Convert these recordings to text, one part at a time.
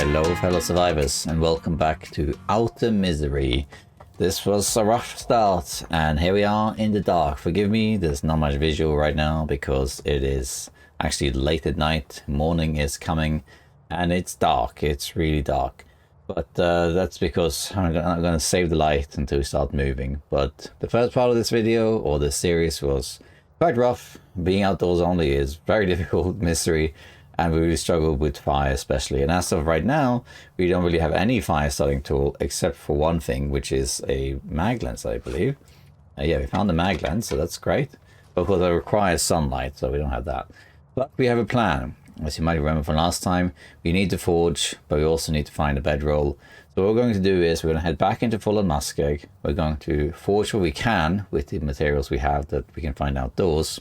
Hello fellow survivors and welcome back to OuterMisery. This was a rough start and here we are in the dark. Forgive me, there's not much visual right now because it is actually late at night, morning is coming and it's dark, it's really dark. But that's because I'm going to save the light until we start moving. But the first part of this video or this series was quite rough. Being outdoors only is very difficult mystery. And we really struggled with fire especially. And as of right now, we don't really have any fire starting tool except for one thing, which is a mag lens, I believe. Yeah, we found the mag lens, so that's great. But of course, it requires sunlight, so we don't have that. But we have a plan. As you might remember from last time, we need to forge, but we also need to find a bedroll. So what we're going to do is we're going to head back into Full and Muskeg. We're going to forge what we can with the materials we have that we can find outdoors.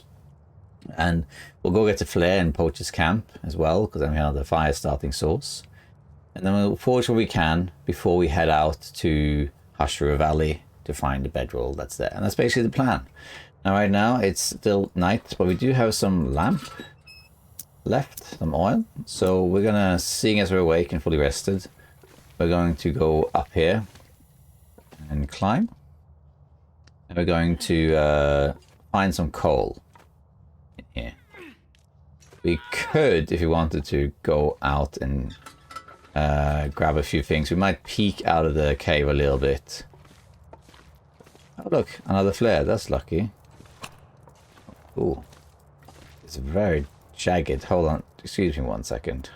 And we'll go get the flare in Poacher's camp as well, because then we have the fire starting source. And then we'll forge what we can before we head out to Hush River Valley to find the bedroll that's there. And that's basically the plan. Now right now it's still night, but we do have some lamp left, some oil. So we're gonna, seeing as we're awake and fully rested, we're going to go up here and climb. And we're going to find some coal. Here. We could, if we wanted to, go out and grab a few things. We might peek out of the cave a little bit. Oh look, another flare. That's lucky. Ooh. It's very jagged. Hold on. Excuse me 1 second.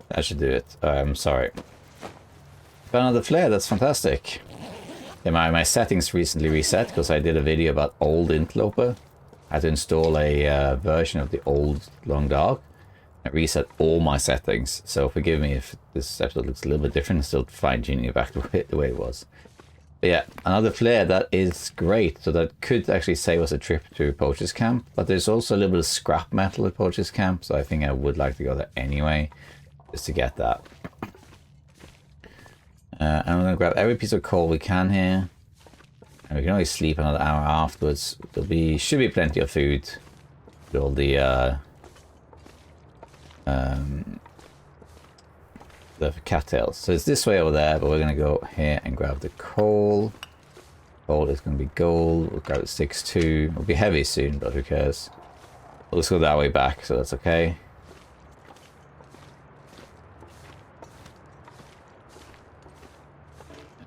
That should do it. I'm sorry. Found another flare. That's fantastic. Yeah, my settings recently reset because I did a video about old Interloper. I had to install a version of the old Long Dark. I reset all my settings, so forgive me if this episode looks a little bit different. I'm still fine-tuning it back to the way it was. But yeah, another flare, that is great. So that could actually save us a trip to Poacher's camp. But there's also a little bit of scrap metal at Poacher's camp, so I think I would like to go there anyway, just to get that. And I'm going to grab every piece of coal we can here. And we can only sleep another hour afterwards. Should be plenty of food. With all the cattails. So it's this way over there, but we're going to go here and grab the coal. Coal is going to be gold. We'll grab the sticks too. It'll be heavy soon, but who cares? We'll just go that way back, so that's okay.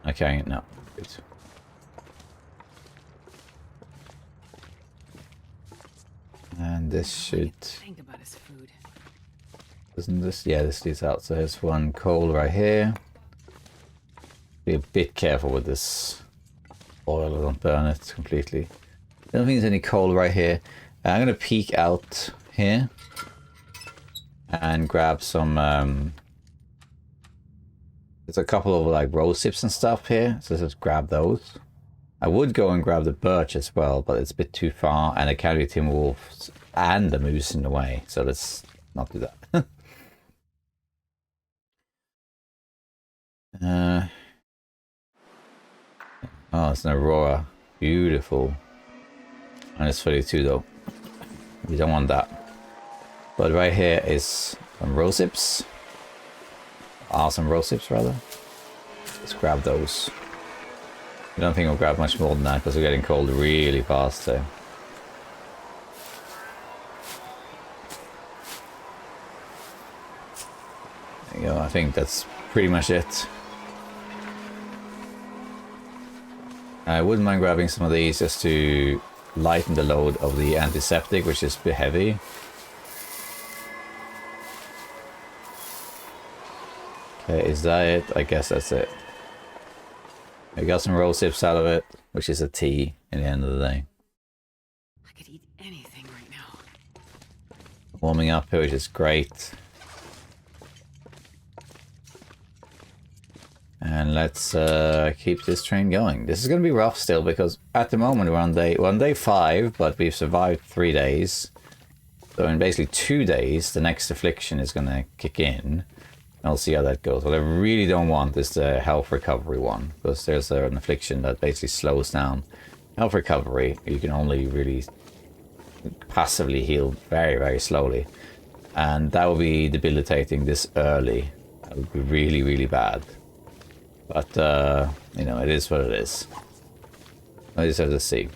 Okay, no. Good. And this should... Think about his food. Doesn't this? Yeah, this leads out. So there's one coal right here. Be a bit careful with this oil. I don't burn it completely. I don't think there's any coal right here. I'm going to peek out here and grab some... There's a couple of like rose tips and stuff here, so let's just grab those. I would go and grab the birch as well, but it's a bit too far and there can be timber wolves and the moose in the way, so let's not do that. Oh, it's an aurora. Beautiful. And it's 32 though. We don't want that. But right here is some rose tips. Some rose tips rather. Let's grab those. I don't think we'll grab much more than that because we're getting cold really fast. So. There you go. I think that's pretty much it. I wouldn't mind grabbing some of these just to lighten the load of the antiseptic, which is a bit heavy. Okay, is that it? I guess that's it. I got some rose tips out of it, which is a tea at the end of the day. I could eat anything right now. Warming up here, which is great. And let's keep this train going. This is going to be rough still because at the moment we're on day 5, but we've survived 3 days. So in basically 2 days, the next affliction is going to kick in. I'll see how that goes. What I really don't want is the health recovery one, because there's an affliction that basically slows down health recovery. You can only really passively heal very, very slowly. And that would be debilitating this early. That would be really, really bad. But, you know, it is what it is. I just have to see.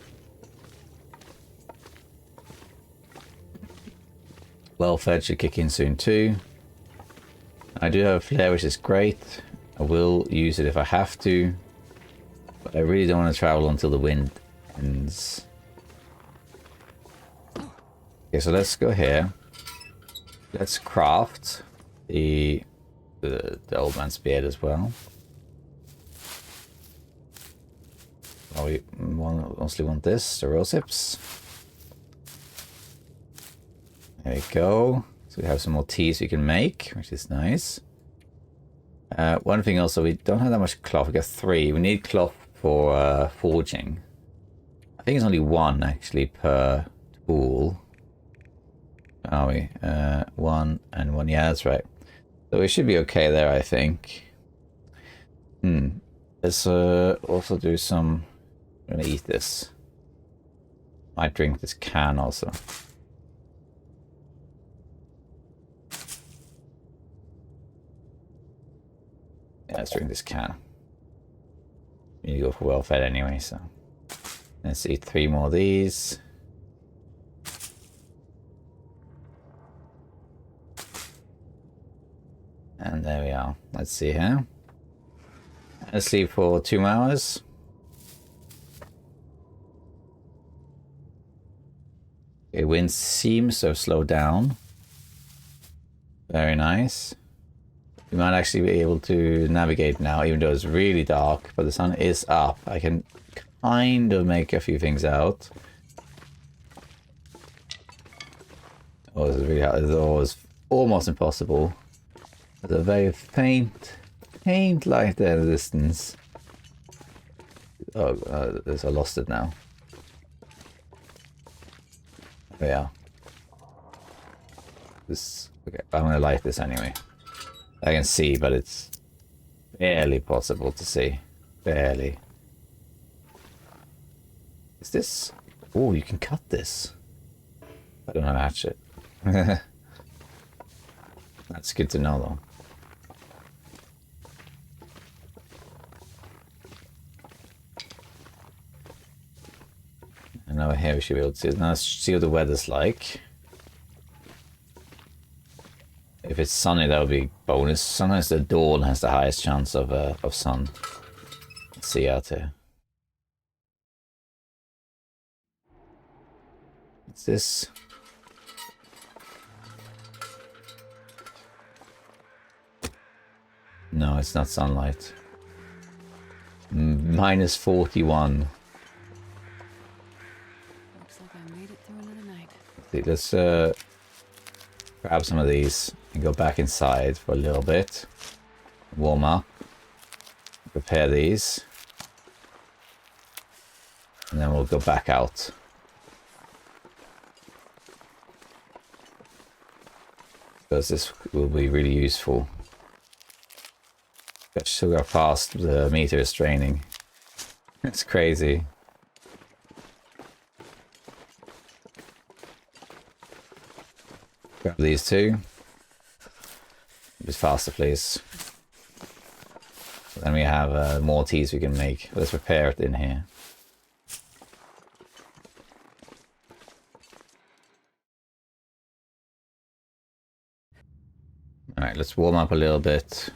Well-fed should kick in soon too. I do have a flare, which is great. I will use it if I have to. But I really don't want to travel until the wind ends. Okay, so let's go here. Let's craft the old man's beard as well. Oh, we mostly want this, the rose hips. There we go. So we have some more teas we can make, which is nice. One thing also, we don't have that much cloth. We got 3. We need cloth for forging. I think it's only 1 actually per tool. Are we? 1 and 1. Yeah, that's right. So we should be okay there, I think. Let's also do some... I'm gonna eat this. Might drink this can also. Yeah, let's drink this can. You need to go for well-fed anyway, so... Let's eat 3 more of these. And there we are. Let's see here. Let's sleep for 2 hours. Okay, wind seems to have slowed down. Very nice. We might actually be able to navigate now, even though it's really dark, but the sun is up. I can kind of make a few things out. Oh, this is really hard. It's almost impossible. There's a very faint light there in the distance. Oh, I lost it now. Yeah. This. Okay, I'm gonna light this anyway. I can see, but it's barely possible to see. Barely. Is this? Oh, you can cut this. I don't know how to hatch it. That's good to know, though. And over here we should be able to see it. Now let's see what the weather's like. If it's sunny, that would be bonus. Sometimes the dawn has the highest chance of sun. Let's see out here. What's this? No, it's not sunlight. Minus 41. Looks like I made it through another night. Let's grab some of these and go back inside for a little bit. Warm up. Prepare these. And then we'll go back out. Because this will be really useful. Got sugar fast, the meter is draining. It's crazy. Grab these 2. A bit faster, please. Then we have more teas we can make. Let's prepare it in here. Alright, let's warm up a little bit.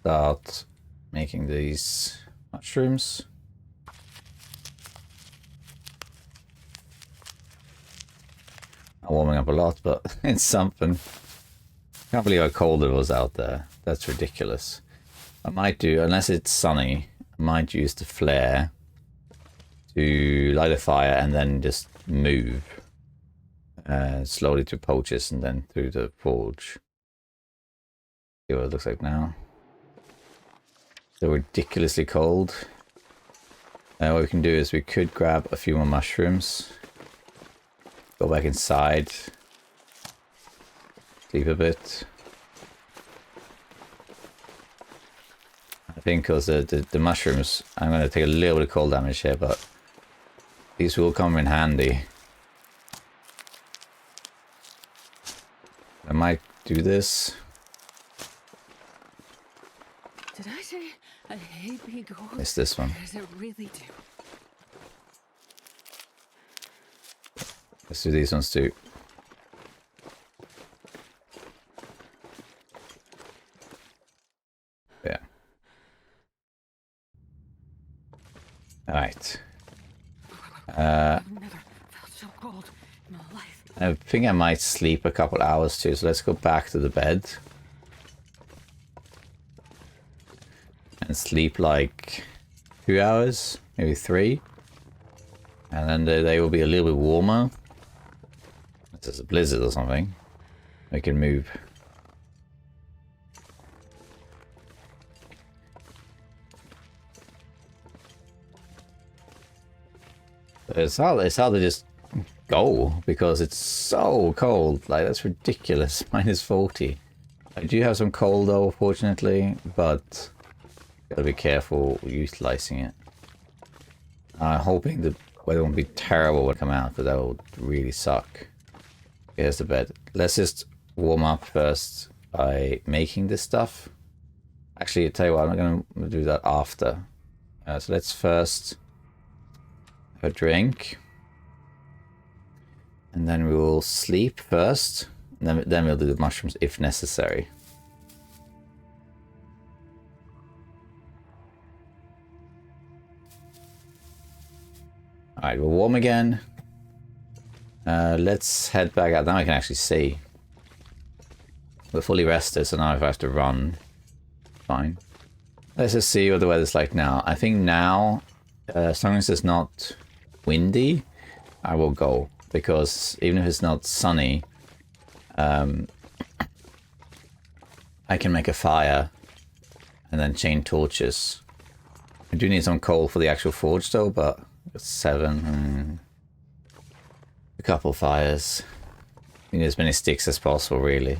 Start making these mushrooms. I'm warming up a lot, but it's something. Can't believe how cold it was out there. That's ridiculous. I might do, unless it's sunny, I might use the flare to light a fire and then just move slowly to poaches and then through the forge. See what it looks like now. So ridiculously cold. What we can do is we could grab a few more mushrooms. Go back inside. Sleep a bit. I think because the mushrooms, I'm going to take a little bit of cold damage here, but these will come in handy. might do this. Did I say I hate being cold? It's this one. Does it really do? Let's do these ones too. Yeah. Alright. I've never felt so cold in my life. I think I might sleep a couple hours too, so let's go back to the bed. And sleep like 2 hours, maybe 3. And then they will be a little bit warmer. If there's a blizzard or something, we can move. It's hard to just go because it's so cold. Like, that's ridiculous. Minus 40. I do have some cold though, fortunately, but gotta be careful utilizing it. I'm hoping the weather won't be terrible when I come out, but that would really suck. Here's the bed. Let's just warm up first by making this stuff. Actually, I tell you what, I'm gonna do that after. So let's first have a drink. And then we will sleep first. And then we'll do the mushrooms if necessary. Alright, we're warm again. Let's head back out. Now I can actually see. We're fully rested, so now if I have to run, fine. Let's just see what the weather's like now. I think now, as long as it's not windy, I will go. Because even if it's not sunny, I can make a fire and then chain torches. I do need some coal for the actual forge though, but it's 7. A couple fires. Need as many sticks as possible, really.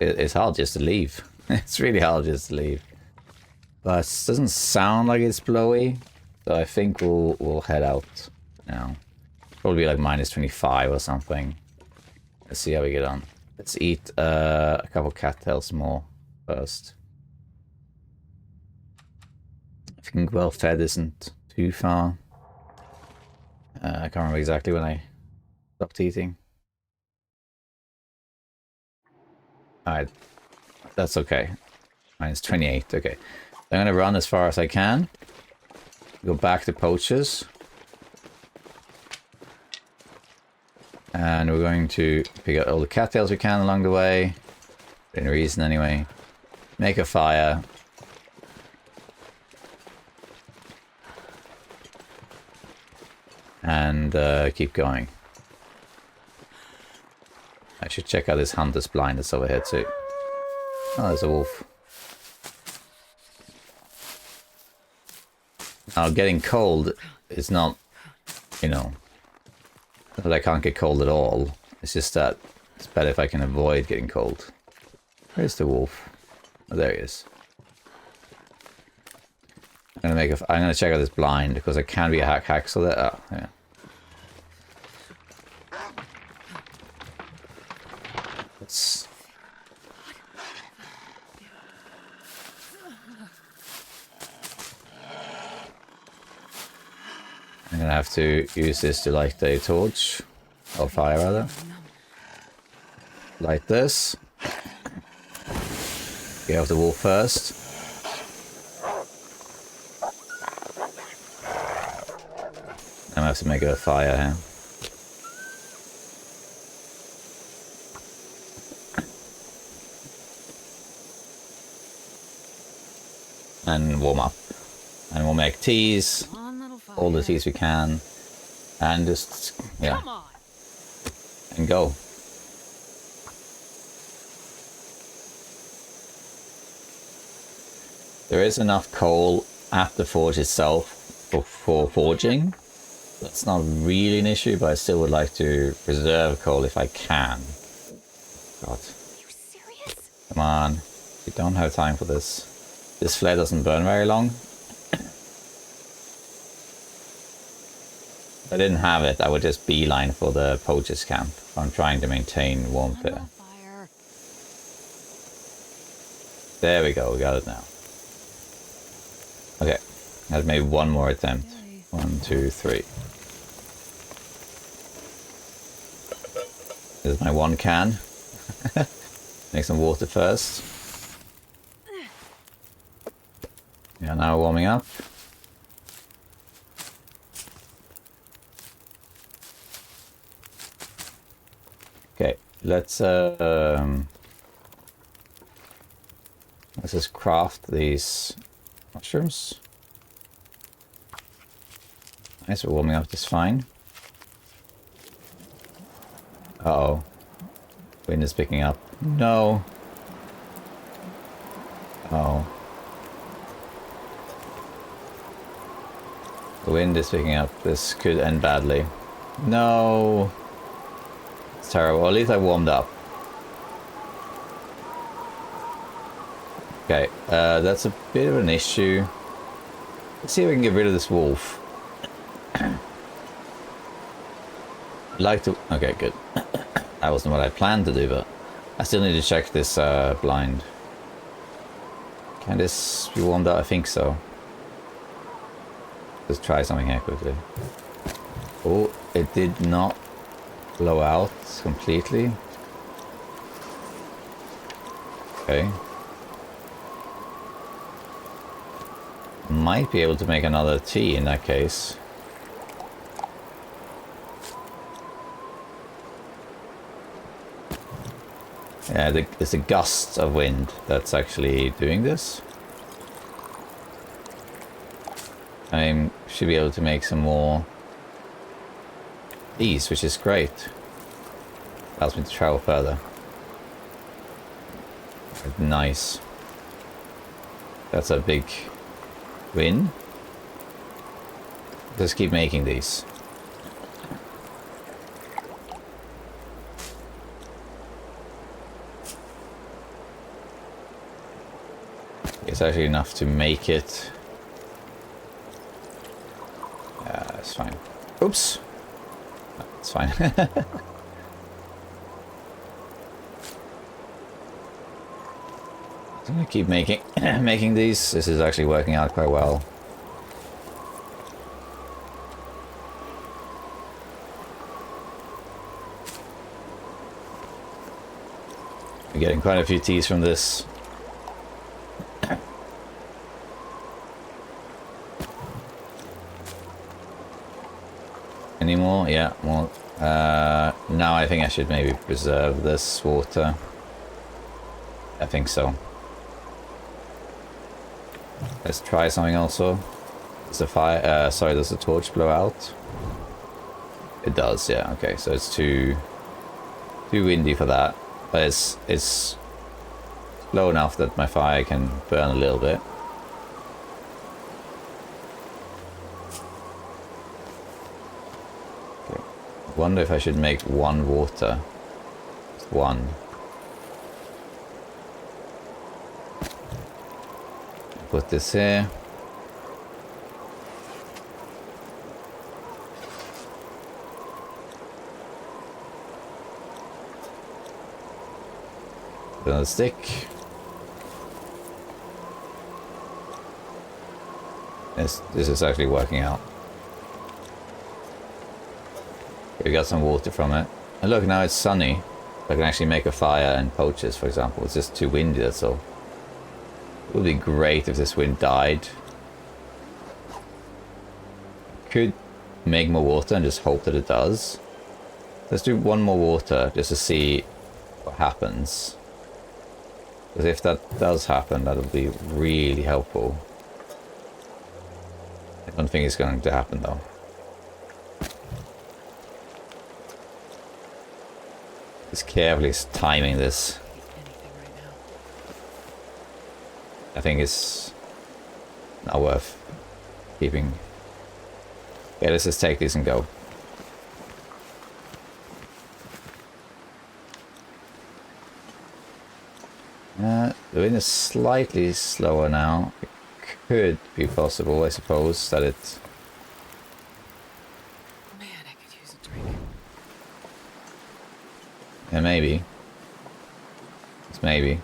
It's hard just to leave. It's really hard just to leave. But it doesn't sound like it's blowy, so I think we'll head out now. Probably like minus 25 or something. Let's see how we get on. Let's eat a couple cattails more first. I think well fed isn't too far. I can't remember exactly when I stopped eating. Alright, that's okay. Minus 28, okay. I'm gonna run as far as I can. Go back to poachers. And we're going to pick up all the cattails we can along the way. Within reason anyway. Make a fire. And keep going. I should check out this hunter's blind that's over here too. Oh, there's a wolf. Now, getting cold is not, you know, that I can't get cold at all. It's just that it's better if I can avoid getting cold. Where's the wolf? Oh, there he is. I'm gonna check out this blind because there can be a hack so that yeah. Let's I'm gonna have to use this to light the torch or fire rather. Light this. Get off the wolf first. I'm gonna have to make a fire here. And warm up. And we'll make teas. All the teas we can. And just, yeah. And go. There is enough coal at the forge itself for forging. That's not really an issue, but I still would like to preserve coal if I can. God. Are you serious? Come on. We don't have time for this. This flare doesn't burn very long. If I didn't have it, I would just beeline for the poachers camp. I'm trying to maintain warmth I'm here. on fire. There we go, we got it now. Okay, I've made one more attempt. Okay. 1, 2, 3. This is my one can. Make some water first. Yeah, now warming up. Okay, let's just craft these mushrooms. Nice, we're warming up just fine. Uh-oh. Wind is picking up. No. Oh. The wind is picking up. This could end badly. No. It's terrible. At least I warmed up. Okay, that's a bit of an issue. Let's see if we can get rid of this wolf. I'd like to... Okay, good. That wasn't what I planned to do, but I still need to check this blind. Can this be warmed up? I think so. Let's try something here quickly. Oh, it did not blow out completely. Okay. Might be able to make another tea in that case. Yeah, it's a gust of wind that's actually doing this. I should be able to make some more teas, which is great. Allows me to travel further. Nice. That's a big win. Just keep making these. It's actually enough to make it. It's fine. Oops. No, it's fine. I'm gonna keep making making these. This is actually working out quite well. We're getting quite a few teas from this. Any more? Yeah, more. Now I think I should maybe preserve this water. I think so. Let's try something also. Does the fire, sorry, does the torch blow out? It does, yeah, okay, so it's too windy for that. But it's low enough that my fire can burn a little bit. Okay. I wonder if I should make one water. Just one. Put this here. Put another stick. This is actually working out. We got some water from it. And look, now it's sunny. I can actually make a fire and poachers, for example. It's just too windy, that's all. It would be great if this wind died. Could make more water and just hope that it does. Let's do one more water just to see what happens. Because if that does happen, that would be really helpful. I don't think it's going to happen though. Just carefully timing this. I think it's not worth keeping. Yeah, let's just take these and go. The wind is slightly slower now. It could be possible, I suppose, that it... Man, And maybe. It's maybe.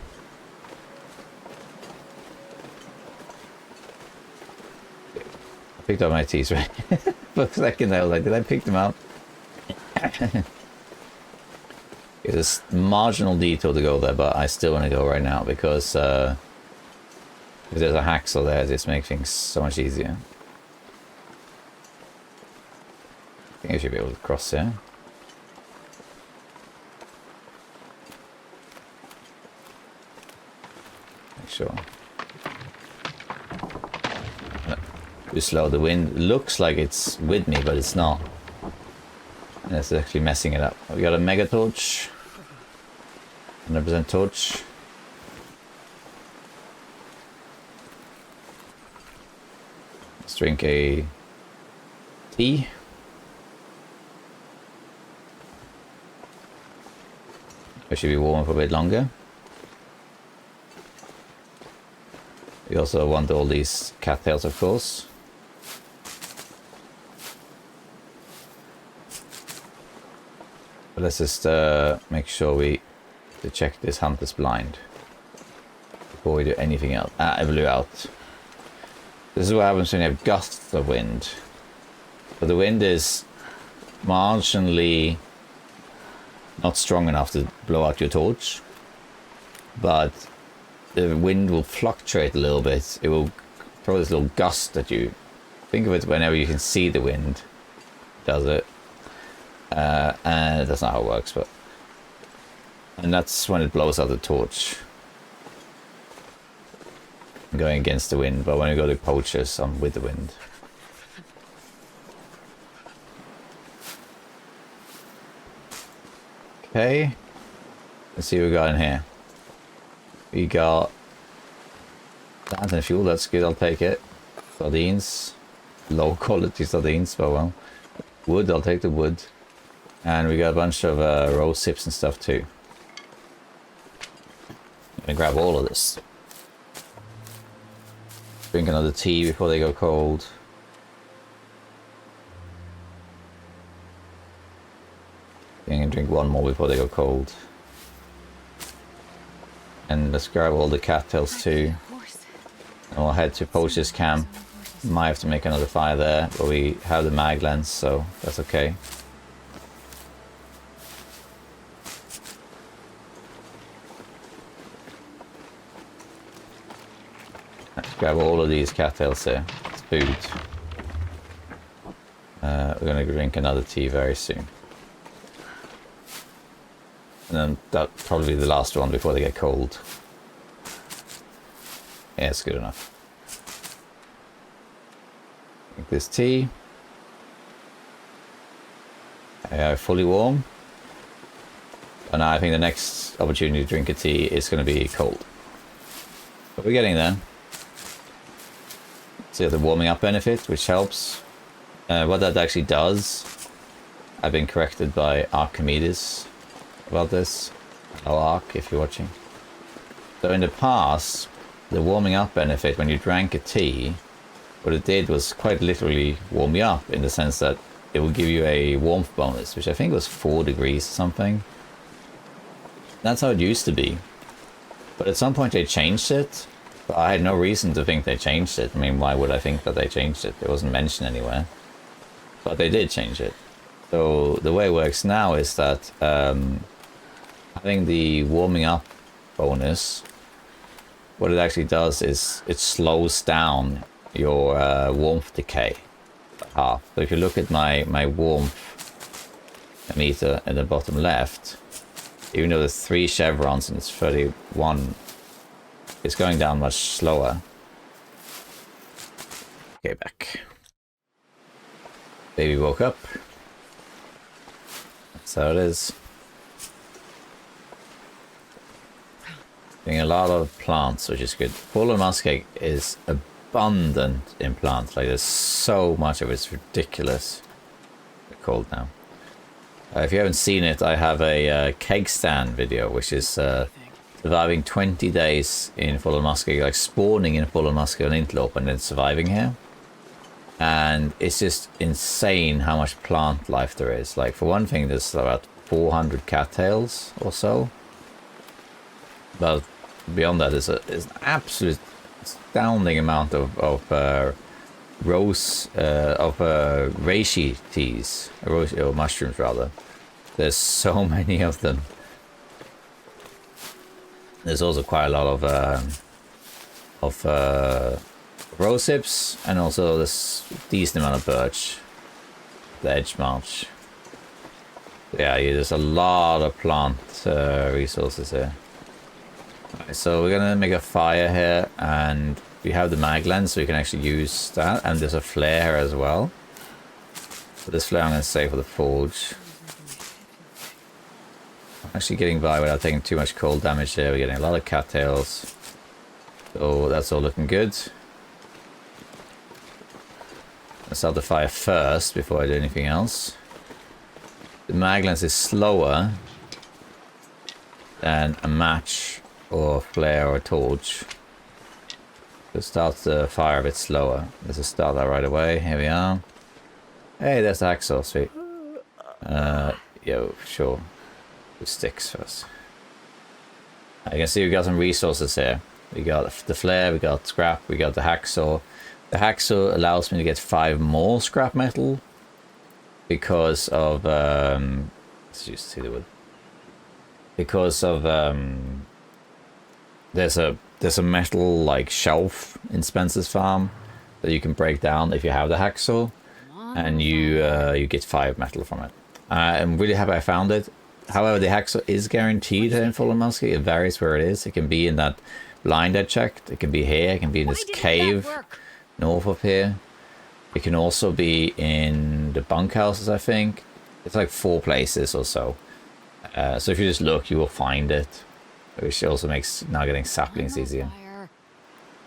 I picked up my teas, right? For a second I was like, did I pick them up? It's a marginal detour to go there, but I still want to go right now because if there's a hacksaw there, it just makes things so much easier. I think I should be able to cross there. Make sure. Too slow. The wind looks like it's with me, but it's not. And it's actually messing it up. We got a mega torch. 100% torch. Let's drink a tea. It should be warm for a bit longer. We also want all these cattails, of course. But let's just make sure we check this hunter's blind before we do anything else. Ah, it blew out. This is what happens when you have gusts of wind. But the wind is marginally not strong enough to blow out your torch, but the wind will fluctuate a little bit. It will throw this little gust at you. Think of it whenever you can see the wind. Does it? And that's not how it works, but... And that's when it blows out the torch. I'm going against the wind, but when I go to poachers, I'm with the wind. Okay. Let's see what we got in here. We got lantern fuel, that's good, I'll take it. Sardines. Low quality sardines, but well. Wood, I'll take the wood. And we got a bunch of rose sips and stuff too. I'm gonna grab all of this. Drink another tea before they go cold. I'm gonna drink one more before they go cold. And let's grab all the cattails too. And we'll head to Poacher's camp. Might have to make another fire there, but we have the mag lens, so that's okay. Let's grab all of these cattails here. It's food. We're going to drink another tea very soon. And then that'll probably be the last one before they get cold. Yeah, it's good enough. Drink this tea. Fully warm. And now I think the next opportunity to drink a tea is going to be cold. But we're getting there. So the warming up benefit, which helps. What that actually does, I've been corrected by Archimedes about this. Hello Ark, if you're watching. So in the past, the warming up benefit, when you drank a tea, what it did was quite literally warm you up, in the sense that it will give you a warmth bonus, which I think was 4 degrees or something. That's how it used to be. But at some point they changed it. But I had no reason to think they changed it. I mean, why would I think that they changed it? It wasn't mentioned anywhere. But they did change it. So the way it works now is that having the warming up bonus, what it actually does is it slows down your warmth decay by half. So if you look at my warmth meter in the bottom left, even though there's 3 chevrons and it's 31, it's going down much slower. Okay, back. Baby woke up. That's how it is. Doing a lot of plants, which is good. Fallen muskeg is abundant in plants. Like, there's so much of it, it's ridiculous. It's cold now. If you haven't seen it, I have a keg stand video, which is surviving 20 days in fallen muskeg, like spawning in fallen muskeg and interlope and then surviving here. And it's just insane how much plant life there is. Like, for one thing, there's about 400 cattails or so. But beyond that is an absolute astounding amount of reishi teas, or mushrooms rather. There's so many of them. There's also quite a lot of rose hips, and also this decent amount of birch, the edge march. Yeah, there's a lot of plant resources here. Right, so we're gonna make a fire here, and we have the mag lens, so we can actually use that. And there's a flare here as well. So this flare I'm gonna save for the forge. I'm actually getting by without taking too much cold damage here. We're getting a lot of cattails, so that's all looking good. Let's start the fire first before I do anything else. The mag lens is slower than a match or a flare or a torch. So start the fire a bit slower. Let's just start that right away. Here we are. Hey, there's the hacksaw, sweet. Yo, sure. With sticks first. You can see we got some resources here. We got the flare, we got scrap, we got the hacksaw. The hacksaw allows me to get 5 more scrap metal because of let's just see the wood. Because of there's a metal like shelf in Spencer's farm that you can break down if you have the hacksaw, and you get 5 metal from it. I'm really happy I found it. However, the hacksaw is guaranteed in Fallen Musket. It varies where it is. It can be in that blind I checked. It can be here. It can be in this cave north of here. It can also be in the bunkhouses, I think. It's like 4 places or so. So if you just look, you will find it. Which also makes now getting saplings easier.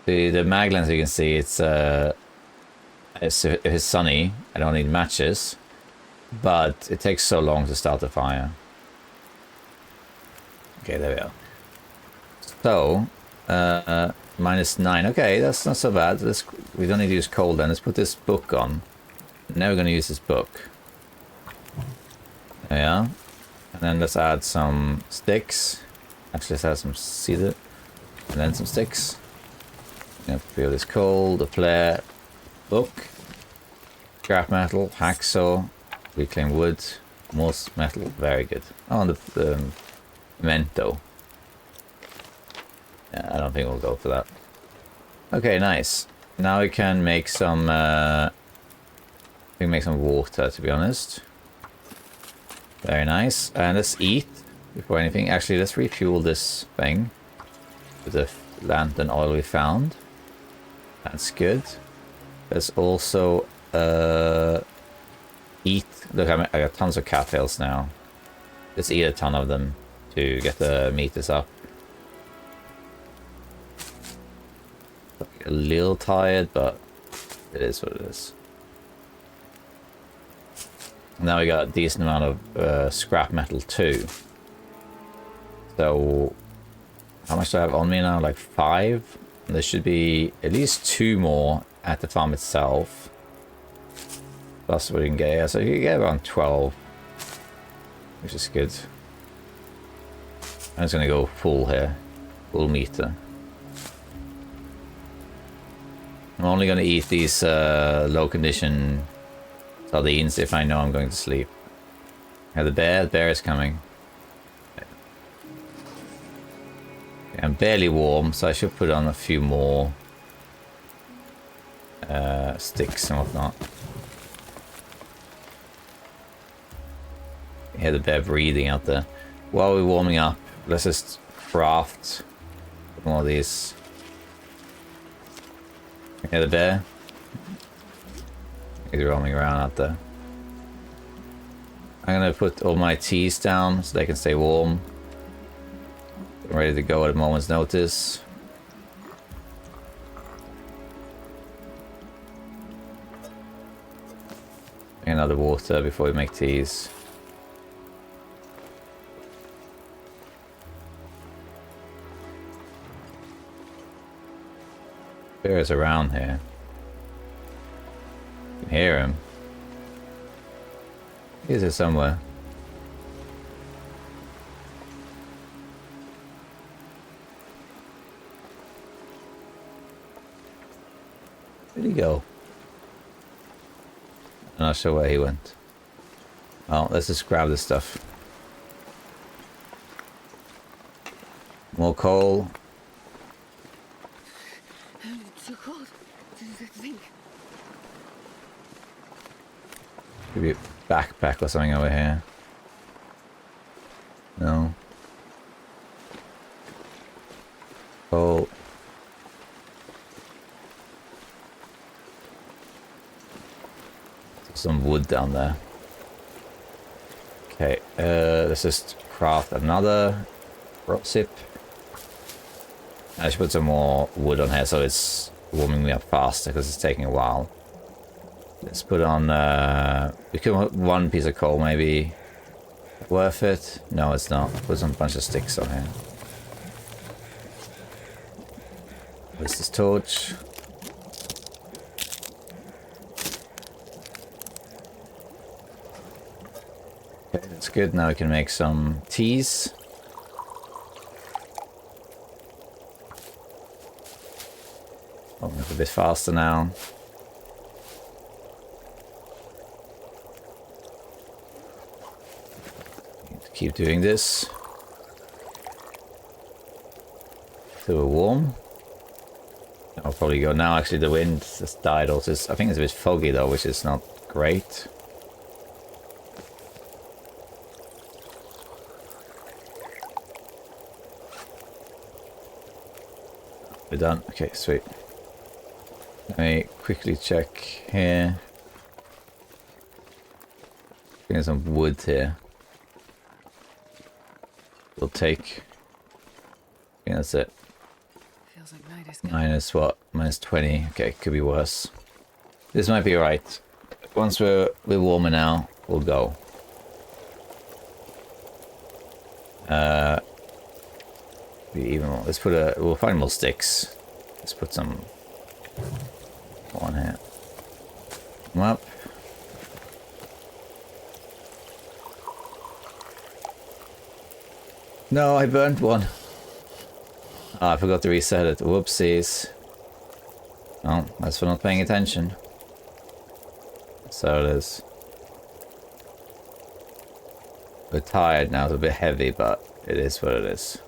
The mag lens, you can see, it's if it's sunny, I don't need matches. But it takes so long to start the fire. Okay, there we are. So, -9. Okay, that's not so bad. We don't need to use coal then. Let's put this book on. Now we're going to use this book. There we are. And then let's add some sticks. Actually, let's add some cedar. And then some sticks. I'm going to fill this coal, the flare, book, scrap metal, hacksaw, reclaim wood, more metal. Very good. Oh, and the memento. Yeah, I don't think we'll go for that. Okay, nice. Now we can make some. We can make some water, to be honest. Very nice. And let's eat before anything. Actually, let's refuel this thing with the lantern oil we found. That's good. Let's also eat. Look, I got tons of cattails now. Let's eat a ton of them to get the meters up. A little tired, but it is what it is. Now we got a decent amount of scrap metal too. So how much do I have on me now? Like 5. And there should be at least 2 more at the farm itself. Plus what you can get here. So you can get around 12, which is good. I'm just gonna go full here, full meter. I'm only gonna eat these low condition sardines if I know I'm going to sleep. Yeah, the bear is coming. I'm barely warm, so I should put on a few more sticks and whatnot. You hear the bear breathing out there. While we're warming up, let's just craft more of these. You hear the bear? He's roaming around out there. I'm gonna put all my teas down so they can stay warm. I'm ready to go at a moment's notice. Another water before we make teas. Bear is around here. You can hear him. He's here somewhere. Where'd he go? I'm not sure where he went. Oh, let's just grab this stuff. More coal. It's so cold. This is the thing. Maybe a backpack or something over here. No. Coal. Some wood down there. Okay, let's just craft another rock sip. I should put some more wood on here so it's warming me up faster because it's taking a while. Let's put on, we can put one piece of coal maybe. Worth it? No, it's not. Put some bunch of sticks on here. Where's this torch? Okay, that's good. Now we can make some teas. Oh, a bit faster now. Need to keep doing this. So we're warm. I'll probably go now. Actually, the wind just died. Also, I think it's a bit foggy though, which is not great. We're done. Okay, sweet. Let me quickly check here. Getting some wood here. We'll take. I think that's it. Feels like night is coming. Minus what? Minus 20. Okay, could be worse. This might be right. Once we're warmer now, we'll go. Even more. Let's put we'll find more sticks. Let's put some on here. Come up. No, I burned one. Oh, I forgot to reset it. Whoopsies. Oh, that's for not paying attention. So it is. We're tired now. It's a bit heavy, but it is what it is.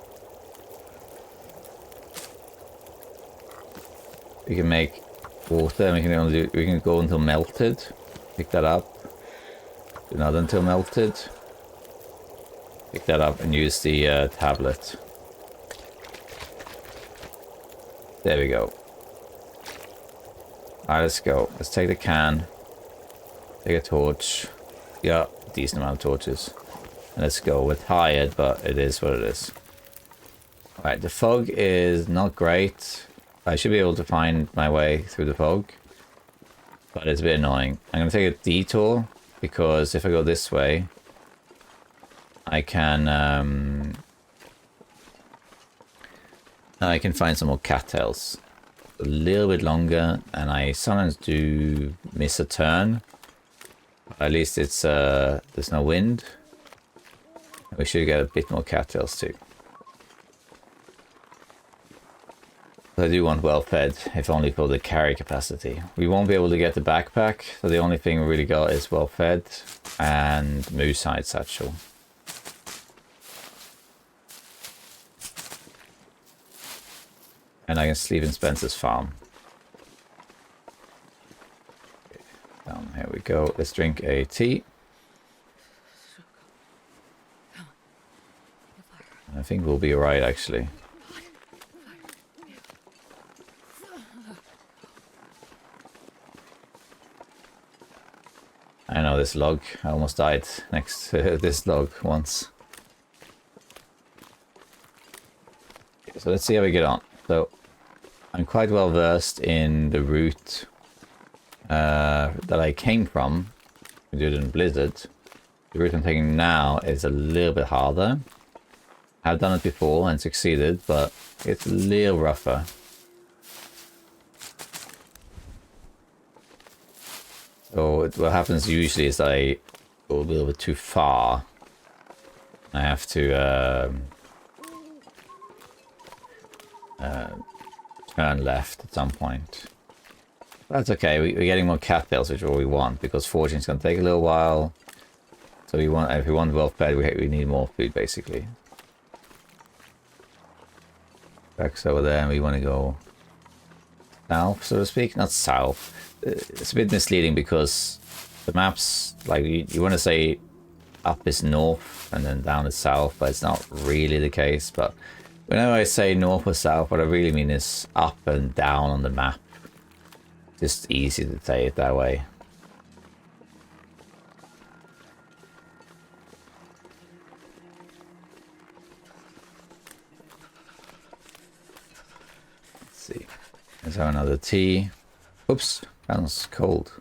We can make water, and we can go until melted. Pick that up. Do another until melted. Pick that up and use the tablet. There we go. Alright, let's go. Let's take the can. Take a torch. Yeah, decent amount of torches. And let's go. We're tired, but it is what it is. Alright, the fog is not great. I should be able to find my way through the fog. But it's a bit annoying. I'm going to take a detour. Because if I go this way, I can find some more cattails. A little bit longer, and I sometimes do miss a turn. At least it's there's no wind. We should get a bit more cattails too. I do want well fed, if only for the carry capacity. We won't be able to get the backpack, so the only thing we really got is well fed and moose hide satchel. And I can sleep in Spencer's farm. Okay, down here we go. Let's drink a tea. I think we'll be alright actually. I know this log. I almost died next to this log once. Okay, so let's see how we get on. So I'm quite well versed in the route that I came from. We did it in Blizzard. The route I'm taking now is a little bit harder. I've done it before and succeeded, but it's a little rougher. So what happens usually is I go a little bit too far. I have to turn left at some point. That's okay. We're getting more cattails, which is what we want, because foraging's going to take a little while. So we want, if we want wealth bed, we need more food, basically. Back's over there, and we want to go south, so to speak. Not south. It's a bit misleading because the maps, like, you want to say up is north and then down is south, but it's not really the case. But whenever I say north or south, what I really mean is up and down on the map. Just easy to say it that way. Let's see. There's another tea. Oops, that was cold.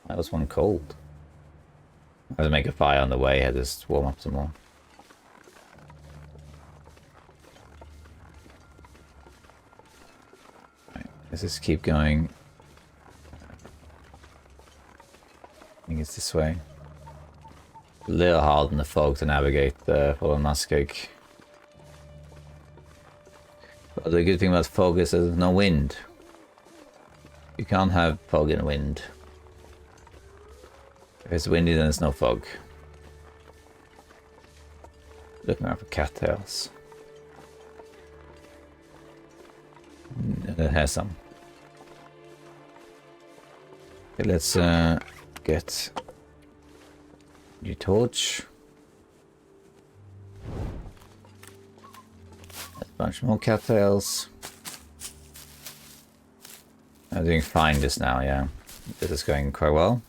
That was one cold. I had to make a fire on the way, I just warm up some more. Right, let's just keep going. I think it's this way. A little hard in the fog to navigate the Fallen Muskeg. But the good thing about fog is there's no wind. You can't have fog and wind. If it's windy, then there's no fog. Looking out for cattails. It has some. Okay, let's get your torch. A bunch more cattails. I'm doing fine just now, yeah. This is going quite well.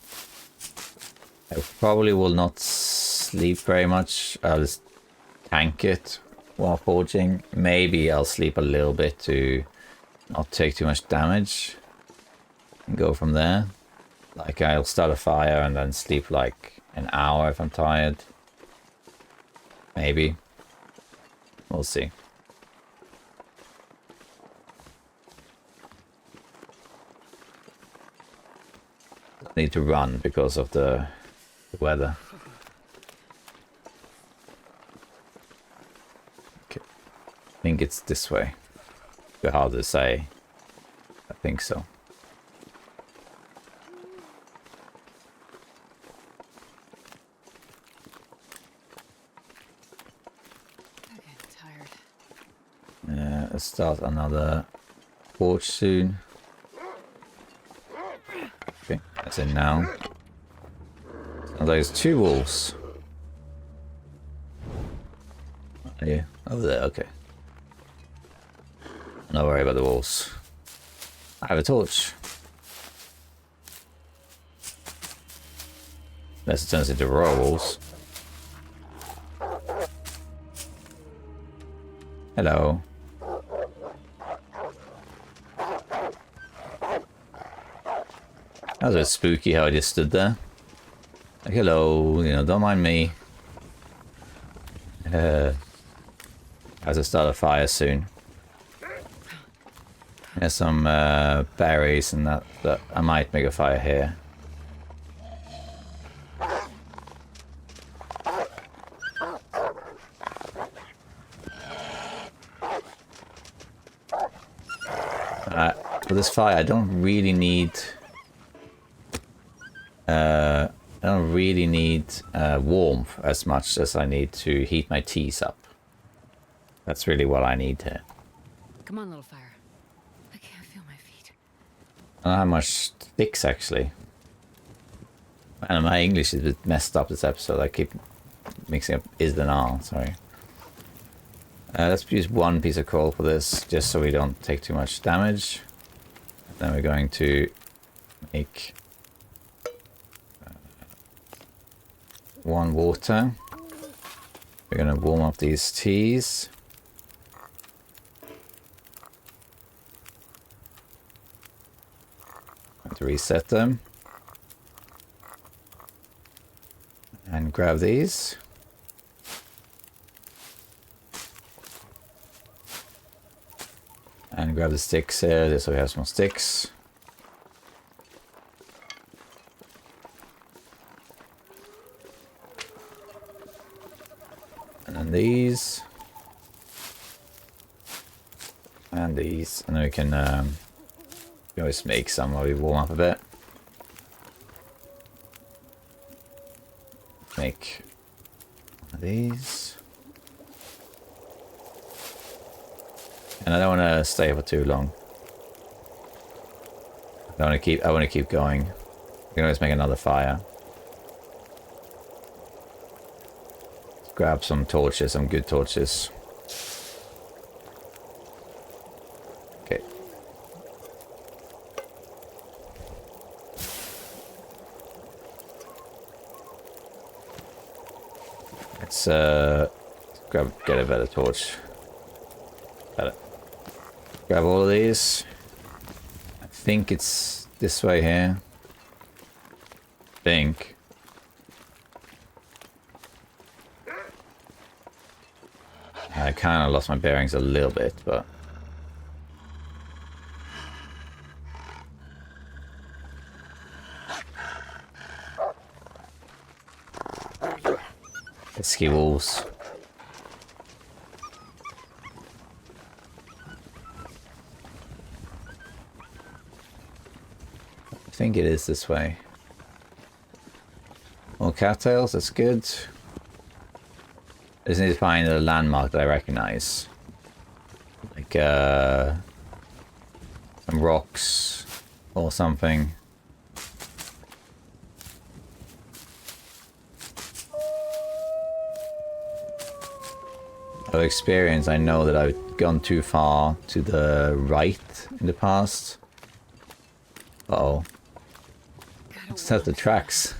I probably will not sleep very much. I'll just tank it while forging. Maybe I'll sleep a little bit to not take too much damage. And go from there. Like I'll start a fire and then sleep like an hour if I'm tired. Maybe. We'll see. Need to run because of the weather. Okay. I think it's this way. It's hard to say. I think so. I'm getting tired. Yeah, let's start another forge soon. Okay, that's in now. And those 2 wolves. Yeah, over there, okay. Don't worry about the wolves. I have a torch. Unless it turns into raw wolves. Hello. That was a bit spooky how I just stood there. Like, hello, you know, don't mind me. I have to start a fire soon. There's some berries and that I might make a fire here. For this fire, I don't really need warmth as much as I need to heat my teas up. That's really what I need here. Come on, little fire. I can't feel my feet. I don't have much sticks actually. And my English is a bit messed up this episode. I keep mixing up is and all, sorry. Let's use 1 piece of coal for this, just so we don't take too much damage. Then we're going to make 1 water. We're going to warm up these teas. Going to reset them. And grab these. And grab the sticks here, just so we have some sticks. And then these. And these. And then we can always make some while we warm up a bit. Make one of these. And I don't want to stay for too long. I want to keep going. We can always make another fire. Let's grab some torches, some good torches. Okay. Let's get a better torch. Better. Grab all of these. I think it's this way here. I think. I kind of lost my bearings a little bit, but... pesky wolves. I think it is this way. More cattails, that's good. I just need to find a landmark that I recognize. Like, some rocks or something. Of experience, I know that I've gone too far to the right in the past. Uh-oh. That's the tracks.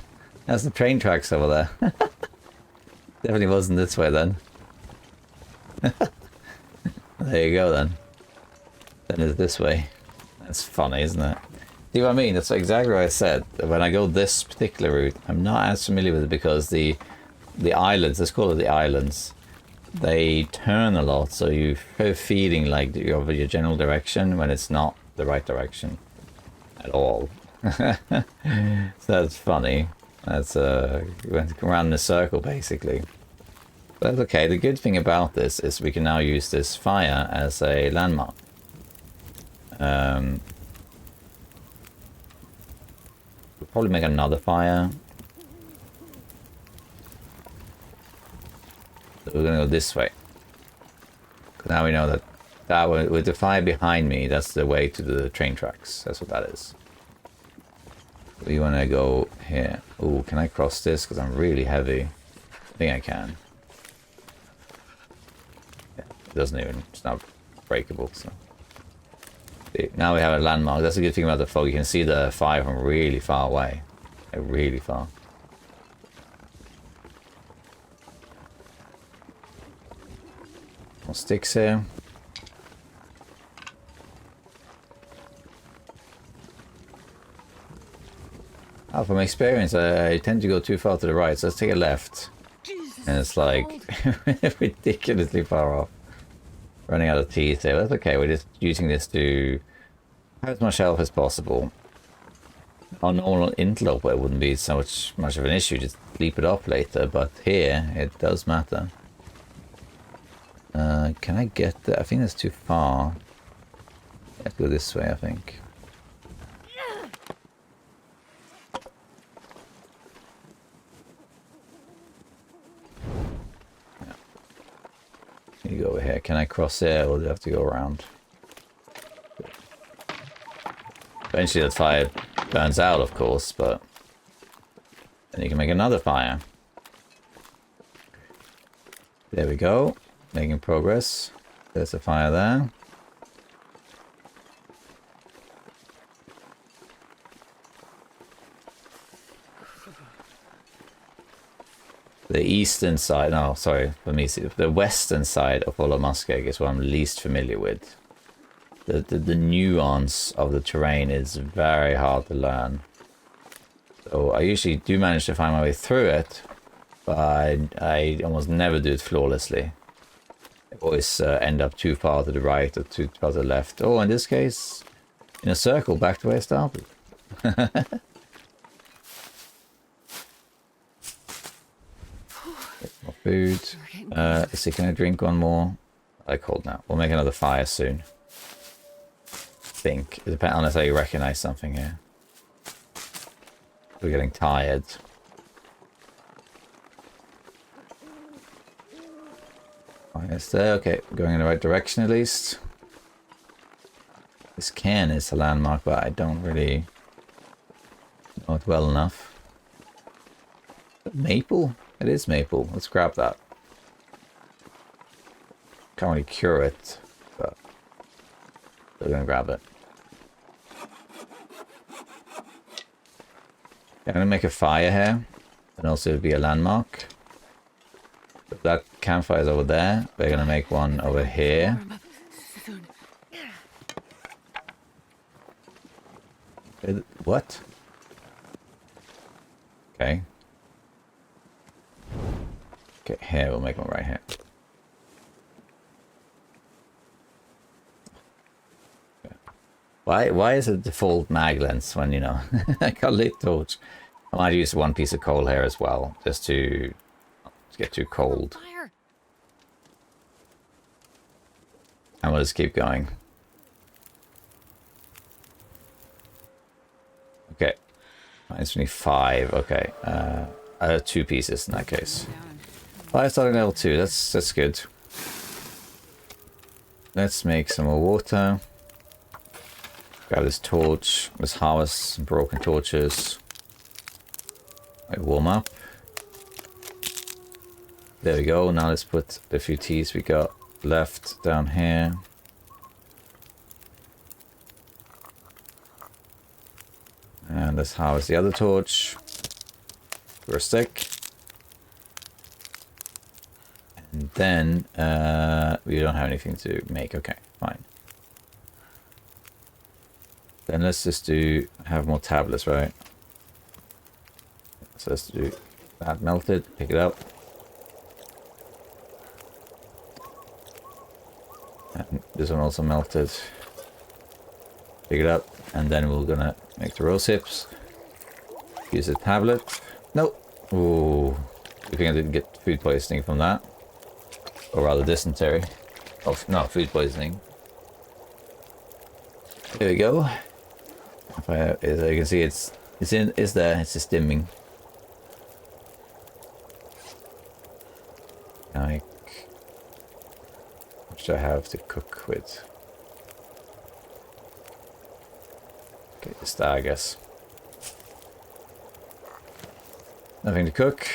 That's the train tracks over there. Definitely wasn't this way then. There you go then. Then it's this way. That's funny, isn't it? See what I mean? That's exactly what I said. When I go this particular route, I'm not as familiar with it because the islands, let's call it the islands, they turn a lot, so you're feeling like over your general direction when it's not the right direction at all. So that's funny. That's went around in a circle basically. But that's okay. The good thing about this is we can now use this fire as a landmark. We'll probably make another fire. So we're gonna go this way. Now we know that way, with the fire behind me, that's the way to the train tracks. That's what that is. We want to go here. Oh, can I cross this? Because I'm really heavy. I think I can. Yeah, it doesn't even, it's not breakable. So now we have a landmark. That's a good thing about the fog. You can see the fire from really far away. Like really far. More sticks here. Oh, from experience, I tend to go too far to the right, so let's take a left. And it's like ridiculously far off. Running out of teeth there. That's okay, we're just using this to have as much health as possible. On normal interlope, it wouldn't be so much of an issue, just leap it off later, but here it does matter. Can I get there? I think that's too far. Let's go this way, I think. You go over here. Can I cross there, or do I have to go around? Eventually that fire burns out, of course, but then you can make another fire. There we go. Making progress. There's a fire there. The eastern side, no, sorry, for me, the western side of Muskeg is what I'm least familiar with. The nuance of the terrain is very hard to learn. So I usually do manage to find my way through it, but I almost never do it flawlessly. I always end up too far to the right or too far to the left. Oh, in this case, in a circle, back to where I started. More food. Let's see, can I drink one more? I'm cold now. We'll make another fire soon. think. It depends unless I recognize something here. We're getting tired. Oh, it's there. Okay, going in the right direction at least. This can is a landmark, but I don't really know it well enough. Maple? It is maple. Let's grab that. Can't really cure it, but we're gonna grab it. I'm gonna make a fire here, and also be a landmark. But that campfire is over there. We're gonna make one over here. Warm up soon. What? Okay. Okay, here, we'll make one right here. Why is it default mag lens when, you know, I got lit torch? I might use one piece of coal here as well, just to get too cold. Fire. And we'll just keep going. Okay. It's only 5. Okay. I have 2 pieces in that case. 5 starting level 2. That's good. Let's make some more water. Grab this torch. Let's harvest some broken torches. Like warm up. There we go. Now let's put the few teas we got left down here. And let's harvest the other torch for a stick. And then we don't have anything to make. Okay, fine. Then let's just have more tablets, right? So let's do that melted, pick it up. And this one also melted. Pick it up, and then we're gonna make the rose hips. Use a tablet. Nope. Ooh. I think I didn't get food poisoning from that. Or rather dysentery. Oh, no, food poisoning. There we go. As you can see, it's there. It's just dimming. Like, what should I have to cook with? Okay, just that, I guess. Nothing to cook.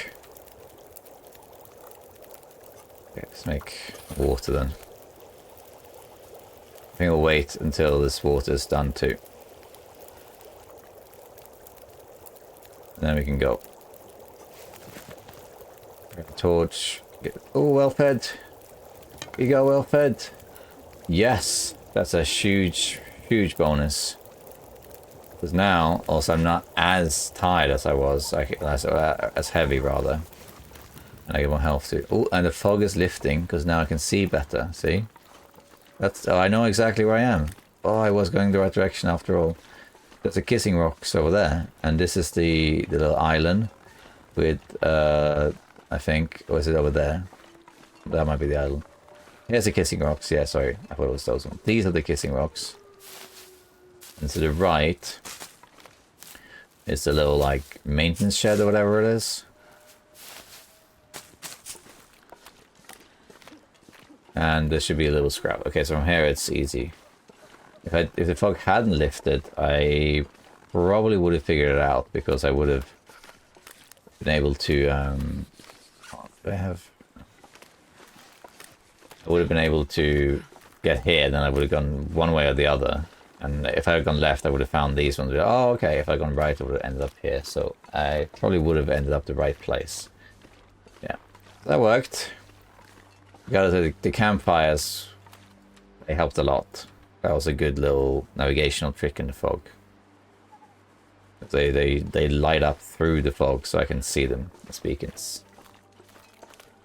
Okay, let's make water then. I think I'll wait until this water's done too. And then we can go. Grab a torch. Oh, well fed. You go well fed. Yes, that's a huge, huge bonus. Because now, also, I'm not as tired as I was, as heavy rather. And I get more health too. Oh, and the fog is lifting because now I can see better. See? Oh, I know exactly where I am. Oh, I was going the right direction after all. There's a kissing rocks over there, and this is the little island with I think, or is it over there? That might be the island. Here's the kissing rocks. Yeah, sorry, I thought it was those ones. These are the kissing rocks. And to the right is the little like maintenance shed or whatever it is. And there should be a little scrap. Okay, so from here it's easy. If the fog hadn't lifted, I probably would have figured it out because I would have been able to. I would have been able to get here, then I would have gone one way or the other. And if I had gone left, I would have found these ones. Oh, okay. If I had gone right, I would have ended up here. So I probably would have ended up the right place. Yeah, that worked. The campfires, they helped a lot. That was a good little navigational trick in the fog. They light up through the fog so I can see them, as beacons.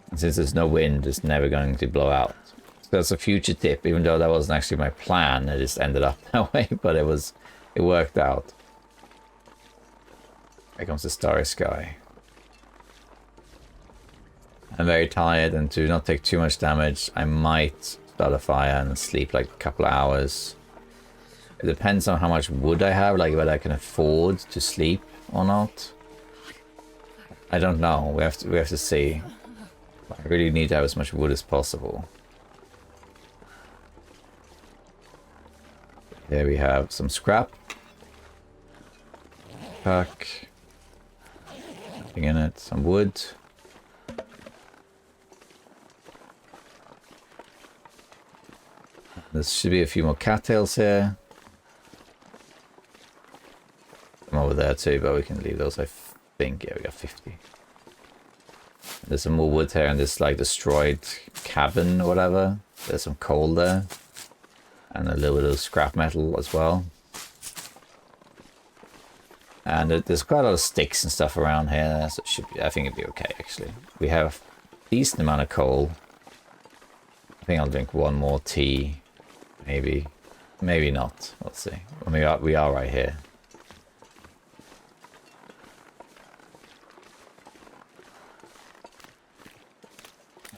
And since there's no wind, it's never going to blow out. So that's a future tip, even though that wasn't actually my plan. It just ended up that way, but it worked out. Here comes the starry sky. I'm very tired, and to not take too much damage, I might start a fire and sleep like a couple of hours. It depends on how much wood I have, like whether I can afford to sleep or not. I don't know. We have to see. I really need to have as much wood as possible. Here we have some scrap. Pack. Nothing in it. Some wood. There should be a few more cattails here. Some over there too, but we can leave those, I think. Yeah, we got 50. There's some more wood here in this like destroyed cabin or whatever. There's some coal there. And a little bit of scrap metal as well. And there's quite a lot of sticks and stuff around here, so it should be, I think it'd be okay actually. We have a decent amount of coal. I think I'll drink one more tea. Maybe. Maybe not. Let's see. We are right here.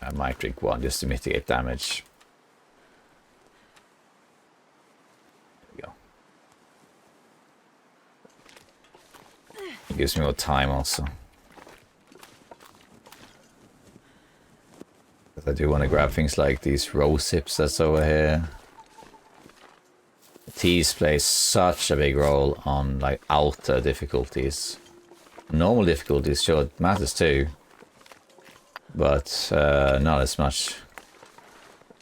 I might drink one just to mitigate damage. There we go. It gives me more time also. Because I do want to grab things like these rose hips that's over here. The teas play such a big role on like outer difficulties. Normal difficulties, sure, it matters too. But not as much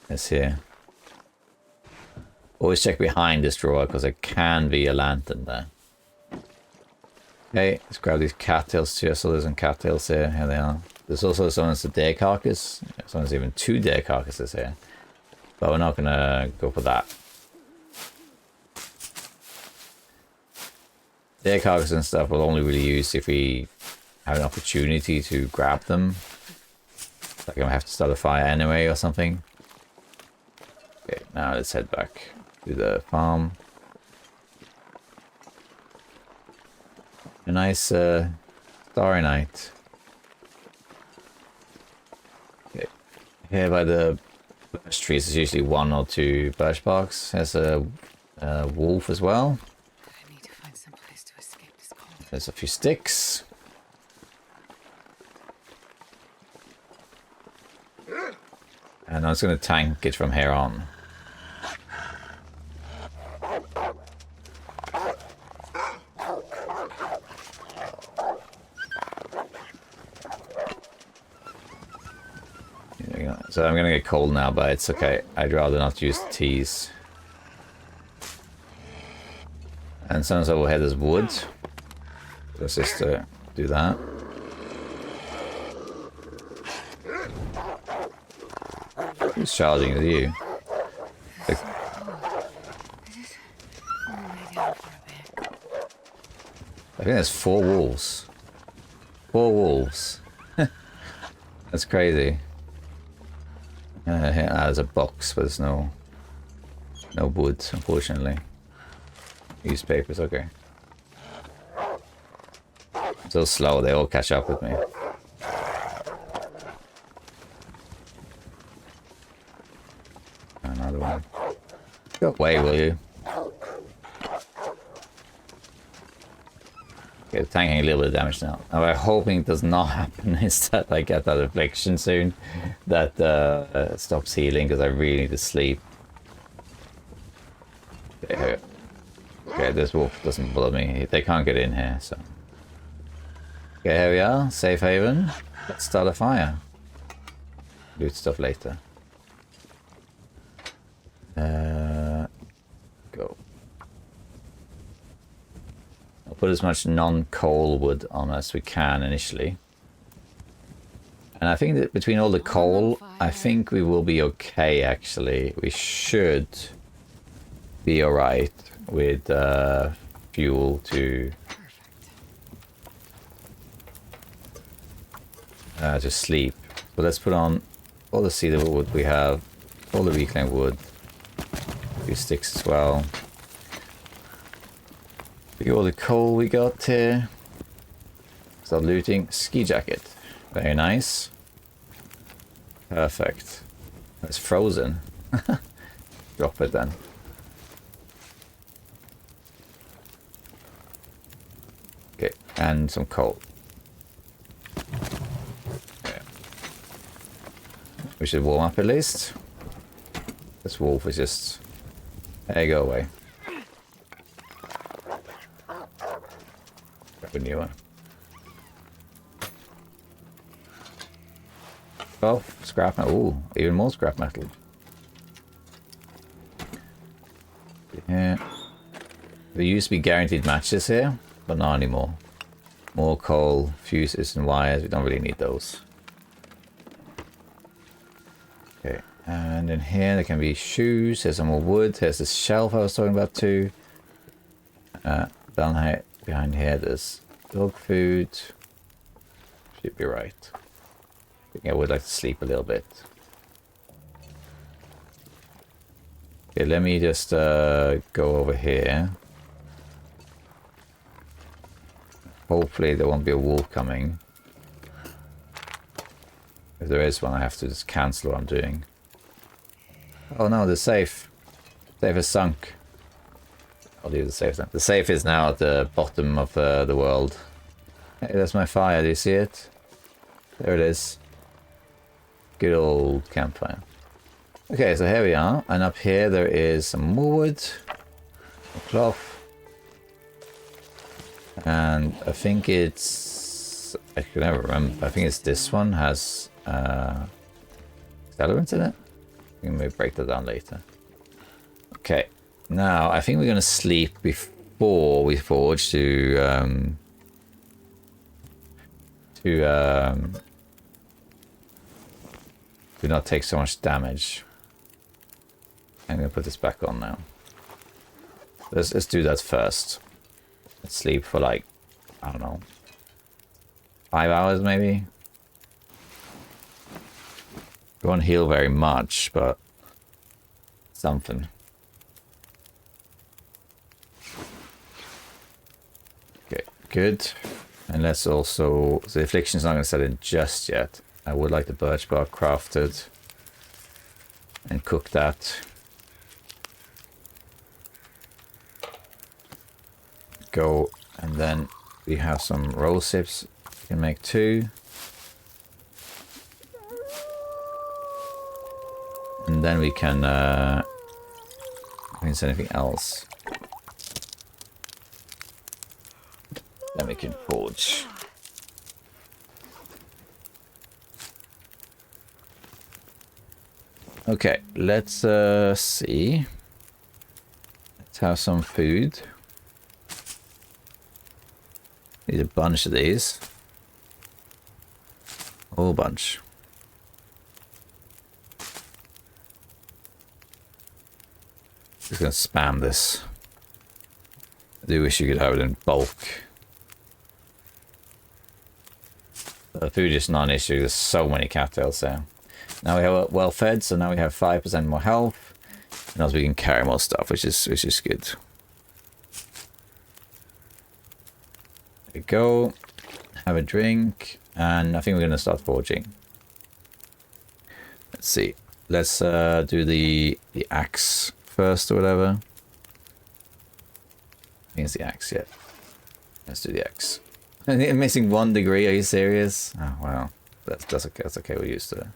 as here. Always check behind this drawer because there can be a lantern there. Okay, let's grab these cattails too. So there's some cattails here. Here they are. There's also someone's a deer carcass. Someone's even 2 deer carcasses here. But we're not gonna go for that. Deer carcasses and stuff we'll only really use if we have an opportunity to grab them. Like I'm gonna have to start a fire anyway or something. Okay, now let's head back to the farm. A nice starry night. Okay, here by the birch trees there's usually 1 or 2 birch barks. There's a wolf as well. I need to find some place to escape this cold. There's a few sticks. And I'm just going to tank it from here on. So I'm going to get cold now, but it's okay. I'd rather not use the teas. And sometimes overhead is wood. Let's just do that. Who's charging at you? Like, I think there's 4 wolves. 4 wolves. That's crazy. Here, there's a box, but there's no wood, unfortunately. Newspapers, okay. So slow, they all catch up with me. Another one. Go away, will you? Okay, taking a little bit of damage now. Now I'm hoping it does not happen is that I get that affliction soon. That stops healing because I really need to sleep. Okay, this wolf doesn't bother me. They can't get in here, so. Okay, here we are. Safe haven. Let's start a fire. Loot stuff later. Go. I'll put as much non-coal wood on as we can initially. And I think that between all the coal, I think we will be okay actually. We should be alright with fuel to sleep. So let's put on all the cedar wood we have, all the reclaimed wood, a few sticks as well. All the coal we got here. Start looting. Ski jacket. Very nice. Perfect. It's frozen. Drop it then. And some coal. Okay. We should warm up at least. This wolf is just... Hey, go away. Grab a new one. Oh, scrap metal. Ooh, even more scrap metal. Yeah. There used to be guaranteed matches here, but not anymore. More coal, fuses and wires. We don't really need those. Okay, and in here there can be shoes. Here's some more wood. Here's this shelf I was talking about too. Down here, behind here there's dog food. Should be right. I think I would like to sleep a little bit. Okay, let me just go over here. Hopefully there won't be a wolf coming. If there is one, I have to just cancel what I'm doing. Oh no, the safe. Safe is sunk. I'll leave the safe then. The safe is now at the bottom of the world. Hey, there's my fire. Do you see it? There it is. Good old campfire. Okay, so here we are. And up here there is some more wood. Some cloth. And I think it's... I can never remember. I think it's this one has accelerants in it. We can maybe break that down later. Okay. Now, I think we're going to sleep before we forge to not take so much damage. I'm going to put this back on now. Let's do that first. Let's sleep for like, I don't know, 5 hours maybe. We won't heal very much, but something. Okay, good. And let's also... So the affliction's not going to set in just yet. I would like the birch bark crafted. And cook that. Go. And then we have some roll sips. We can make 2. And then we can say anything else. Then we can forge. Okay, let's see. Let's have some food. Need a bunch of these. A whole bunch. Just gonna spam this. I do wish you could have it in bulk. The food is not an issue. There's so many cattails there. Now we have well fed, so now we have 5% more health, and also we can carry more stuff, which is good. There we go. Have a drink, and I think we're gonna start forging. Let's see. Let's do the axe first or whatever. I think it's the axe, yeah. Let's do the axe. I'm missing 1 degree, are you serious? Oh wow. That's okay, that's okay, we're used to it.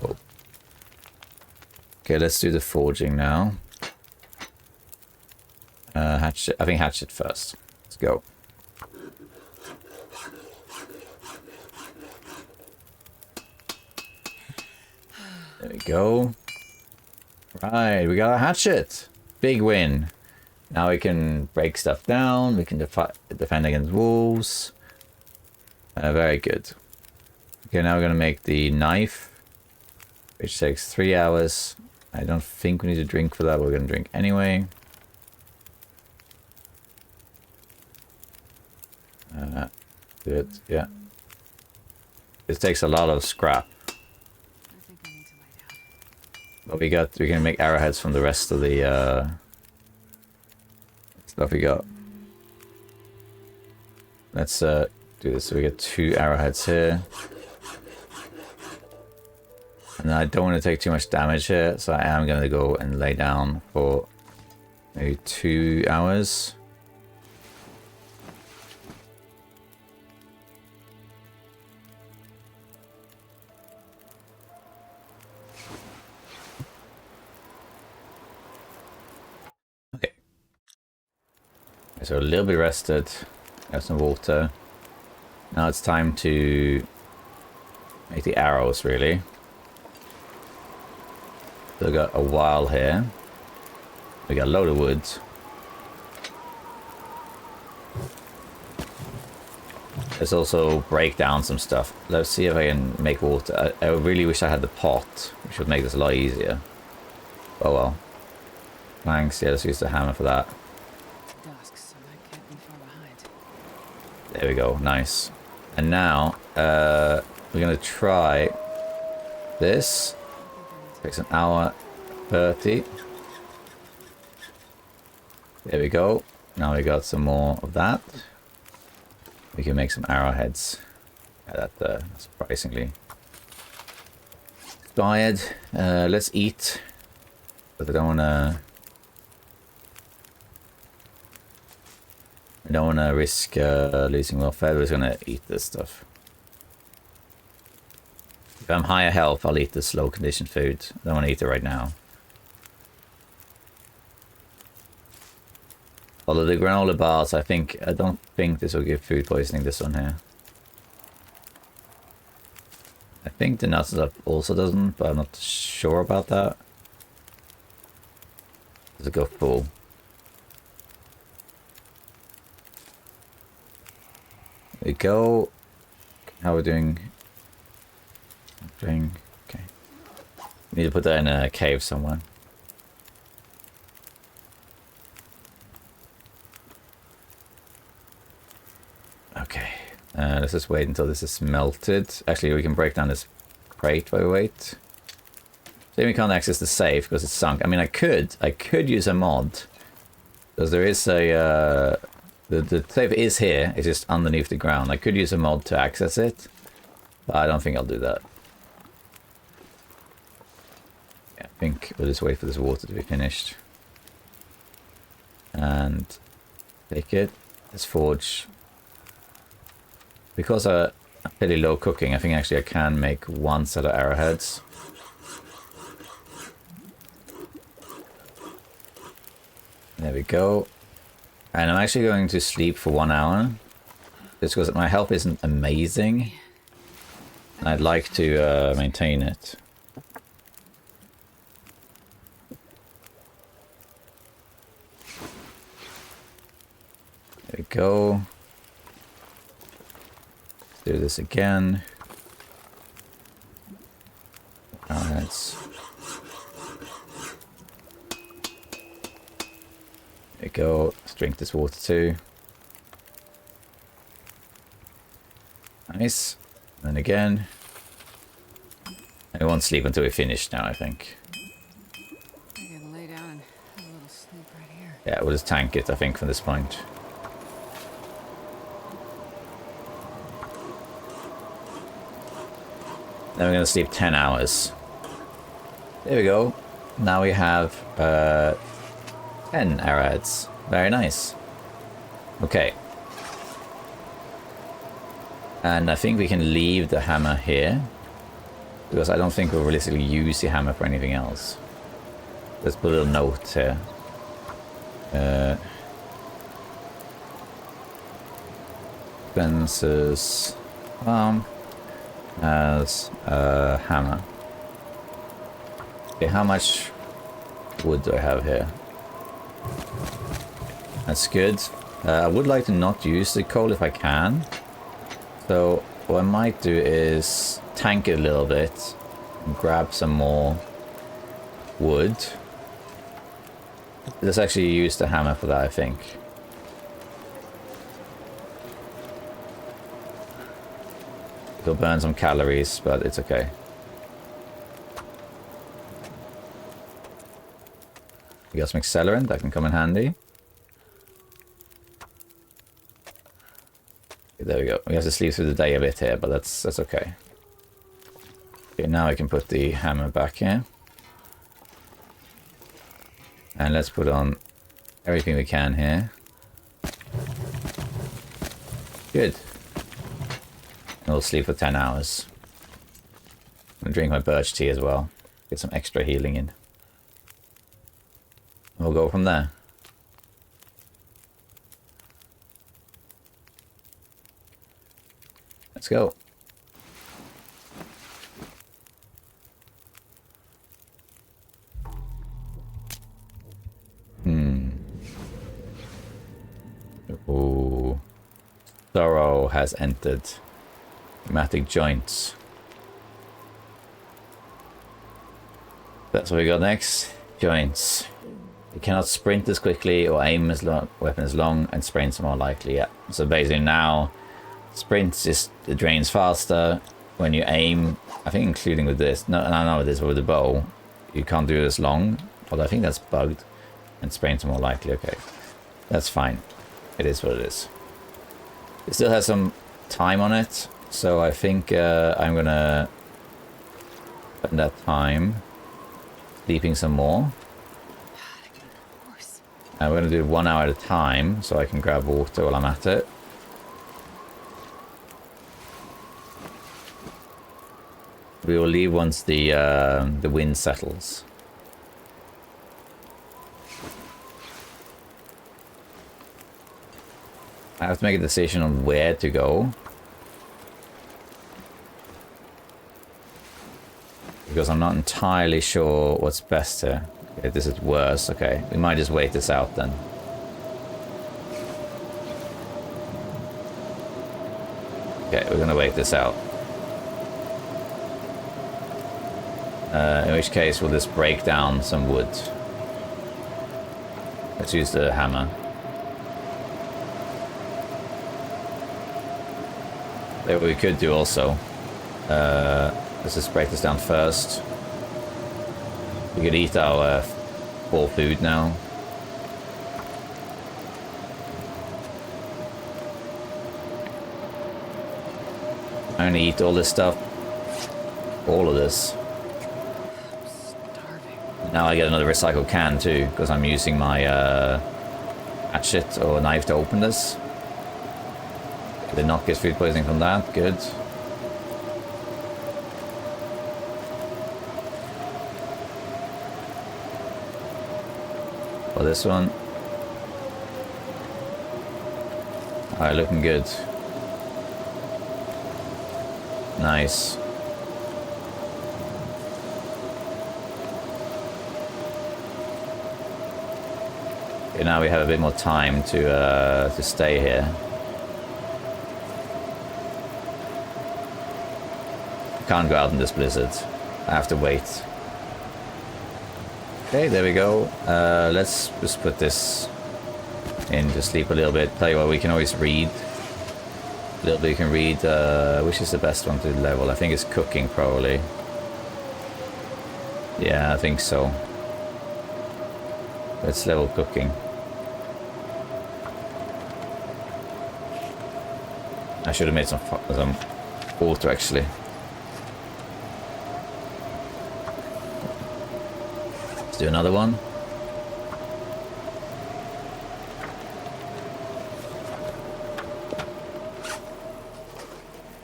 Oh. Okay, let's do the forging now. Hatchet, I think hatchet first. Let's go. There we go. Right, we got a hatchet. Big win. Now we can break stuff down. We can defend against wolves. Very good. Okay, now we're going to make the knife, which takes 3 hours. I don't think we need to drink for that, but we're going to drink anyway. Good, yeah. This takes a lot of scrap. But we can make arrowheads from the rest of the stuff we got. Let's do this. So we get 2 arrowheads here. And I don't want to take too much damage here, so I am going to go and lay down for maybe 2 hours. So a little bit rested. Got some water. Now it's time to make the arrows, really. Still got a while here. We got a load of wood. Let's also break down some stuff. Let's see if I can make water. I really wish I had the pot, which would make this a lot easier. Oh well. Thanks, yeah, let's use the hammer for that. Dusk, so that can't be far behind. There we go, nice. And now, we're gonna try this. Takes an hour 30. There we go. Now we got some more of that. We can make some arrowheads. Yeah, that surprisingly inspired. Let's eat, but I don't wanna risk losing more fed. We're just gonna eat this stuff. If I'm higher health, I'll eat the slow conditioned food. I don't want to eat it right now. Although the granola bars, I don't think this will give food poisoning, this one here. I think the nuts also doesn't, but I'm not sure about that. Does it go full? There we go. How are we doing? Okay. Need to put that in a cave somewhere. Okay. Let's just wait until this is melted. Actually, we can break down this crate while we wait. Then we can't access the safe because it's sunk. I mean, I could use a mod. Because there is a... The safe is here. It's just underneath the ground. I could use a mod to access it. But I don't think I'll do that. Yeah, I think we'll just wait for this water to be finished. And take it. Let's forge. Because I'm fairly low cooking, I think actually I can make one set of arrowheads. There we go. And I'm actually going to sleep for 1 hour. Just because my health isn't amazing. And I'd like to maintain it. There we go. Do this again. Arrowheads. There we go. Let's drink this water too. Nice. And again. And we won't sleep until we finish now, I think. I can lay down and have a little sleep right here. Yeah, we'll just tank it, I think, from this point. Then we're going to sleep 10 hours. There we go. Now we have 10 arrowheads. Very nice. Okay. And I think we can leave the hammer here. Because I don't think we'll realistically use the hammer for anything else. Let's put a little note here. Spencer's farm has a hammer. Okay, how much wood do I have here? That's good. I would like to not use the coal if I can. So what I might do is tank it a little bit and grab some more wood. Let's actually use the hammer for that, I think. It'll burn some calories, but it's okay. We got some accelerant that can come in handy. Okay, there we go. We have to sleep through the day a bit here, but that's okay. Okay, now I can put the hammer back here. And let's put on everything we can here. Good. And we'll sleep for 10 hours. I'm gonna drink my birch tea as well. Get some extra healing in. We'll go from there. Let's go. Ooh. Sorrow has entered. Pneumatic joints. That's what we got next. Joints. You cannot sprint as quickly or aim as long, weapon as long, and sprints are more likely. Yeah. So basically now, sprints just it drains faster. When you aim, I think including with this, no, with this, but with the bow, you can't do this long. Although I think that's bugged, and sprints are more likely. Okay, that's fine. It is what it is. It still has some time on it, so I think I'm gonna spend that time sleeping some more. And we're gonna do 1 hour at a time, so I can grab water while I'm at it. We will leave once the wind settles. I have to make a decision on where to go. Because I'm not entirely sure what's best here. Okay, this is worse. Okay, we might just wait this out then. Okay, we're gonna wait this out. In which case we'll just break down some wood. Let's use the hammer. What we could do also, let's just break this down first. We could eat our full food now. I only eat all this stuff. All of this. Now I get another recycled can too, because I'm using my hatchet or knife to open this. Did not get food poisoning from that, good. For this one. Alright, looking good. Nice. Okay, now we have a bit more time to stay here. Can't go out in this blizzard. I have to wait. Okay, there we go. Let's just put this in to sleep a little bit. Tell you what, we can always read. A little bit you can read. Which is the best one to level? I think it's cooking, probably. Yeah, I think so. Let's level cooking. I should have made some water, actually. Let's do another one.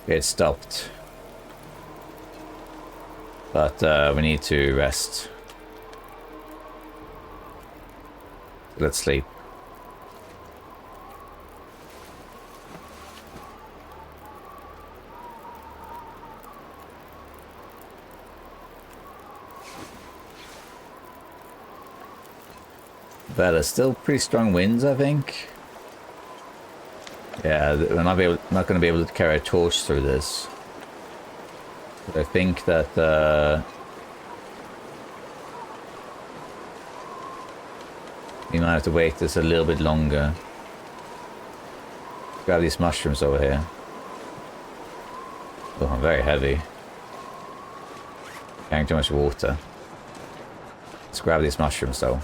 Okay, it stopped. But we need to rest. Let's sleep. But there's still pretty strong winds, I think. Yeah, we're not going to be able to carry a torch through this. But I think that we might have to wait this a little bit longer. Grab these mushrooms over here. Oh, I'm very heavy. Carrying too much water. Let's grab these mushrooms though.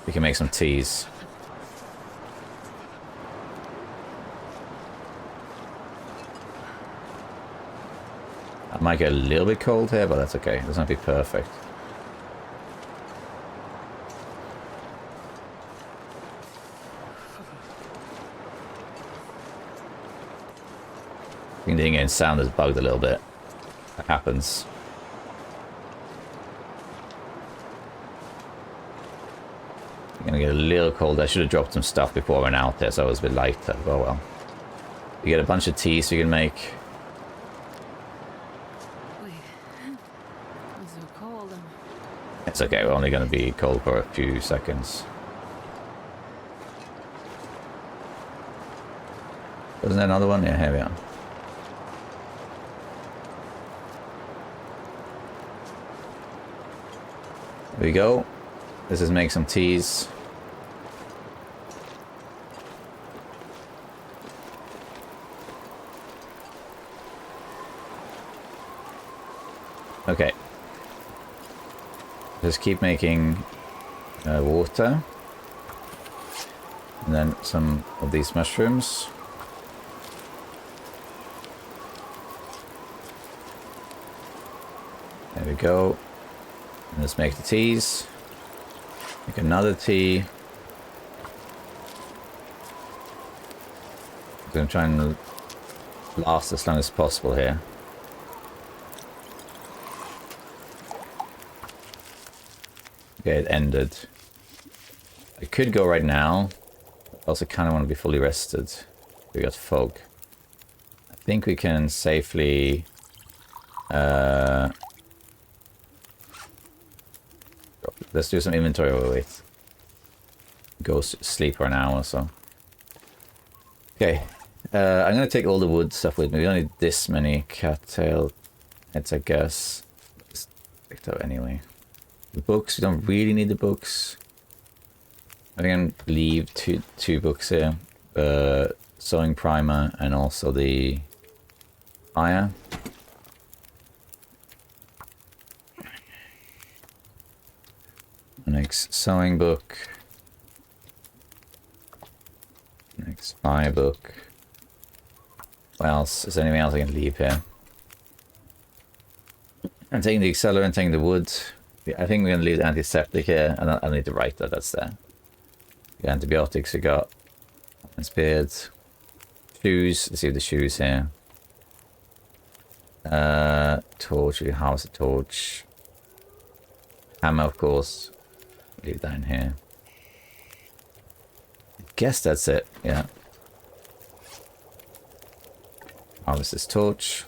We can make some teas. I might get a little bit cold here, but that's okay. It doesn't have to be perfect. I think the in-game sound is bugged a little bit. That happens. I'm gonna get a little cold. I should have dropped some stuff before I went out there, so I was a bit lighter. Oh well. You get a bunch of tea so you can make. It's okay, we're only going to be cold for a few seconds. Wasn't there another one? Yeah, here we are. There we go. Let's just make some teas. Okay. Just keep making water. And then some of these mushrooms. There we go. And let's make the teas. Make another tea. I'm going to try and last as long as possible here. Okay, it ended. I could go right now. I also kind of want to be fully rested. We got fog. I think we can safely... let's do some inventory while we wait. Go sleep for an hour or so. Okay. I'm going to take all the wood stuff with me. We don't need this many cattail heads, I guess. Just picked up anyway. The books, we don't really need the books. I'm going to leave two books here. Sewing primer and also the fire. Next sewing book. Next fire book. What else? Is there anything else I can leave here? I'm taking the accelerant, taking the wood. I think we're going to leave the antiseptic here. I need to write that, that's there. The antibiotics we got. Speared. Shoes. Let's see the shoes here. Torch. How's the torch? Hammer, of course. Leave that in here. I guess that's it, yeah. Harvest this torch.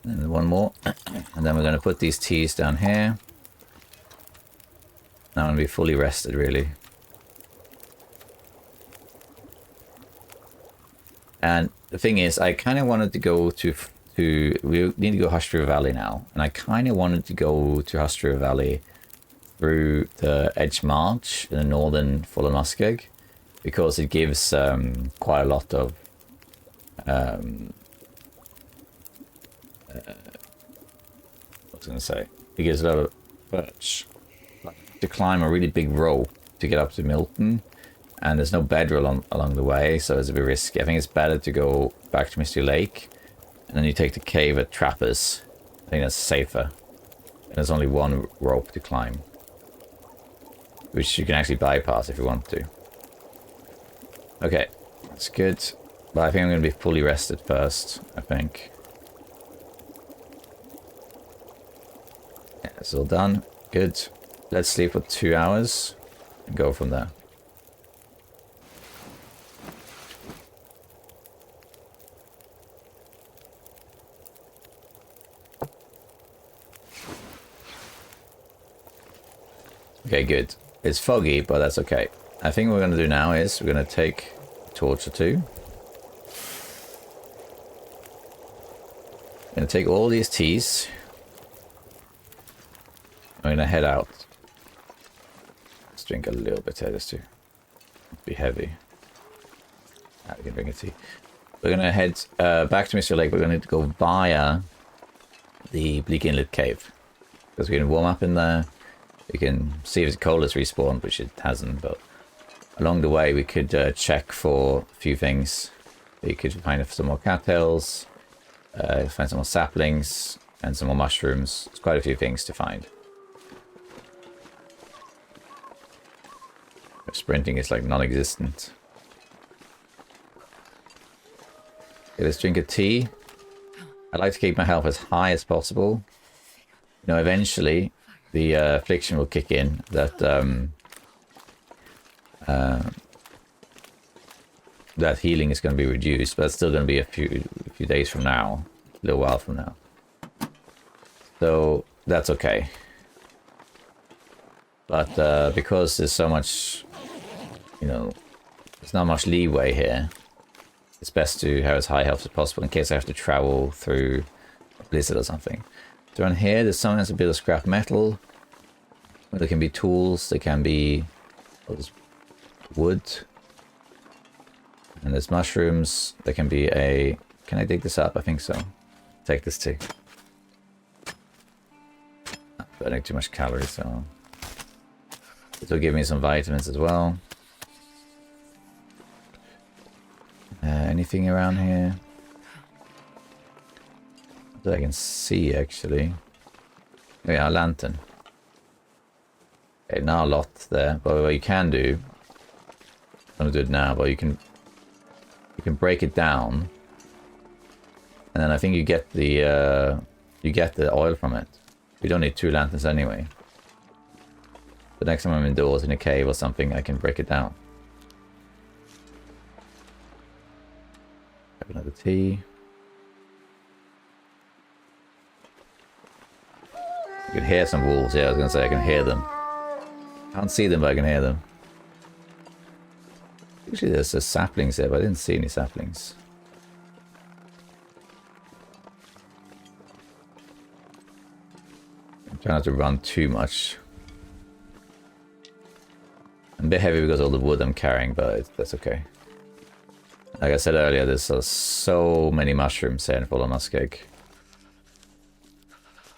And one more. And then we're going to put these teas down here. Now I'm going to be fully rested, really. And the thing is, I kind of wanted to go to... We need to go Hustria Valley now. And I kind of wanted to go to Hustria Valley through the Edge March in the northern Full Muskeg. Because it gives quite a lot of... what was I going to say? It gives a lot of birch. To climb a really big rope to get up to Milton. And there's no bedroll along the way, so it's a bit risky. I think it's better to go back to Misty Lake. And then you take the cave at Trappers. I think that's safer. And there's only one rope to climb. Which you can actually bypass if you want to. Okay, that's good. But I think I'm going to be fully rested first, I think. Yeah, it's all done. Good. Let's sleep for 2 hours and go from there. Okay, good. It's foggy, but that's okay. I think what we're going to do now is we're going to take a torch or two. I'm going to take all these teas. I'm going to head out. Let's drink a little bit here just to be heavy. We can drink a tea. We're going to head back to Mr. Lake. We're going to need to go via the Bleak Inlet Cave. Because we can warm up in there. We can see if it's cold as respawned, which it hasn't, but along the way we could check for a few things. We could find some more cattails, find some more saplings, and some more mushrooms. There's quite a few things to find. Sprinting is like non-existent. Okay, let's drink a tea. I like to keep my health as high as possible. You know, eventually the affliction will kick in that that healing is going to be reduced, but it's still going to be a few days from now, a little while from now. So that's okay. But because there's so much, you know, there's not much leeway here, it's best to have as high health as possible in case I have to travel through a blizzard or something. So on here, there's sometimes a bit of scrap metal. There can be tools, there can be wood. And there's mushrooms, there can be a... Can I dig this up? I think so. Take this too. Burning too much calories, so... This will give me some vitamins as well. Anything around here that I can see, actually? Oh yeah, a lantern. Okay, not a lot there, but what you can do... I'm gonna do it now, but you can break it down, and then I think you get the oil from it. We don't need 2 lanterns anyway. But next time I'm indoors in a cave or something, I can break it down. Have another tea. You can hear some wolves. Yeah, I was gonna say I can hear them. Can't see them, but I can hear them. Usually there's saplings there, but I didn't see any saplings. I'm trying not to run too much. I'm a bit heavy because of all the wood I'm carrying, but that's okay. Like I said earlier, there's so many mushrooms here in Full of Muskeg.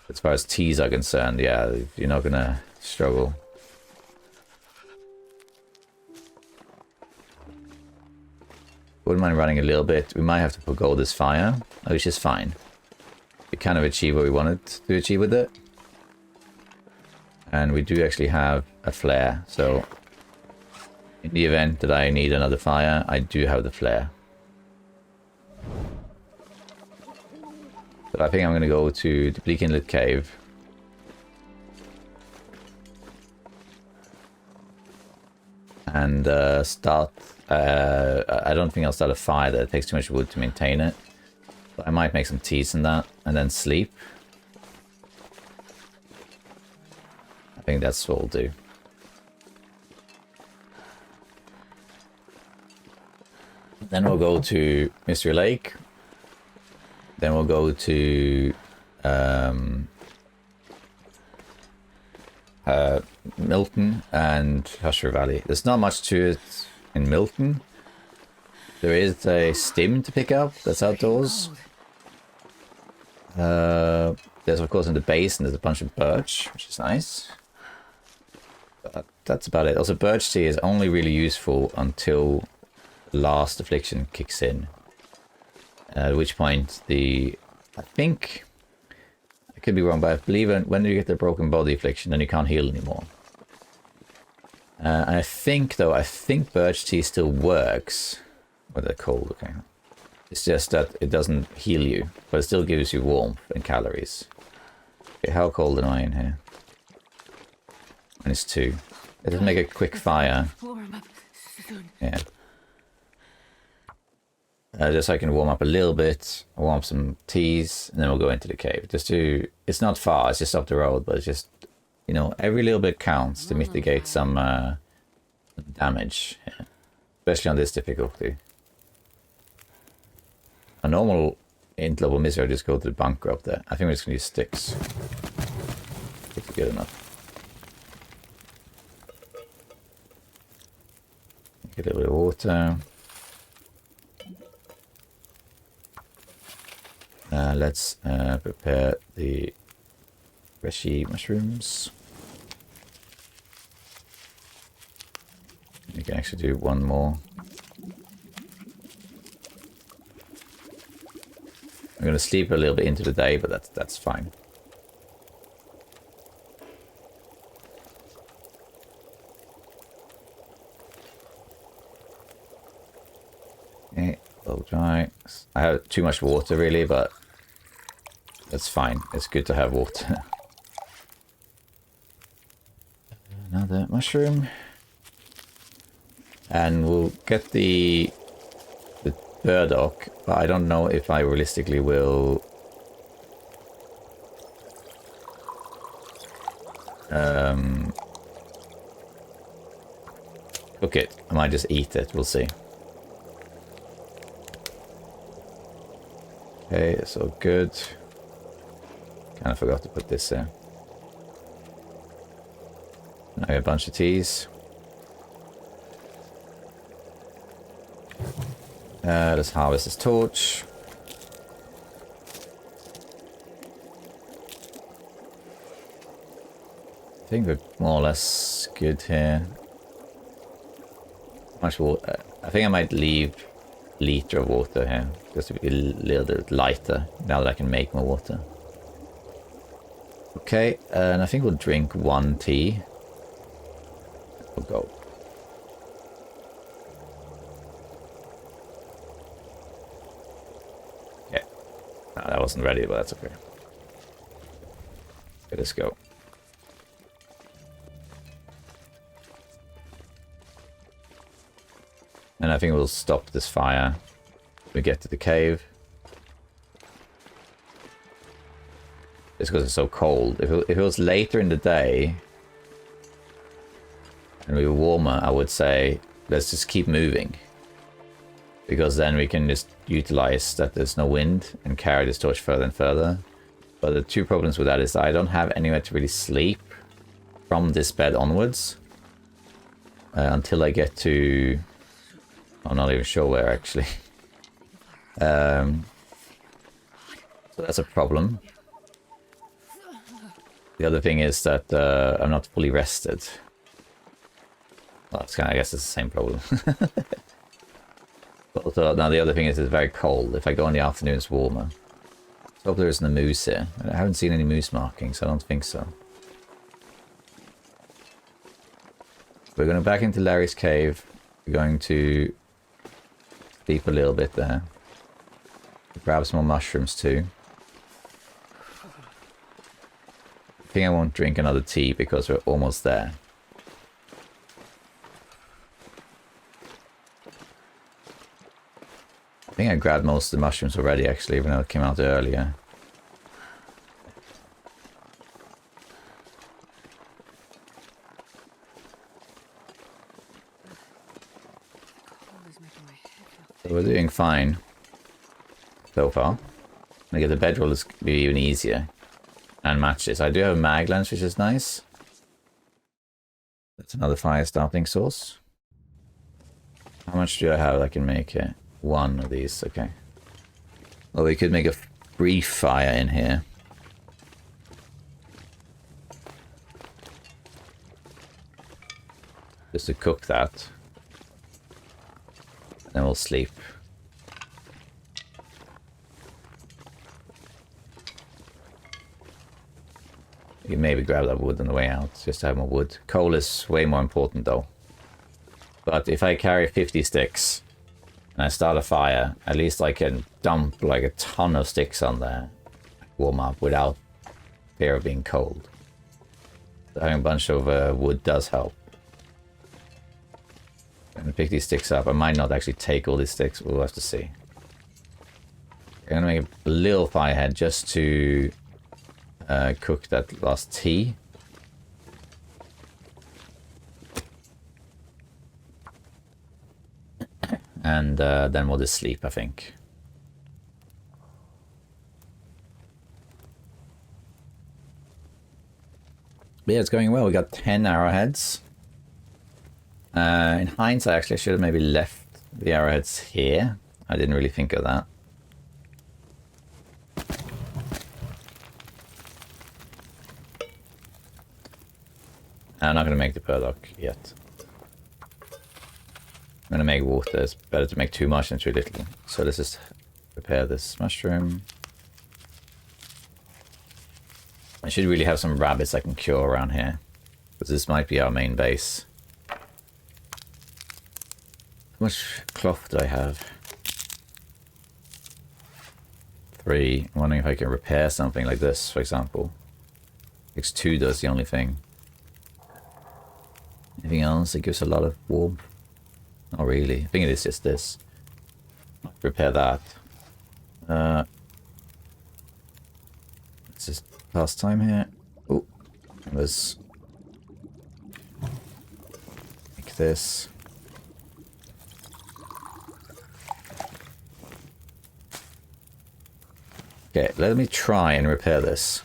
As far as teas are concerned, yeah, you're not gonna struggle. Wouldn't mind running a little bit. We might have to forgo this fire, which is fine. We kind of achieved what we wanted to achieve with it. And we do actually have a flare, so in the event that I need another fire, I do have the flare. But I think I'm going to go to the Bleak Inlet Cave. And start... I don't think I'll start a fire that takes too much wood to maintain it. But I might make some teas in that, and then sleep. I think that's what we'll do. Then we'll go to Mystery Lake. Then we'll go to Milton and Husher Valley. There's not much to it in Milton. There is a stim to pick up that's outdoors. There's of course in the basin there's a bunch of birch, which is nice. But that's about it. Also, birch tea is only really useful until the last affliction kicks in. At which point I think, I could be wrong, but I believe when you get the broken body affliction, then you can't heal anymore. And I think birch tea still works. What they're called, okay. It's just that it doesn't heal you, but it still gives you warmth and calories. Okay, how cold am I in here? -2. Let's make a quick fire. Yeah. Just so I can warm up a little bit, warm up some teas, and then we'll go into the cave. It's not far, it's just up the road, but it's just, you know, every little bit counts to mitigate some damage, yeah. Especially on this difficulty. A normal in Global Misery, I just go to the bunker up there. I think we're just gonna use sticks. It's good enough. Get a little bit of water. Let's prepare the reishi mushrooms. You can actually do one more. I'm going to sleep a little bit into the day, but that's fine. Okay, a little dry. I have too much water really, but that's fine. It's good to have water. Another mushroom. And we'll get the burdock, but I don't know if I realistically will cook it. I might just eat it, we'll see. Okay, so good. Kind of forgot to put this there. Now a bunch of teas. Let's harvest this torch. I think we're more or less good here. Much water. I think I might leave a liter of water here, just to be a little bit lighter now that I can make more water. Okay, and I think we'll drink 1 tea. We'll go. Yeah. No, that wasn't ready, but that's okay. Okay, let's go. And I think we'll stop this fire when we get to the cave. It's because it's so cold. If it was later in the day and we were warmer, I would say let's just keep moving. Because then we can just utilize that there's no wind and carry this torch further and further. But the two problems with that is that I don't have anywhere to really sleep from this bed onwards. Until I get to... I'm not even sure where actually. So that's a problem. The other thing is that I'm not fully rested. Well, that's kind of, I guess it's the same problem. But also, now the other thing is it's very cold. If I go in the afternoon, it's warmer. So hope there isn't a moose here. I haven't seen any moose markings, I don't think so. We're going back into Larry's cave. We're going to sleep a little bit there. Grab some more mushrooms too. I think I won't drink another tea because we're almost there. I think I grabbed most of the mushrooms already actually, even though it came out earlier. So we're doing fine so far. I get the bedroll is going to be even easier. And matches. I do have a mag lens, which is nice. That's another fire starting source. How much do I have I can make here? 1 of these, okay. Well, we could make a brief fire in here. Just to cook that. And then we'll sleep. You maybe grab that wood on the way out, just to have more wood. Coal is way more important though. But if I carry 50 sticks and I start a fire, at least I can dump like a ton of sticks on there, warm up without fear of being cold. So having a bunch of wood does help. I'm gonna pick these sticks up. I might not actually take all these sticks, we'll have to see. I'm gonna make a little fire head just to cook that last tea. And then we'll just sleep, I think. But yeah, it's going well. We got 10 arrowheads. In hindsight, actually, I should have maybe left the arrowheads here. I didn't really think of that. I'm not going to make the burdock yet. I'm going to make water. It's better to make too much than too little. So let's just prepare this mushroom. I should really have some rabbits I can cure around here, because this might be our main base. How much cloth do I have? 3. I'm wondering if I can repair something like this, for example. X2 does the only thing. Anything else that gives a lot of warmth? Not really. I think it is just this. repair that. Let's just pass time here. Oh, there's like this. Okay, let me try and repair this.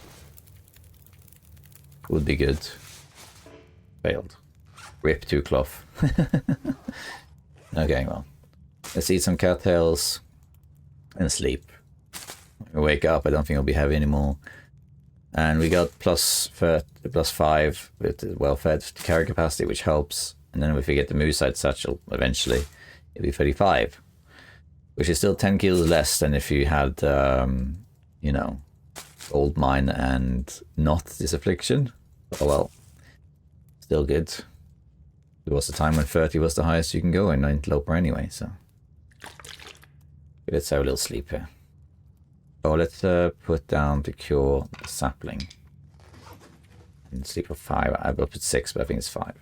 Would be good. Failed. Rip 2 cloth. Okay, well. Let's eat some cattails and sleep. When we wake up, I don't think I'll be heavy anymore. And we got plus 5 with well-fed carry capacity, which helps. And then if we get the Mooside Satchel, eventually, it'll be 35. Which is still 10 kilos less than if you had, you know, Gold Mine and not this affliction. Oh well. Still good. There was a time when 30 was the highest you can go in Interloper anyway, so. Let's have a little sleep here. Oh, let's put down to cure the sapling. And sleep for 5. I will put 6, but I think it's 5.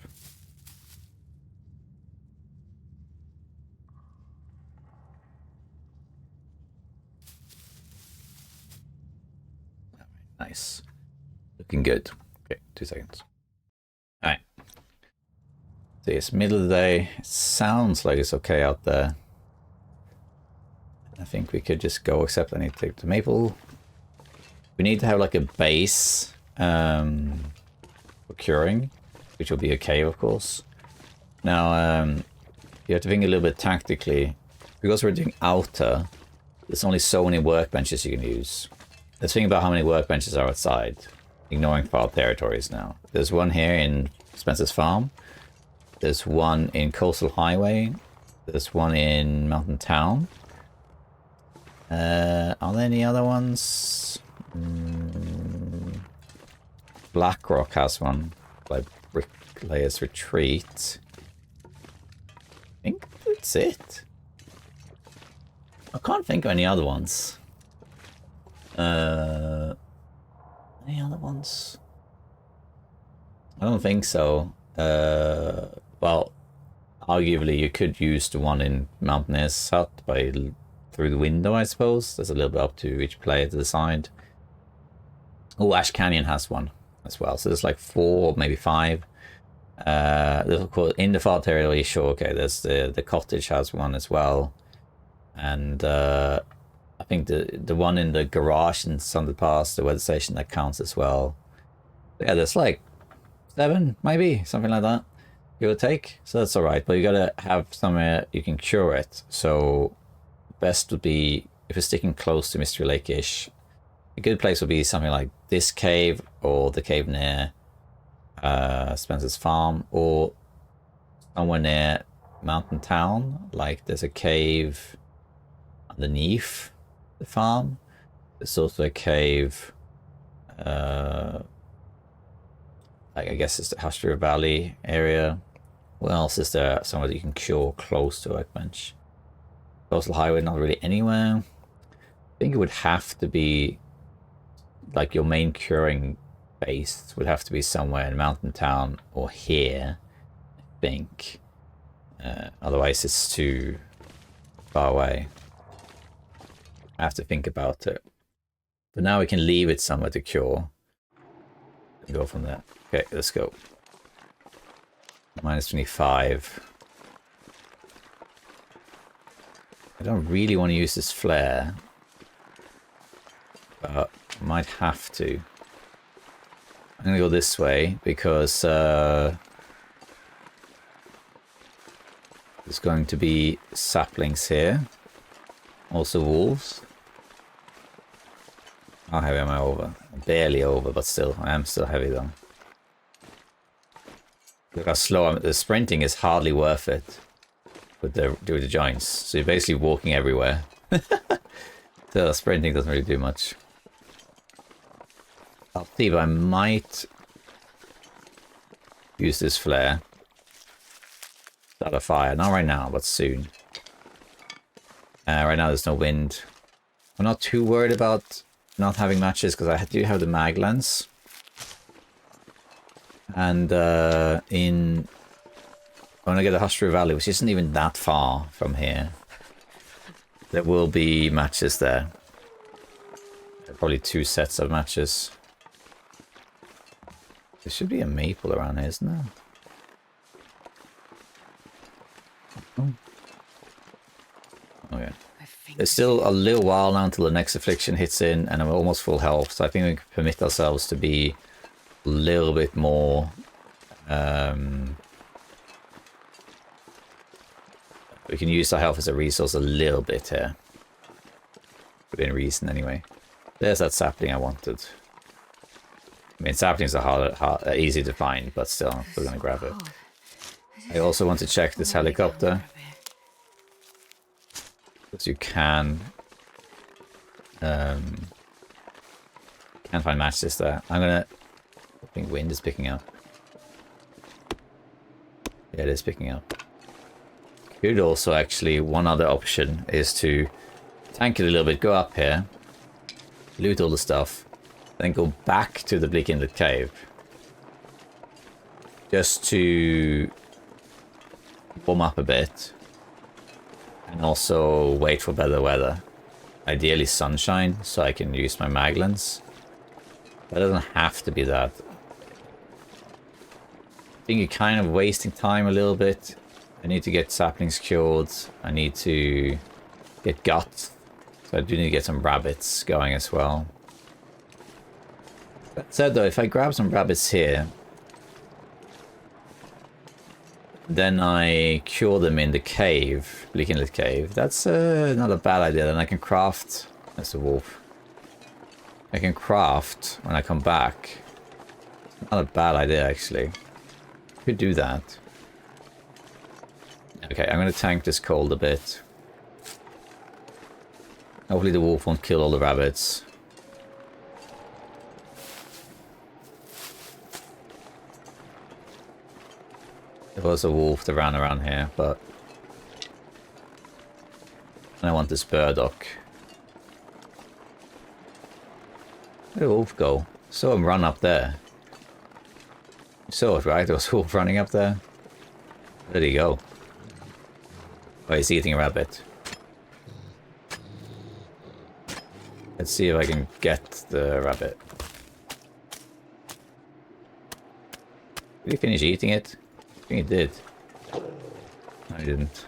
Nice. Looking good. Okay, 2 seconds. Alright. So it's middle of the day. It sounds like it's okay out there. I think we could just go, except I need to take the maple. We need to have like a base for curing, which will be a cave, of course. Now, you have to think a little bit tactically. Because we're doing outer, there's only so many workbenches you can use. Let's think about how many workbenches are outside, ignoring far territories now. There's one here in Spencer's Farm. There's one in Coastal Highway. There's one in Mountain Town. Are there any other ones? Blackrock has one, like Bricklayer's Retreat. I think that's it. I can't think of any other ones. Any other ones? I don't think so. Well, arguably you could use the one in Mountaineer's Hut through the window, I suppose. There's a little bit up to each player to decide. Oh, Ash Canyon has one as well. So there's like 4, maybe 5. In the far territory, sure, okay, there's the cottage has one as well. And I think the one in the garage in Sunday Pass, the weather station, that counts as well. Yeah, there's like 7, maybe, something like that, give or take. So that's alright, but you gotta have somewhere you can cure it. So best would be, if you're sticking close to Mystery Lake-ish, a good place would be something like this cave, or the cave near Spencer's Farm, or somewhere near Mountain Town. Like there's a cave underneath the farm. There's also a cave, like I guess it's the Hush River Valley area. What else is there? Somewhere that you can cure close to a workbench. Coastal Highway, not really anywhere. I think it would have to be like your main curing base would have to be somewhere in Mountain Town or here, I think. Otherwise it's too far away. I have to think about it. But now we can leave it somewhere to cure. And go from there. Okay, let's go. Minus 25. I don't really want to use this flare. But I might have to. I'm going to go this way because there's going to be saplings here. Also wolves. How heavy am I over? Barely over, but still, I am still heavy though. Look how slow I'm. The sprinting is hardly worth it with the joints. So you're basically walking everywhere. So sprinting doesn't really do much. I'll see if I might use this flare. Start a fire. Not right now, but soon. Right now there's no wind. I'm not too worried about not having matches because I do have the mag lens. And when I get to Hush River Valley, which isn't even that far from here, There will be matches there. Probably 2 sets of matches. There should be a maple around here, isn't there? Oh. Okay. There's still a little while now until the next affliction hits in, and I'm almost full health, so I think we can permit ourselves to be a little bit more... we can use our health as a resource a little bit here. Within reason, anyway. There's that sapling I wanted. I mean, saplings are easy to find, but still, I'm still gonna grab it. I also want to check this helicopter. Because you can find matches there. I think wind is picking up. Yeah, it is picking up. Could also actually, one other option is to tank it a little bit, go up here, loot all the stuff, then go back to the Bleak Inlet Cave. Just to warm up a bit. And also wait for better weather. Ideally sunshine, so I can use my maglans. But it doesn't have to be that. I think you're kind of wasting time a little bit. I need to get saplings cured. I need to get guts. So I do need to get some rabbits going as well. That said though, if I grab some rabbits here, then I cure them in the cave, Bleak Inlet Cave. That's not a bad idea. Then I can craft... That's a wolf. I can craft when I come back. Not a bad idea, actually. Could do that. Okay, I'm going to tank this cold a bit. Hopefully the wolf won't kill all the rabbits. There was a wolf that ran around here, but... I want this burdock. Where did the wolf go? I saw him run up there. You saw it, right? There was a wolf running up there. Where did he go? Oh, he's eating a rabbit. Let's see if I can get the rabbit. Did he finish eating it? I think he did. No, he didn't.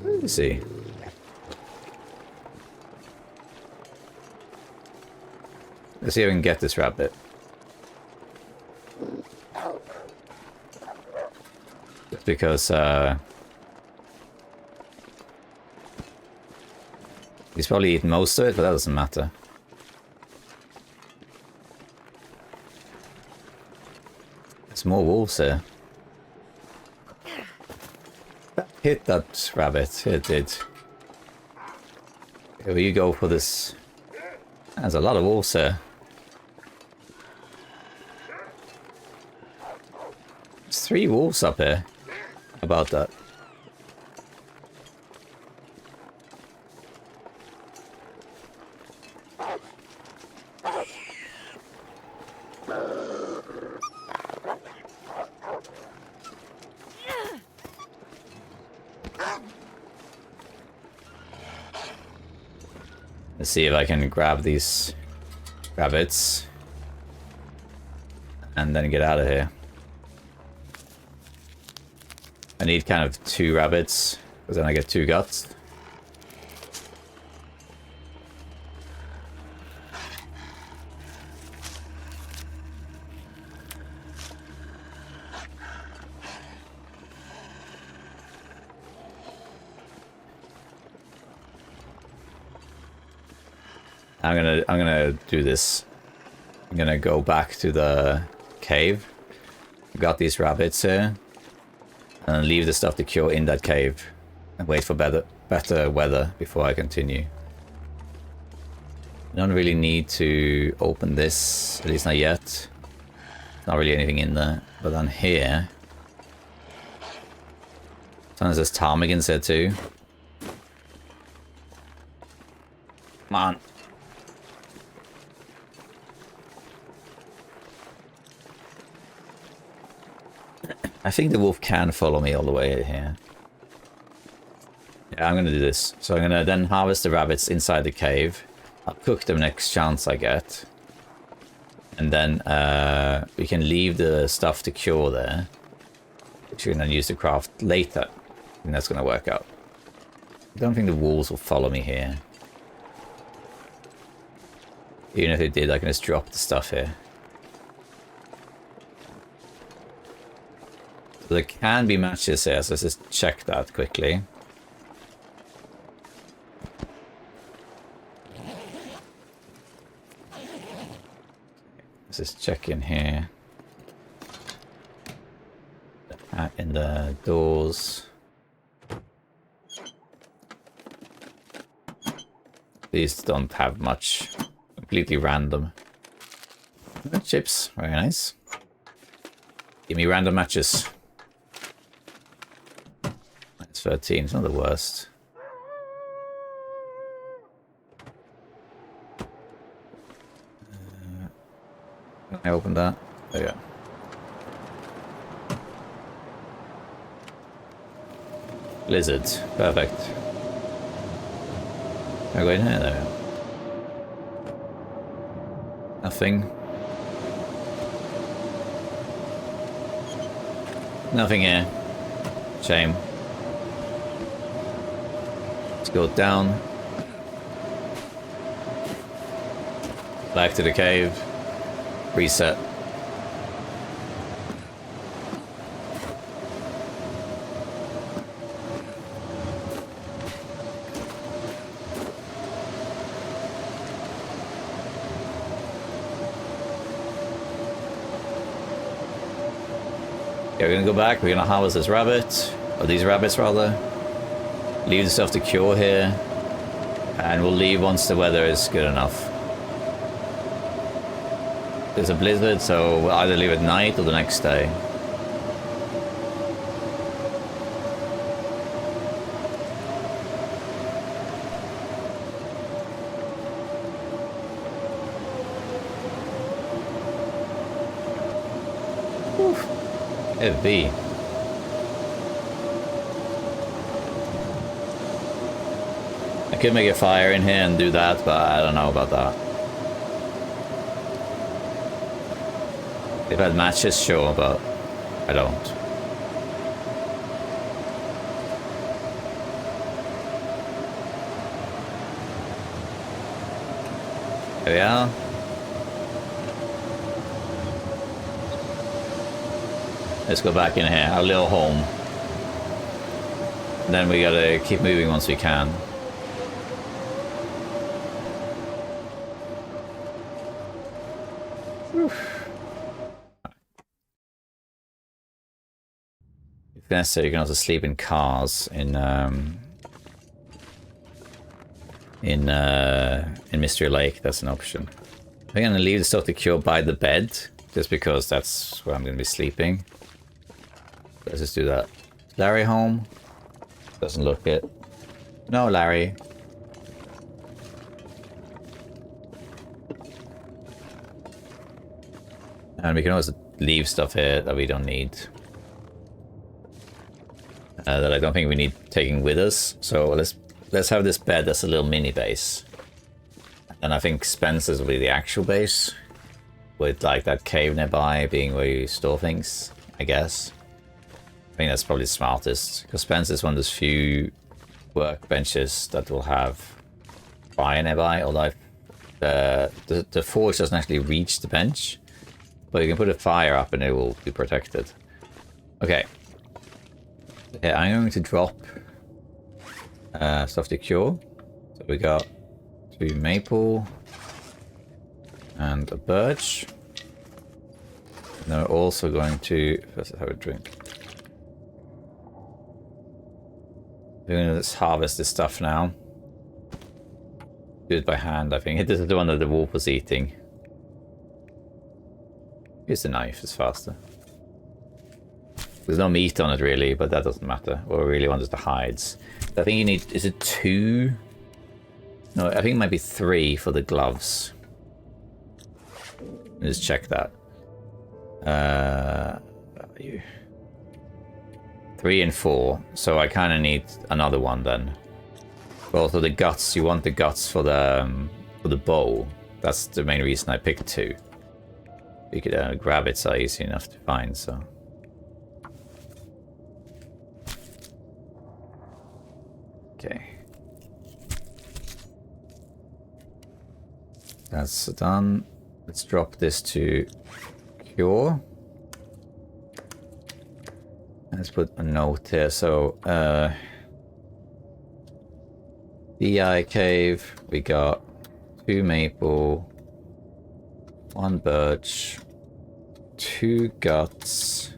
Let me see. Let's see if we can get this rabbit. Just because, he's probably eaten most of it, but that doesn't matter. There's more wolves here. That hit that rabbit. It did. Here you go for this. There's a lot of wolves here. There's 3 wolves up here. How about that? Let's see if I can grab these rabbits and then get out of here. I need kind of 2 rabbits, because then I get 2 guts. I'm gonna do this. I'm gonna go back to the cave. Got these rabbits here. And leave the stuff to cure in that cave. And wait for better weather before I continue. I don't really need to open this, at least not yet. Not really anything in there. But on here... sometimes there's ptarmigans here too. Come on. I think the wolf can follow me all the way here. Yeah, I'm gonna do this. So I'm gonna then harvest the rabbits inside the cave. I'll cook them next chance I get. And then we can leave the stuff to cure there. Which we can then use to craft later. I think that's gonna work out. I don't think the wolves will follow me here. Even if they did, I can just drop the stuff here. So there can be matches here, so let's just check that quickly. Let's just check in here. In the doors. These don't have much. Completely random. Chips, very nice. Give me random matches. That's 13, it's not the worst. Can I open that? There you go. Lizard, perfect. Can I go in here? There we go. Nothing. Nothing here. Shame. Let's go down. Back to the cave. Reset. Yeah, we're gonna go back, we're gonna harvest this rabbit, or these rabbits rather. Leave the stuff to cure here, and we'll leave once the weather is good enough. There's a blizzard, so we'll either leave at night or the next day. Heavy. I could make a fire in here and do that, but I don't know about that. If I had matches, sure, but I don't. There we are. Let's go back in here, our little home. And then we gotta keep moving once we can. If necessary, you can also sleep in cars in Mystery Lake. That's an option. I'm gonna leave the stuff to cure by the bed, just because that's where I'm gonna be sleeping. Let's just do that. Larry home? Doesn't look it. No, Larry. And we can also leave stuff here that we don't need. That I don't think we need taking with us. So let's have this bed as a little mini base. And I think Spencer's will be the actual base. With like that cave nearby being where you store things, I guess. I think that's probably the smartest, because Spencer's one of those few workbenches that will have fire nearby, although the forge doesn't actually reach the bench, but you can put a fire up and it will be protected. Okay. Yeah, I'm going to drop stuff to cure. So we got 2 maple and a birch. And we're also going to first have a drink. We're gonna just harvest this stuff now. Do it by hand, I think. This is the one that the wolf was eating. Use the knife, it's faster. There's no meat on it really, but that doesn't matter. What we really want is the hides. I think you need, is it 2? No, I think it might be 3 for the gloves. Let's check that. 3 and 4, so I kind of need another one then. Both of the guts. You want the guts for the bow. That's the main reason I picked 2. You could grab it so easy enough to find. So. Okay. That's done. Let's drop this to cure. Let's put a note here. So, DI cave, we got 2 maple, 1 birch, 2 guts,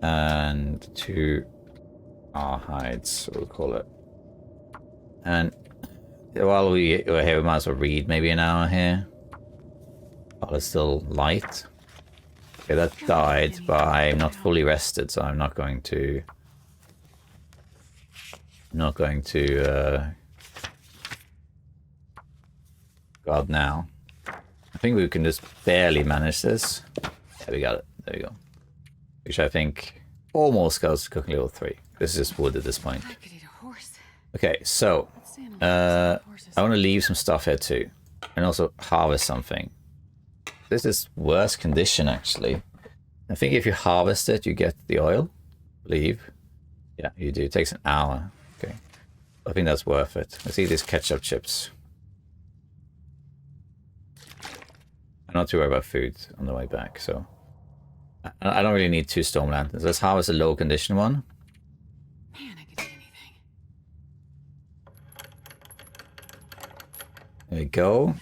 and 2 hides, we'll call it. And while we're here, we might as well read maybe an hour here. While it's still light. Okay, that died, but I'm not fully rested, so I'm not going to... go out now. I think we can just barely manage this. Yeah, we got it. There we go. Which I think almost goes to cooking level 3. This is just wood at this point. Okay, so I want to leave some stuff here too, and also harvest something. This is worse condition actually. I think if you harvest it, you get the oil. I believe. Yeah, you do. It takes an hour. Okay, I think that's worth it. Let's eat these ketchup chips. I'm not too worried about food on the way back, so I don't really need 2 storm lanterns. Let's harvest a low condition one. Man, I could eat anything. There we go.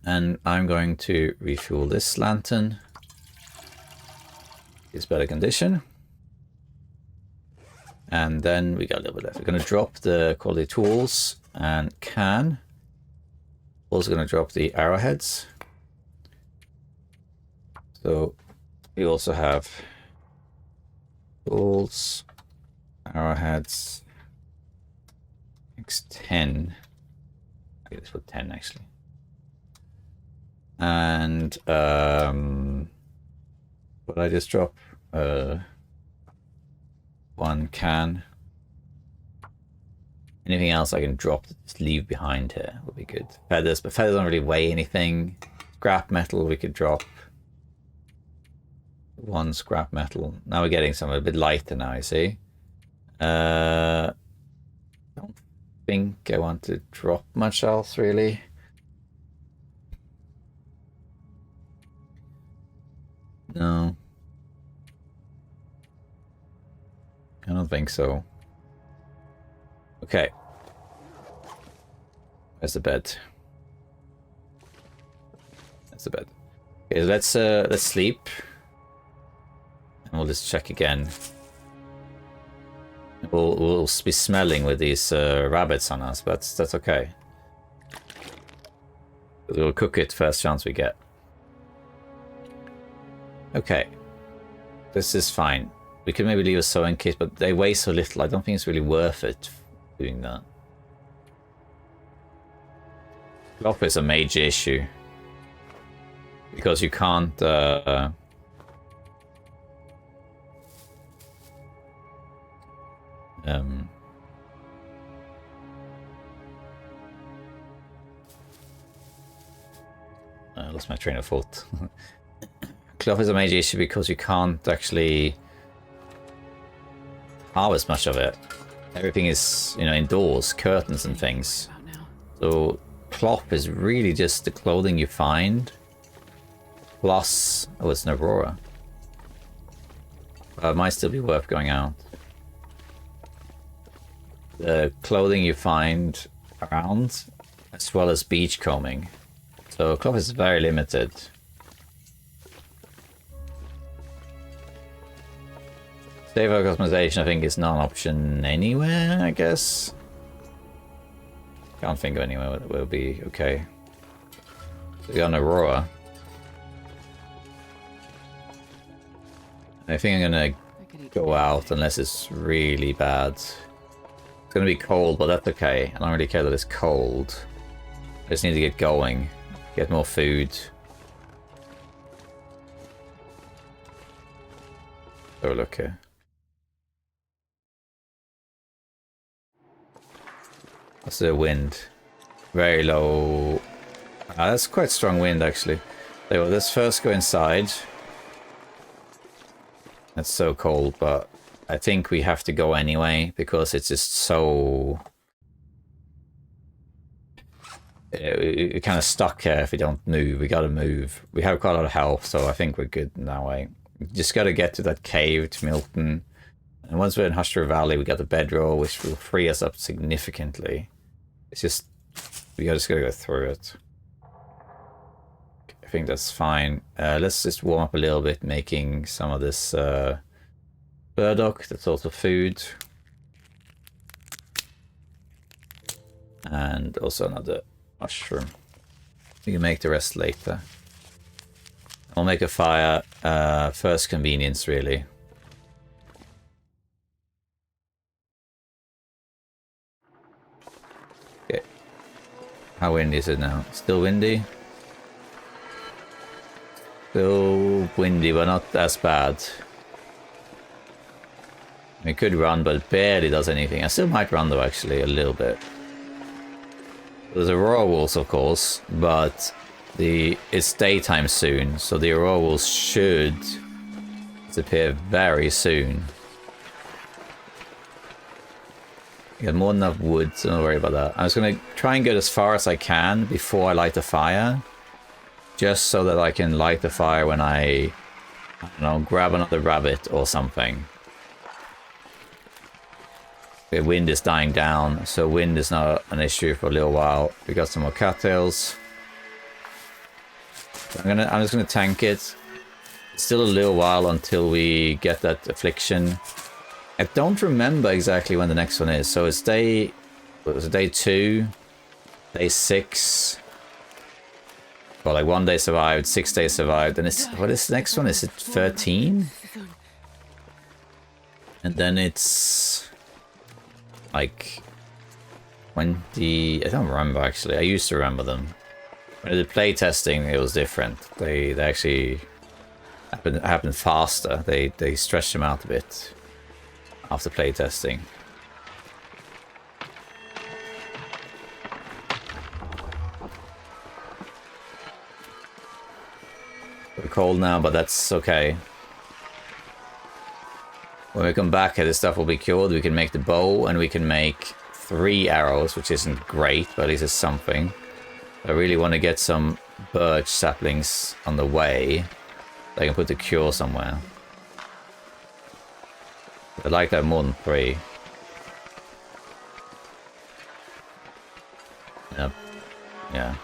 And I'm going to refuel this lantern. It's better condition. And then we got a little bit left. We're going to drop the quality tools and can. Also going to drop the arrowheads. So we also have tools, arrowheads, X10. Okay, let's put 10 actually. And but I just drop 1 can. Anything else I can drop to just leave behind here would be good. Feathers, but feathers don't really weigh anything. Scrap metal we could drop. 1 scrap metal. Now we're getting somewhere a bit lighter now, I see. Don't think I want to drop much else really. No. I don't think so. Okay. Where's the bed? That's the bed. Okay, let's sleep. And we'll just check again. We'll be smelling with these rabbits on us, but that's okay. We'll cook it first chance we get. Okay. This is fine. We could maybe leave a sewing kit, but they weigh so little. I don't think it's really worth it doing that. Cloth is a major issue. Because you can't... I lost my train of thought. Cloth is a major issue because you can't actually harvest much of it. Everything is, you know, indoors, curtains and things. So cloth is really just the clothing you find. Plus, oh, it's an Aurora. It might still be worth going out. The clothing you find around, as well as beach combing. So cloth is very limited. Save our customization, I think, is not an option anywhere, I guess. Can't think of anywhere that will be okay. So we got an Aurora. I think I'm gonna go out unless it's really bad. It's gonna be cold, but that's okay. I don't really care that it's cold. I just need to get going. Get more food. So look here. What's the wind? Very low. That's quite strong wind actually. So let's first go inside. It's so cold, but I think we have to go anyway because it's just so... We're kind of stuck here if we don't move. We gotta move. We have quite a lot of health, so I think we're good in that way. We just gotta get to that cave to Milton. And once we're in Hushra Valley, we got the bedroll, which will free us up significantly. It's just... we just gotta go through it. I think that's fine. Let's just warm up a little bit, making some of this burdock. That's also food. And also another mushroom. We can make the rest later. I'll make a fire. First convenience, really. Okay. How windy is it now? Still windy? Still windy, but not as bad. We could run, but it barely does anything. I still might run though, actually, a little bit. There's aurora wolves, of course, but it's daytime soon, so the aurora wolves should disappear very soon. You got more than enough wood, so don't worry about that. I'm just gonna try and get as far as I can before I light the fire. Just so that I can light the fire when I don't know, grab another rabbit or something. The wind is dying down, so wind is not an issue for a little while. We got some more cattails. I'm just gonna tank it. It's still a little while until we get that affliction. I don't remember exactly when the next one is. So it's day... what was it? Day 2? Day 6? Well, like 1 day survived, 6 days survived, and it's... what is the next one? Is it 13? And then it's... like... 20... I don't remember, actually. I used to remember them. When I did play testing, it was different. They actually happened faster. They stretched them out a bit after play testing. We're cold now, but that's okay. When we come back, this stuff will be cured. We can make the bow, and we can make 3 arrows, which isn't great, but at least it's something. I really want to get some birch saplings on the way. So I can put the cure somewhere. I'd like to have more than 3. Yep. Yeah.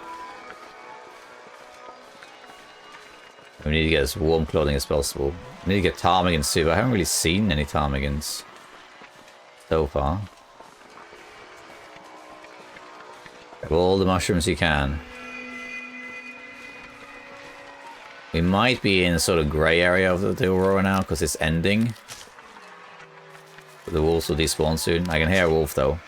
We need to get as warm clothing as possible. We need to get ptarmigans too, but I haven't really seen any ptarmigans so far. Grab all the mushrooms you can. We might be in a sort of grey area of the aurora now, because it's ending. But the wolves will despawn soon. I can hear a wolf though.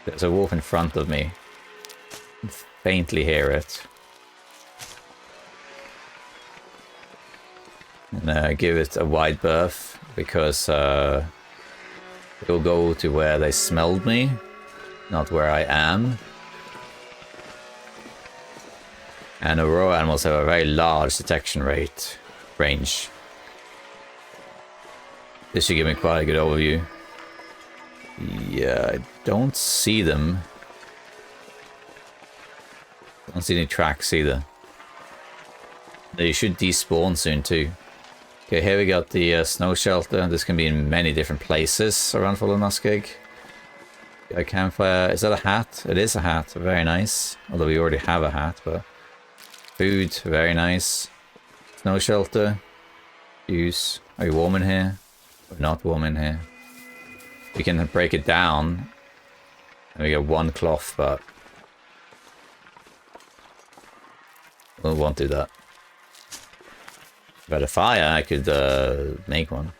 There's a wolf in front of me. I can faintly hear it. And give it a wide berth, because it'll go to where they smelled me, not where I am. And aurora animals have a very large detection range. This should give me quite a good overview. Yeah, I don't see them. Don't see any tracks either. They should despawn soon too. Okay, here we got the snow shelter. This can be in many different places around Fallen Muskeg. A campfire. Is that a hat? It is a hat. Very nice. Although we already have a hat, but... food. Very nice. Snow shelter. Use. Are you warm in here? Or not warm in here? We can break it down. And we get 1 cloth, but... we won't do that. If I had a fire, I could make one.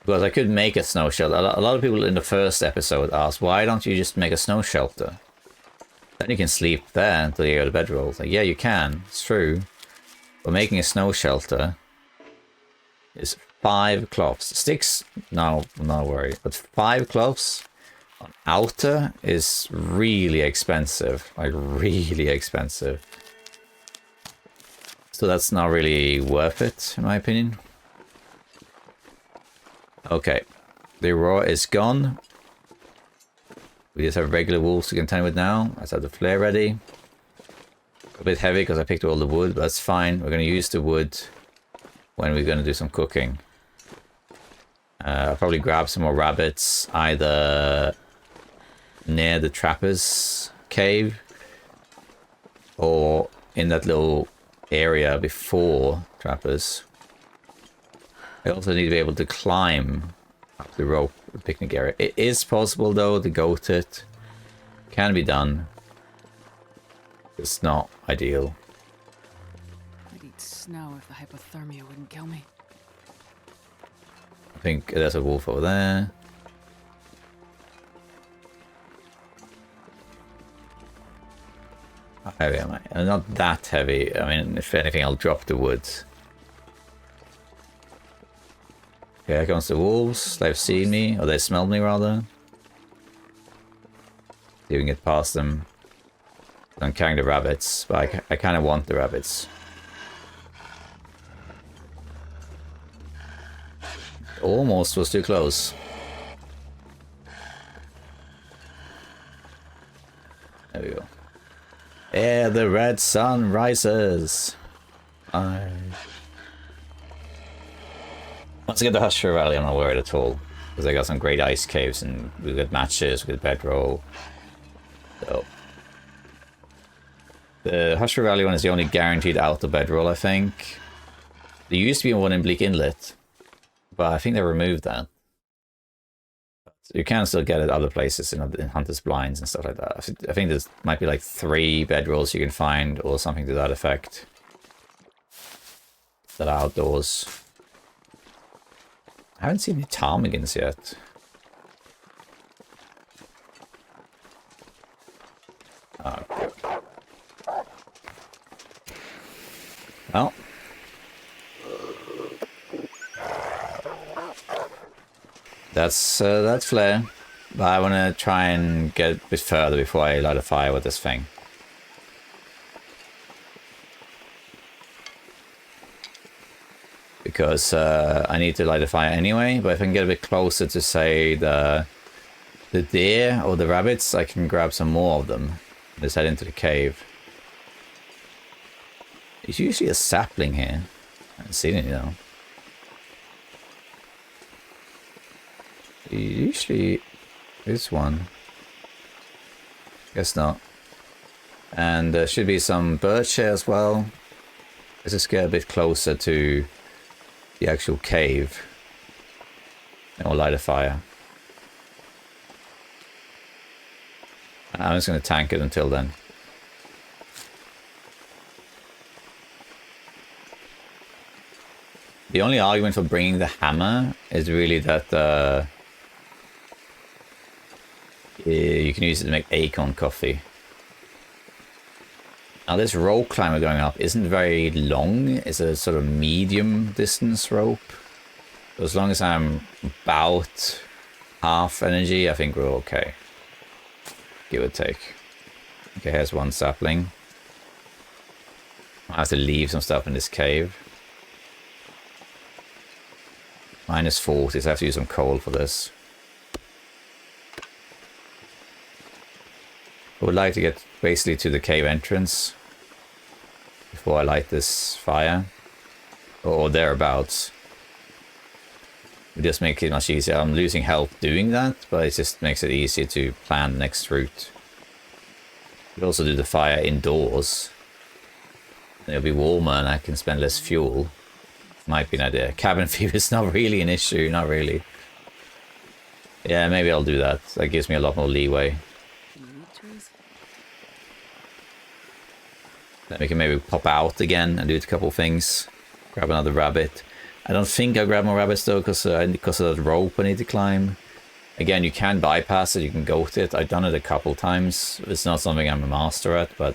Because I could make a snow shelter. A lot of people in the first episode asked, why don't you just make a snow shelter? Then you can sleep there until you go to bedroll. Like, yeah, you can. It's true. for making a snow shelter is 5 cloths. Sticks, no, not worry. But 5 cloths on outer is really expensive. Like, really expensive. So that's not really worth it, in my opinion. Okay. The raw is gone. We just have regular wolves to contend with now. Let's have the flare ready. A bit heavy because I picked all the wood, but that's fine. We're going to use the wood when we're going to do some cooking. I'll probably grab some more rabbits, either near the trapper's cave or in that little area before trappers. I also need to be able to climb up the rope, the picnic area. It is possible though to goat it. Can be done. It's not ideal. I'd eat snow if the hypothermia wouldn't kill me. I think there's a wolf over there. How heavy am I? Not that heavy. I mean, if anything, I'll drop the wood. Okay, here comes the wolves. They've seen me, or they smelled me rather. See if we can get past them. I'm carrying the rabbits, but I kind of want the rabbits. Almost was too close. There we go. Yeah, the red sun rises. Once I get the Hushra Valley, I'm not worried at all. Because I got some great ice caves and we got matches with bedroll. So the Hushra Valley one is the only guaranteed out of bedroll, I think. There used to be one in Bleak Inlet, but I think they removed that. You can still get it other places in Hunter's Blinds and stuff like that. I think there might be like 3 bedrolls you can find or something to that effect. That are outdoors. I haven't seen any ptarmigans yet. Okay. Well. That's flare. But I want to try and get a bit further before I light a fire with this thing. Because I need to light a fire anyway, but if I can get a bit closer to, say, the deer or the rabbits, I can grab some more of them. Just head into the cave. There's usually a sapling here. I haven't seen any though. Usually is one. Guess not. And there should be some birch here as well. Let's just get a bit closer to the actual cave. And we'll light a fire. I'm just going to tank it until then. The only argument for bringing the hammer is really that you can use it to make acorn coffee. Now this rope climber going up isn't very long. It's a sort of medium distance rope. So as long as I'm about half energy, I think we're okay. Give or take. Okay, here's one sapling. I have to leave some stuff in this cave. -40, so I have to use some coal for this. I would like to get basically to the cave entrance before I light this fire, or thereabouts. It just makes it much easier. I'm losing health doing that, but it just makes it easier to plan the next route. You could also do the fire indoors. It'll be warmer and I can spend less fuel. Might be an idea. Cabin fever is not really an issue, not really. Yeah, maybe I'll do that. That gives me a lot more leeway. Then we can maybe pop out again and do a couple things. Grab another rabbit. I don't think I'll grab more rabbits though, because of that rope I need to climb. Again, you can bypass it, you can goat it. I've done it a couple times. It's not something I'm a master at, but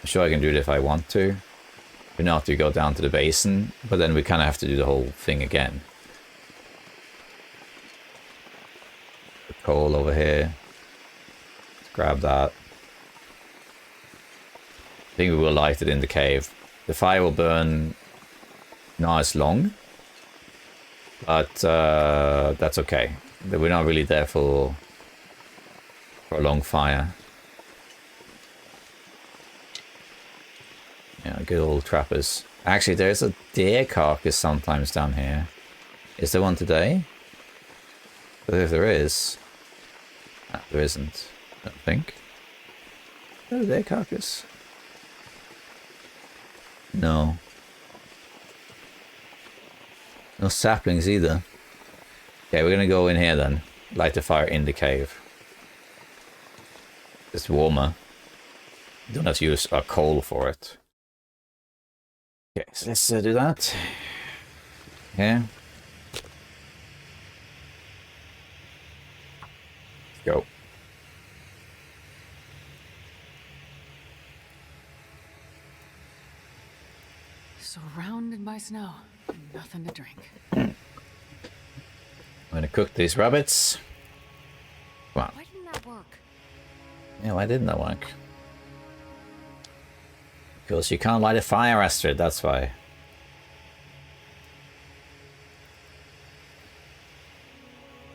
I'm sure I can do it if I want to. We know to go down to the basin, but then we kind of have to do the whole thing again. The coal over here. Let's grab that. I think we will light it in the cave. The fire will burn not as long, but that's okay. We're not really there for a long fire. Yeah, good old trappers. Actually, there's a deer carcass sometimes down here. Is there one today? But if there is... Ah, there isn't, I don't think. Oh, deer carcass. No. No saplings either. Okay, we're gonna go in here then. Light the fire in the cave. It's warmer. Don't have to use our coal for it. Okay, so let's do that. Yeah. Let's go. Surrounded by snow and nothing to drink. I'm gonna cook these rabbits. Come on. Why didn't that work? Yeah, why didn't that work? Because you can't light a fire, Astrid, that's why.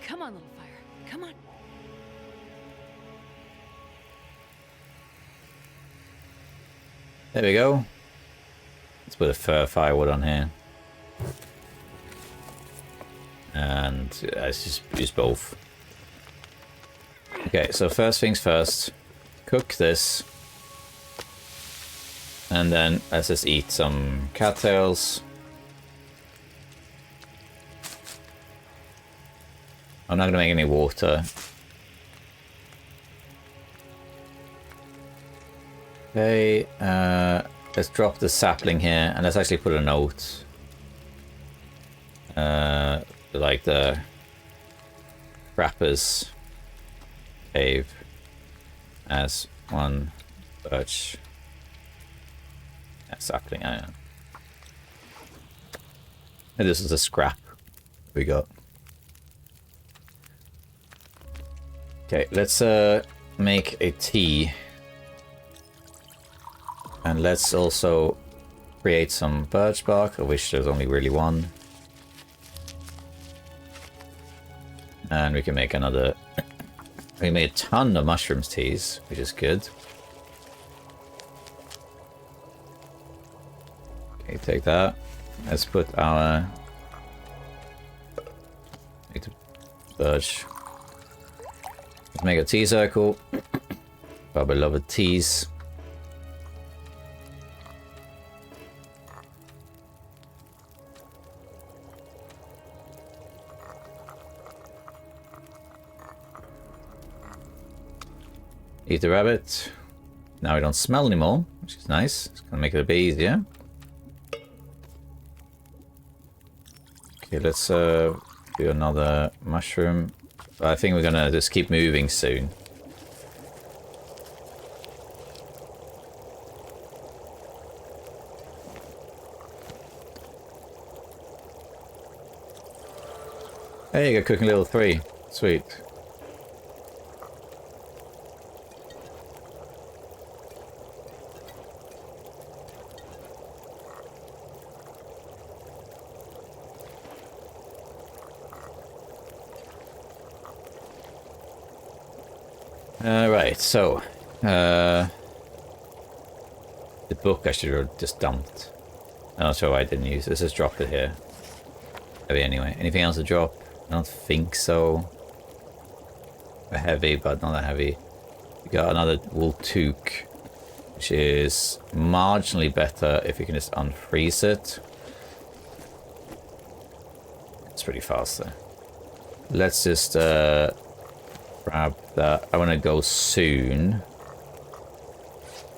Come on, little fire. Come on. There we go. Let's put a firewood on here. And let's just use both. Okay, so first things first. Cook this. And then let's just eat some cattails. I'm not going to make any water. Okay, let's drop the sapling here, and let's actually put a note. Like the Rapper's Cave as one birch. Sapling, I don't know. And this is a scrap we got. Okay, let's make a tea. And let's also create some birch bark, of which there's only really one. And we can make another... We made a ton of mushrooms teas, which is good. Okay, take that. Let's put our... Need to birch. Let's make a tea circle. Our beloved teas. Eat the rabbit. Now we don't smell anymore, which is nice. It's gonna make it a bit easier. Okay, let's do another mushroom. I think we're gonna just keep moving soon. Hey, you got cooking level 3. Sweet. Right, so the book I should have just dumped. I'm not sure why I didn't use it. Let's just drop it here. Heavy anyway. Anything else to drop? I don't think so. They're heavy, but not that heavy. We got another wool toque, which is marginally better if you can just unfreeze it. It's pretty fast though. Let's just grab that. I want to go soon,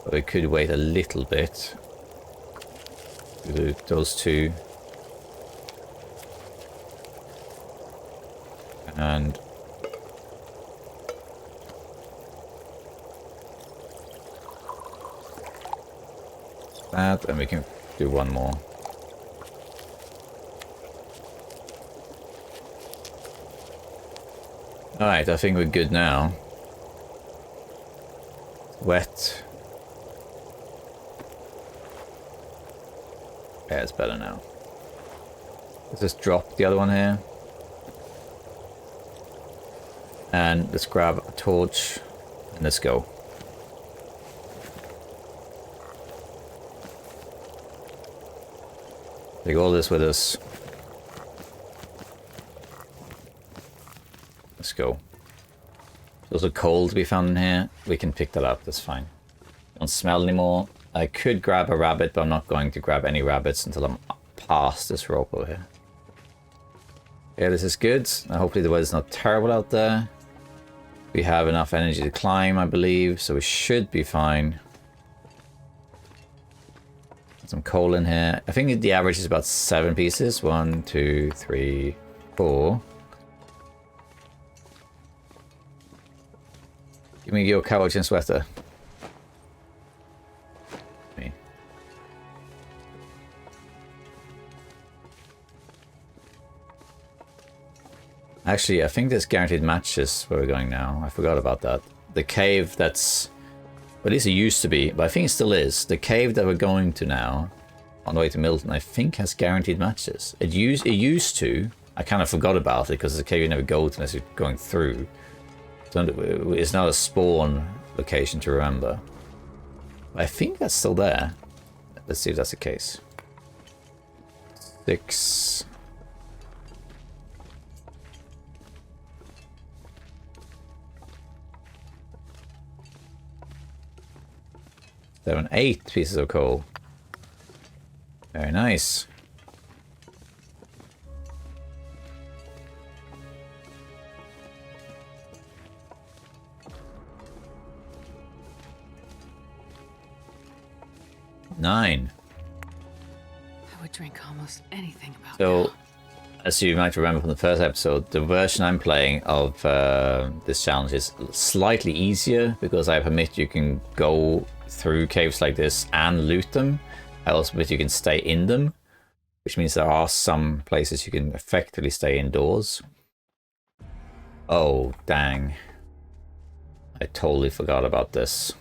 but we could wait a little bit. Do those two, and that, and we can do one more. Alright, I think we're good now. Wet. Yeah, it's better now. Let's just drop the other one here. And let's grab a torch and let's go. Take all this with us. Let's go. There's also coal to be found in here. We can pick that up, that's fine. Don't smell anymore. I could grab a rabbit, but I'm not going to grab any rabbits until I'm past this rope over here. Yeah, this is good. Hopefully the weather's not terrible out there. We have enough energy to climb, I believe, so we should be fine. Some coal in here. I think the average is about 7 pieces. 1, 2, 3, 4. Give me your couch and sweater. Me. Actually, I think there's guaranteed matches where we're going now. I forgot about that. The cave that's... Well, at least it used to be, but I think it still is. The cave that we're going to now, on the way to Milton, I think has guaranteed matches. It used to. I kind of forgot about it because it's a cave you never go to unless you're going through. So it's not a spawn location to remember. I think that's still there. Let's see if that's the case. 6... 7, 8 pieces of coal. Very nice. Nine. I would drink almost anything about So, as you might remember from the first episode, the version I'm playing of this challenge is slightly easier because I permit you can go through caves like this and loot them. I also permit you can stay in them, which means there are some places you can effectively stay indoors. Oh, dang. I totally forgot about this.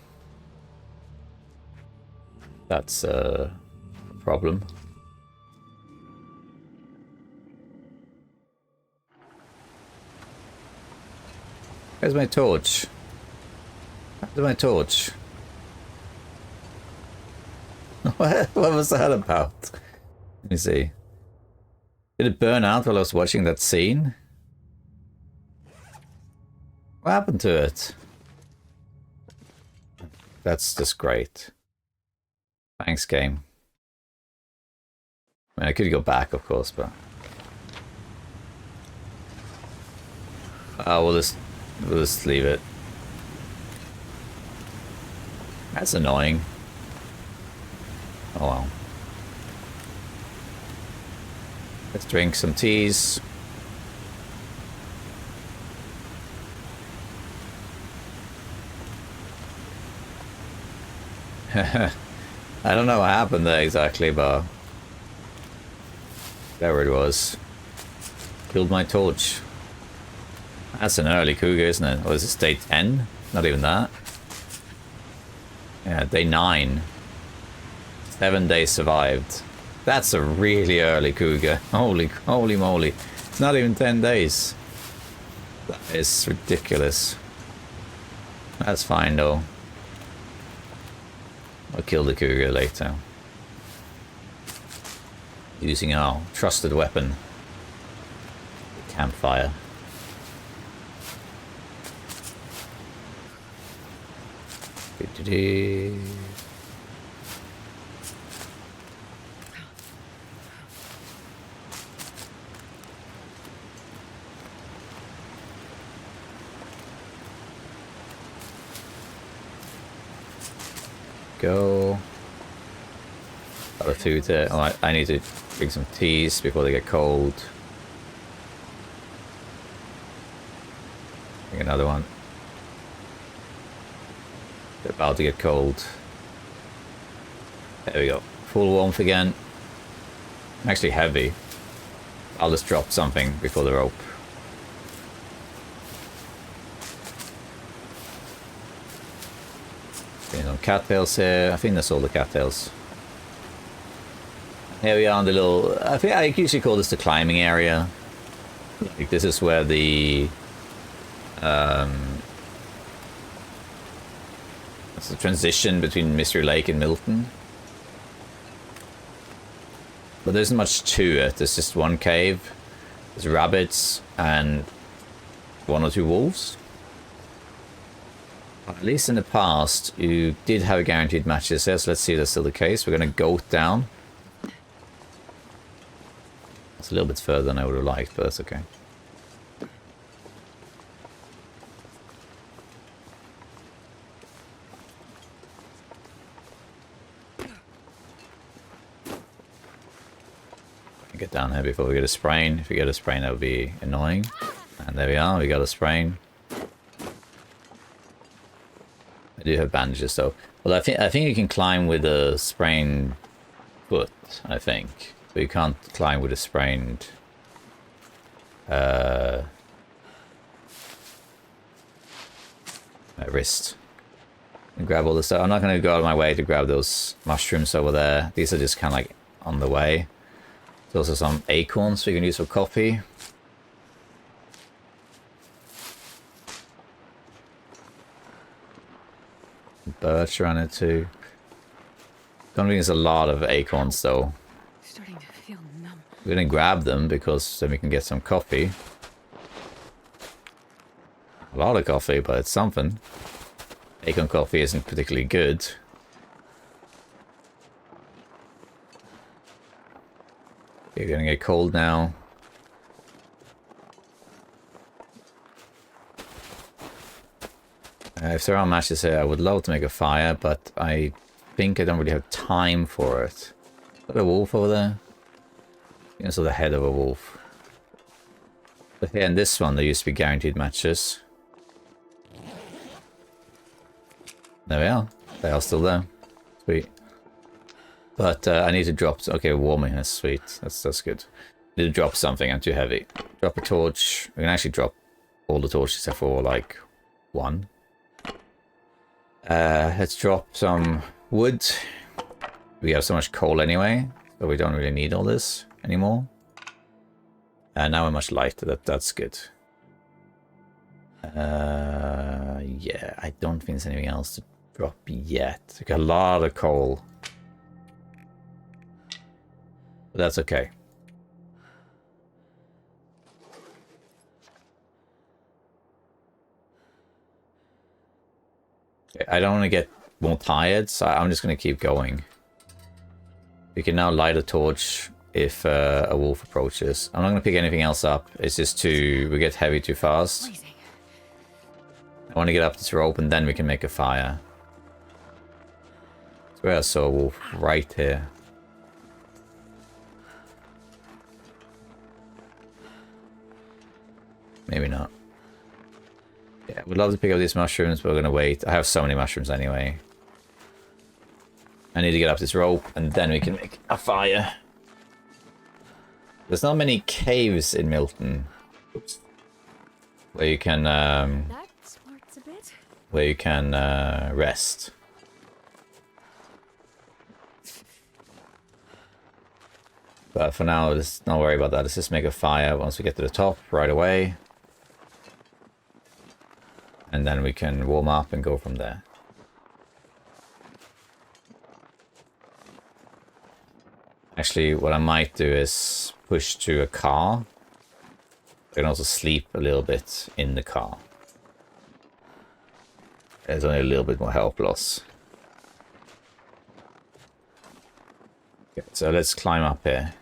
That's a problem. Where's my torch? Where's my torch? What was that about? Let me see. Did it burn out while I was watching that scene? What happened to it? That's just great. Thanks, game. I mean, I could go back, of course, but... Oh, we'll just leave it. That's annoying. Oh well. Let's drink some teas. I don't know what happened there exactly, but there it was. Killed my torch. That's an early cougar, isn't it? Or is this day 10? Not even that. Yeah, day 9. 7 days survived. That's a really early cougar. Holy moly. It's not even 10 days. That is ridiculous. That's fine though. I'll kill the cougar later. Using our trusted weapon. The campfire. Go. Got a food there. Oh, I need to drink some teas before they get cold. Drink another one. They're about to get cold. There we go. full warmth again. I'm actually heavy. I'll just drop something before the rope. Getting some cattails here. I think that's all the cattails. Here we are on the little... I think I usually call this the climbing area. Like this is where the... it's the transition between Mystery Lake and Milton. But there isn't much to it. There's just one cave. There's rabbits and 1 or 2 wolves. At least in the past, you did have guaranteed matches here, so let's see if that's still the case. We're going to goat down. It's a little bit further than I would have liked, but that's okay. Get down here before we get a sprain. If we get a sprain, that would be annoying. And there we are, we got a sprain. I do have bandages though. Well, I think you can climb with a sprained foot, I think. But you can't climb with a sprained wrist. And grab all this stuff. I'm not going to go out of my way to grab those mushrooms over there. These are just kind of like on the way. There's also some acorns we can use for coffee. Birch around it too. Don't think there's a lot of acorns though. Starting to feel numb. We're gonna grab them because then we can get some coffee. A lot of coffee, but it's something. Acorn coffee isn't particularly good. You're gonna get cold now. If there are matches here, I would love to make a fire, but I think I don't really have time for it. Is that a wolf over there? I think I saw the head of a wolf. But here in this one, there used to be guaranteed matches. There we are. They are still there. Sweet. But I need to drop... Okay, warming. That's sweet. That's good. I need to drop something. I'm too heavy. Drop a torch. We can actually drop all the torches except for, like, 1. Let's drop some wood. We have so much coal anyway, so we don't really need all this anymore. And now we're much lighter. That's good. Yeah, I don't think there's anything else to drop yet. We got a lot of coal. But that's okay. I don't want to get more tired, so I'm just going to keep going. We can now light a torch if a wolf approaches. I'm not going to pick anything else up. It's just we get heavy too fast. Freezing. I want to get up this rope and then we can make a fire. I swear I saw a wolf right here. Maybe not. Yeah, we'd love to pick up these mushrooms, but we're going to wait. I have so many mushrooms anyway. I need to get up this rope, and then we can make a fire. There's not many caves in Milton. Oops. Where you can, That smarts a bit. where you can, rest. But for now, let's not worry about that. Let's just make a fire once we get to the top right away. And then we can warm up and go from there. Actually, what I might do is push to a car. I can also sleep a little bit in the car. There's only a little bit more health loss. Okay, so let's climb up here.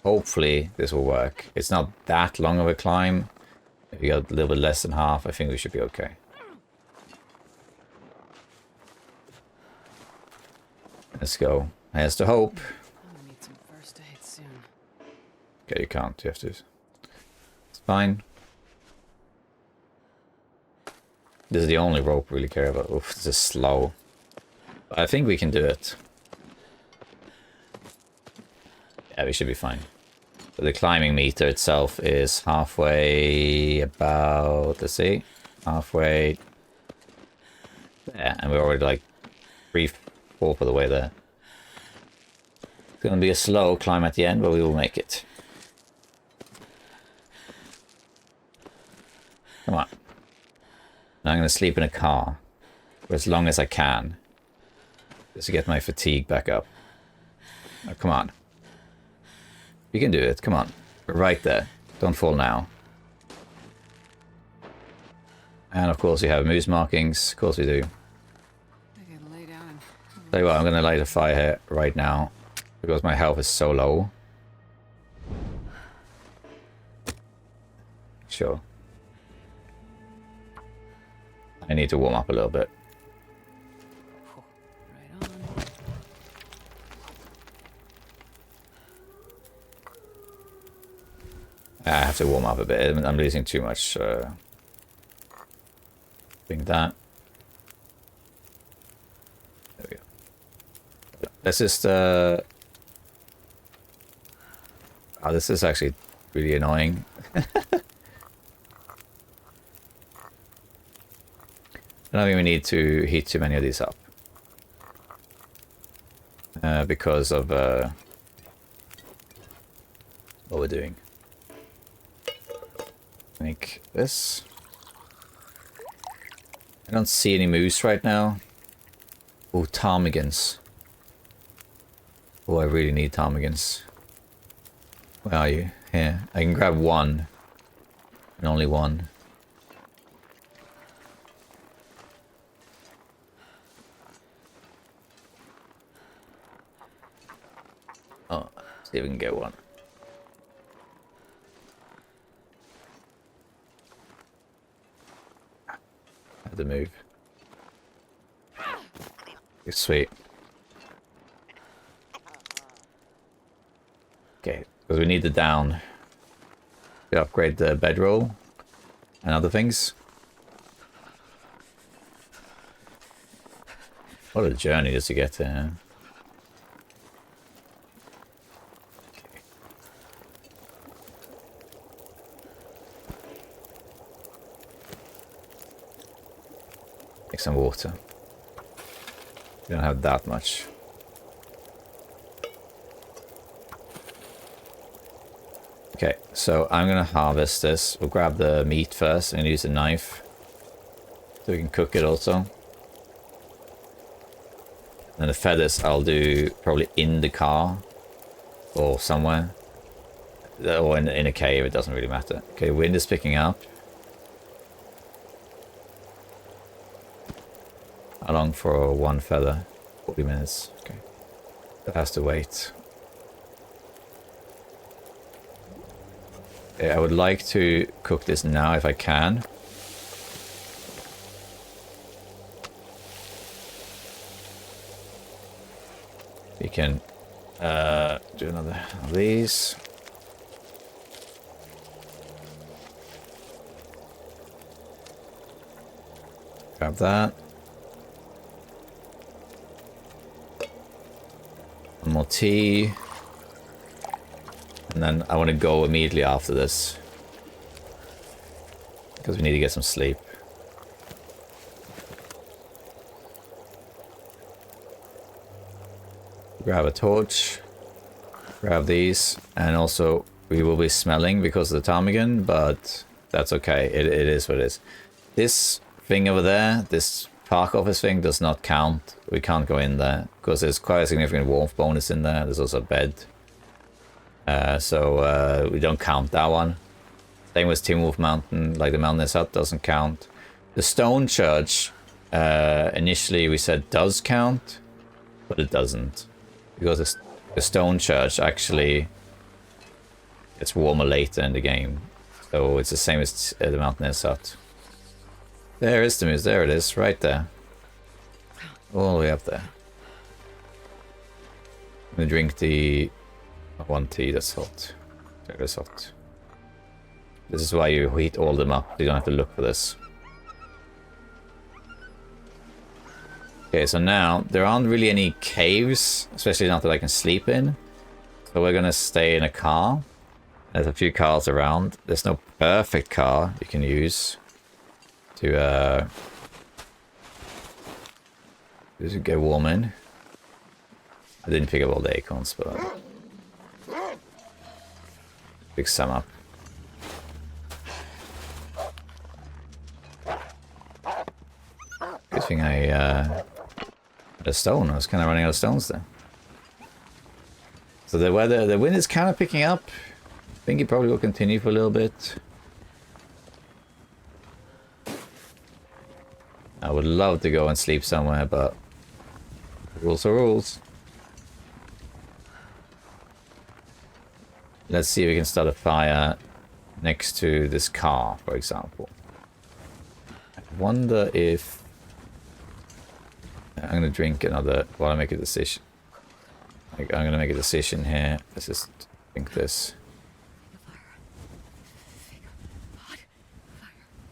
Hopefully this will work. It's not that long of a climb. If we got a little bit less than half, I think we should be okay. Let's go. Here's the hope. I'm gonna need some first aid soon. Okay, you can't. You have to. It's fine. This is the only rope we really care about. Oof, this is slow. But I think we can do it. Yeah, we should be fine. So the climbing meter itself is halfway about, let's see, halfway there. And we're already like 3/4 of the way there. It's going to be a slow climb at the end, but we will make it. Come on. Now I'm going to sleep in a car for as long as I can. Just to get my fatigue back up. Oh, come on. You can do it. Come on. We're right there. Don't fall now. And of course we have moose markings. Of course we do. I can lay down and... Tell you what, I'm going to light a fire here right now. Because my health is so low. Sure. I need to warm up a little bit. Right on. I have to warm up a bit. I'm losing too much. Doing that. There we go. Let's just... Oh, this is actually really annoying. I don't think we need to heat too many of these up. Because of what we're doing. Make this. I don't see any moose right now. Oh, ptarmigans. Oh, I really need ptarmigans. Where are you? Here. I can grab one. And only one. Oh, see if we can get one. Have to move. It's sweet. Okay, because we need the down to upgrade the bedroll and other things. What a journey just to get there. Take some water. We don't have that much. Okay, so I'm gonna harvest this. We'll grab the meat first and use a knife so we can cook it also. And the feathers I'll do probably in the car or somewhere, or in a cave. It doesn't really matter. Okay, wind is picking up. How long for one feather? 40 minutes. Okay, that has to wait. Okay, I would like to cook this now if I can. We can do another of these. Grab that. One more tea. And then I want to go immediately after this. Because we need to get some sleep. Grab a torch. Grab these. And also we will be smelling because of the ptarmigan, but that's okay. It is what it is. This thing over there, this park office thing, does not count. We can't go in there because there's quite a significant warmth bonus in there. There's also a bed. So we don't count that one. Same with Timwolf Mountain, like the Mountainous Hut doesn't count. The stone church, initially we said does count, but it doesn't. Because the stone church actually gets warmer later in the game. So it's the same as the Mountainous Hut. There is the moose, there it is, right there. All the way up there. I'm gonna drink the one tea that's hot. That is hot. This is why you heat all them up. You don't have to look for this. Okay, so now there aren't really any caves, especially not that I can sleep in. So we're gonna stay in a car. There's a few cars around. There's no perfect car you can use to get warm in. I didn't pick up all the acorns, but pick some up. Good thing I had a stone. I was kind of running out of stones there. So the wind is kind of picking up. I think it probably will continue for a little bit. I would love to go and sleep somewhere, but rules are rules. Let's see if we can start a fire next to this car, for example. I wonder if... I'm going to drink another while I make a decision. I'm going to make a decision here. Let's just drink this.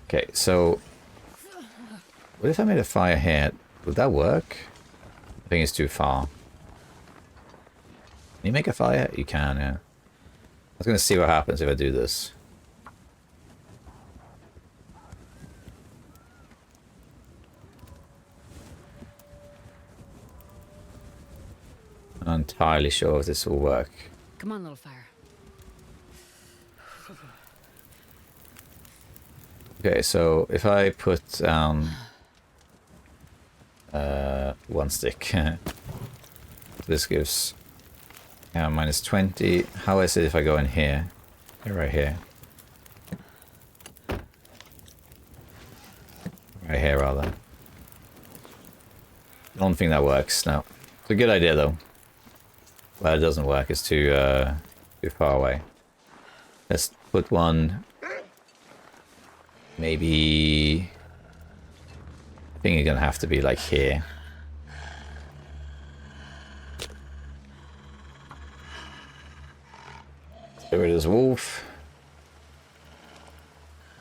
Okay, so... what if I made a fire here? Would that work? I think it's too far. Can you make a fire? You can, yeah. I was going to see what happens if I do this. I'm not entirely sure if this will work. Come on, little fire. Okay, so if I put one stick, this gives minus 20. How is it if I go in here? Right here. Right here, rather. I don't think that works. No. It's a good idea, though. Well, it doesn't work. It's too far away. Let's put one... maybe... I think you're gonna have to be like here. Get rid of this wolf.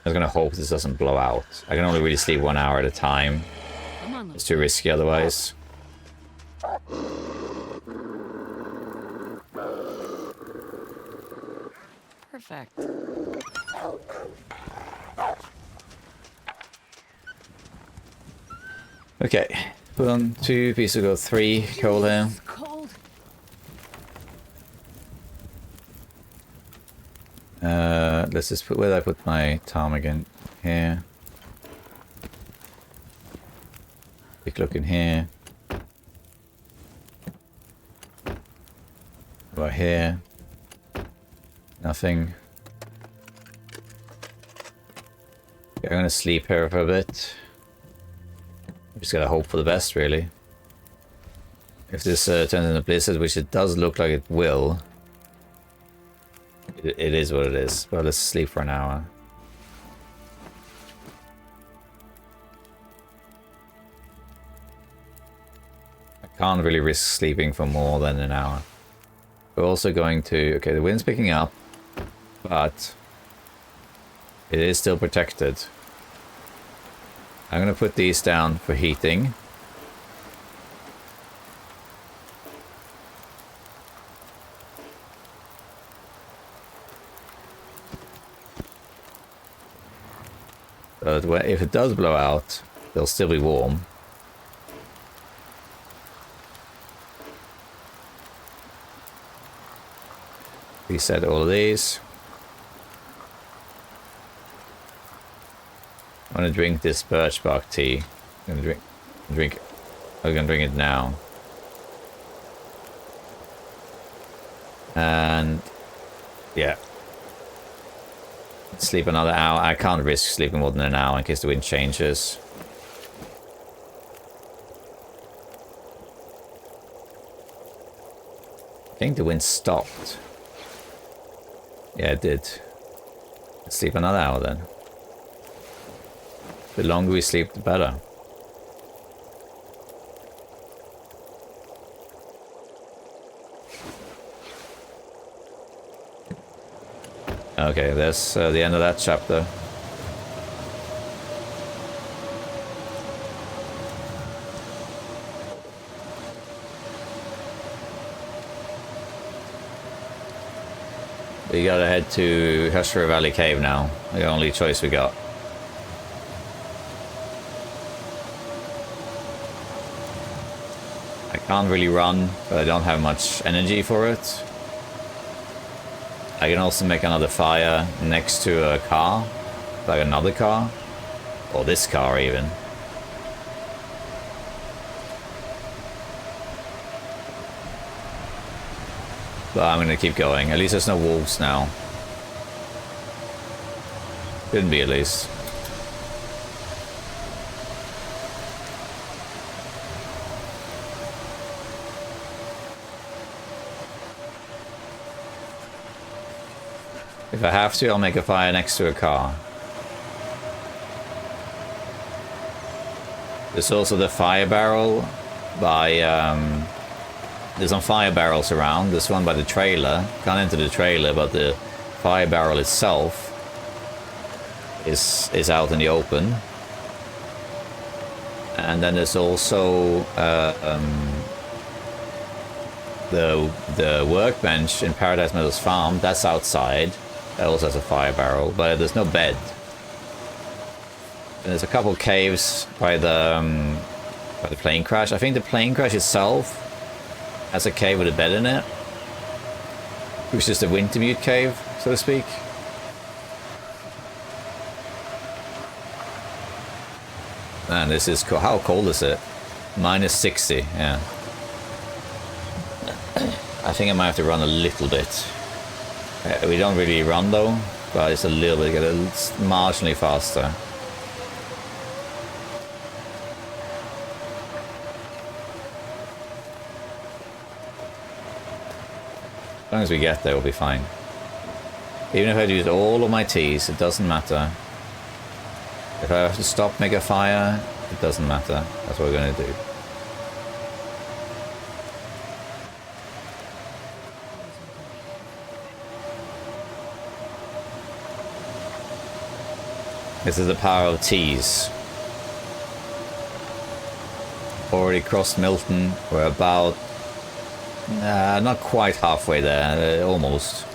I was gonna hope this doesn't blow out. I can only really sleep 1 hour at a time. It's too risky otherwise. Perfect. Okay, put on 2 pieces of gold, 3 coal here. It's cold. Let's just put, where did I put my ptarmigan? Here. Quick look in here. Right here. Nothing. Okay, I'm gonna sleep here for a bit. Just gotta hope for the best, really. If this turns into blizzard, which it does look like it will, it is what it is. Well, let's sleep for an hour. I can't really risk sleeping for more than an hour. We're also going to... okay, the wind's picking up, but it is still protected. I'm going to put these down for heating. So that if it does blow out, they'll still be warm. Reset all of these. I'm gonna drink this birch bark tea. I'm gonna drink it now. And yeah. Sleep another hour. I can't risk sleeping more than an hour in case the wind changes. I think the wind stopped. Yeah, it did. Let's sleep another hour then. The longer we sleep, the better. Okay, that's the end of that chapter. We gotta head to Hushra Valley Cave now. The only choice we got. I can't really run, but I don't have much energy for it. I can also make another fire next to a car, like another car, or this car even. But I'm gonna keep going. At least there's no wolves now. Couldn't be, at least. If I have to, I'll make a fire next to a car. There's also the fire barrel by, there's some fire barrels around. This one by the trailer. Can't enter the trailer, but the fire barrel itself is out in the open. And then there's also the workbench in Paradise Meadows Farm. That's outside. That also has a fire barrel, but there's no bed. And there's a couple caves by the plane crash. I think the plane crash itself has a cave with a bed in it, which is the Wintermute cave, so to speak. Man, this is cold. How cold is it? Minus 60, yeah. I think I might have to run a little bit. We don't really run though, but it's a little bit, it's marginally faster. As long as we get there, we'll be fine. Even if I use all of my teas, it doesn't matter. If I have to stop, make a fire, it doesn't matter. That's what we're going to do. This is the power of teas. Already crossed Milton. We're about... not quite halfway there, almost.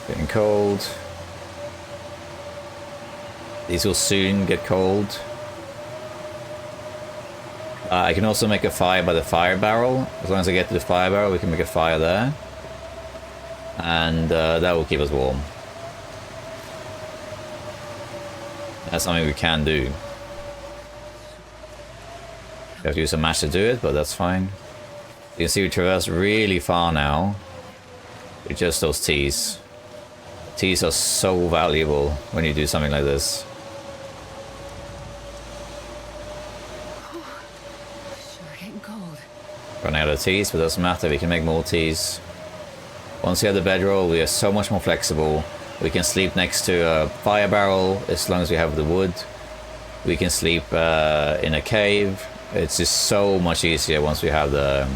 Getting cold. These will soon get cold. I can also make a fire by the fire barrel. As long as I get to the fire barrel, we can make a fire there. And that will keep us warm. That's something we can do. We have to use a match to do it, but that's fine. You can see we traverse really far now with just those teas. Teas are so valuable when you do something like this. Sure getting cold. Running out of teas, but it doesn't matter. We can make more teas. Once we have the bedroll, we are so much more flexible. We can sleep next to a fire barrel as long as we have the wood. We can sleep in a cave. It's just so much easier once we have the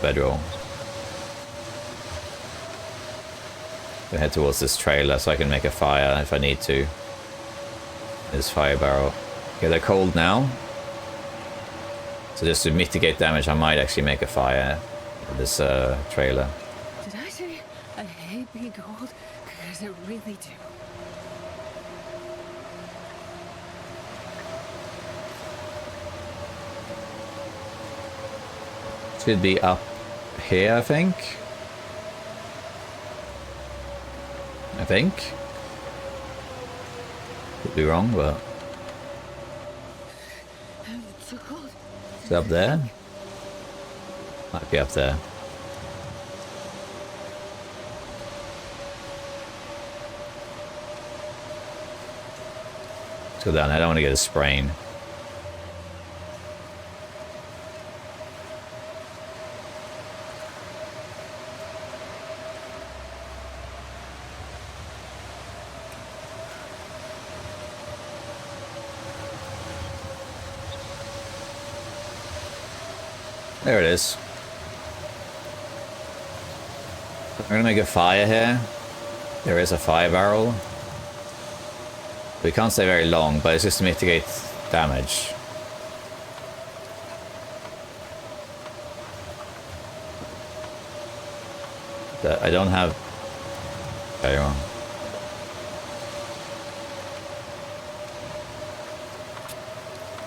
bedroll. We head towards this trailer so I can make a fire if I need to. This fire barrel. Okay, they're cold now. So just to mitigate damage, I might actually make a fire with this trailer. Did I say I hate being cold? Because I really do. Should be up here, I think. Could be wrong, but It's so cold. it's up there. Might be up there. Let's go down there. I don't want to get a sprain. There it is. I'm gonna make a fire here. There is a fire barrel. We can't stay very long, but it's just to mitigate damage. I don't have... There you are.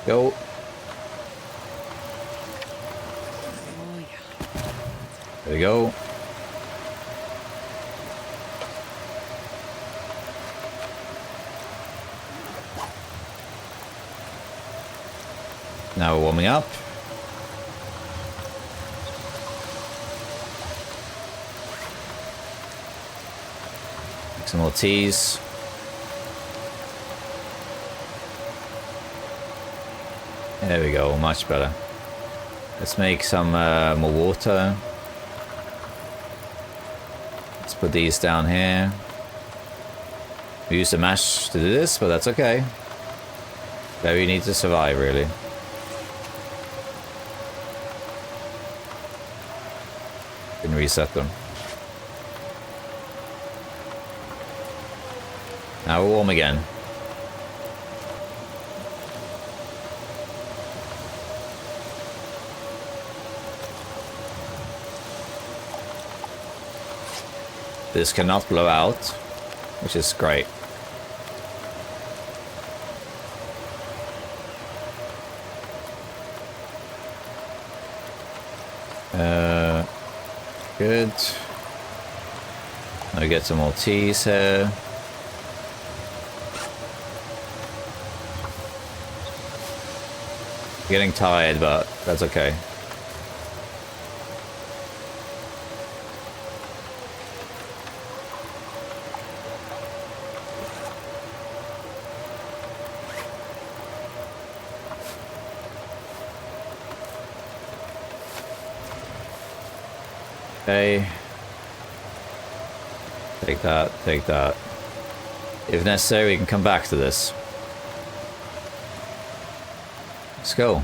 Go. Oh, yeah. There we go. Now we're warming up. Make some more teas. There we go, much better. Let's make some more water. Let's put these down here. We use the mash to do this, but that's okay. Very need to survive, really. Can reset them. Now we're warm again. This cannot blow out, which is great. Good. Now we get some more teas here. Getting tired, but that's okay. Okay. Take that, take that. If necessary, we can come back to this. Let's go.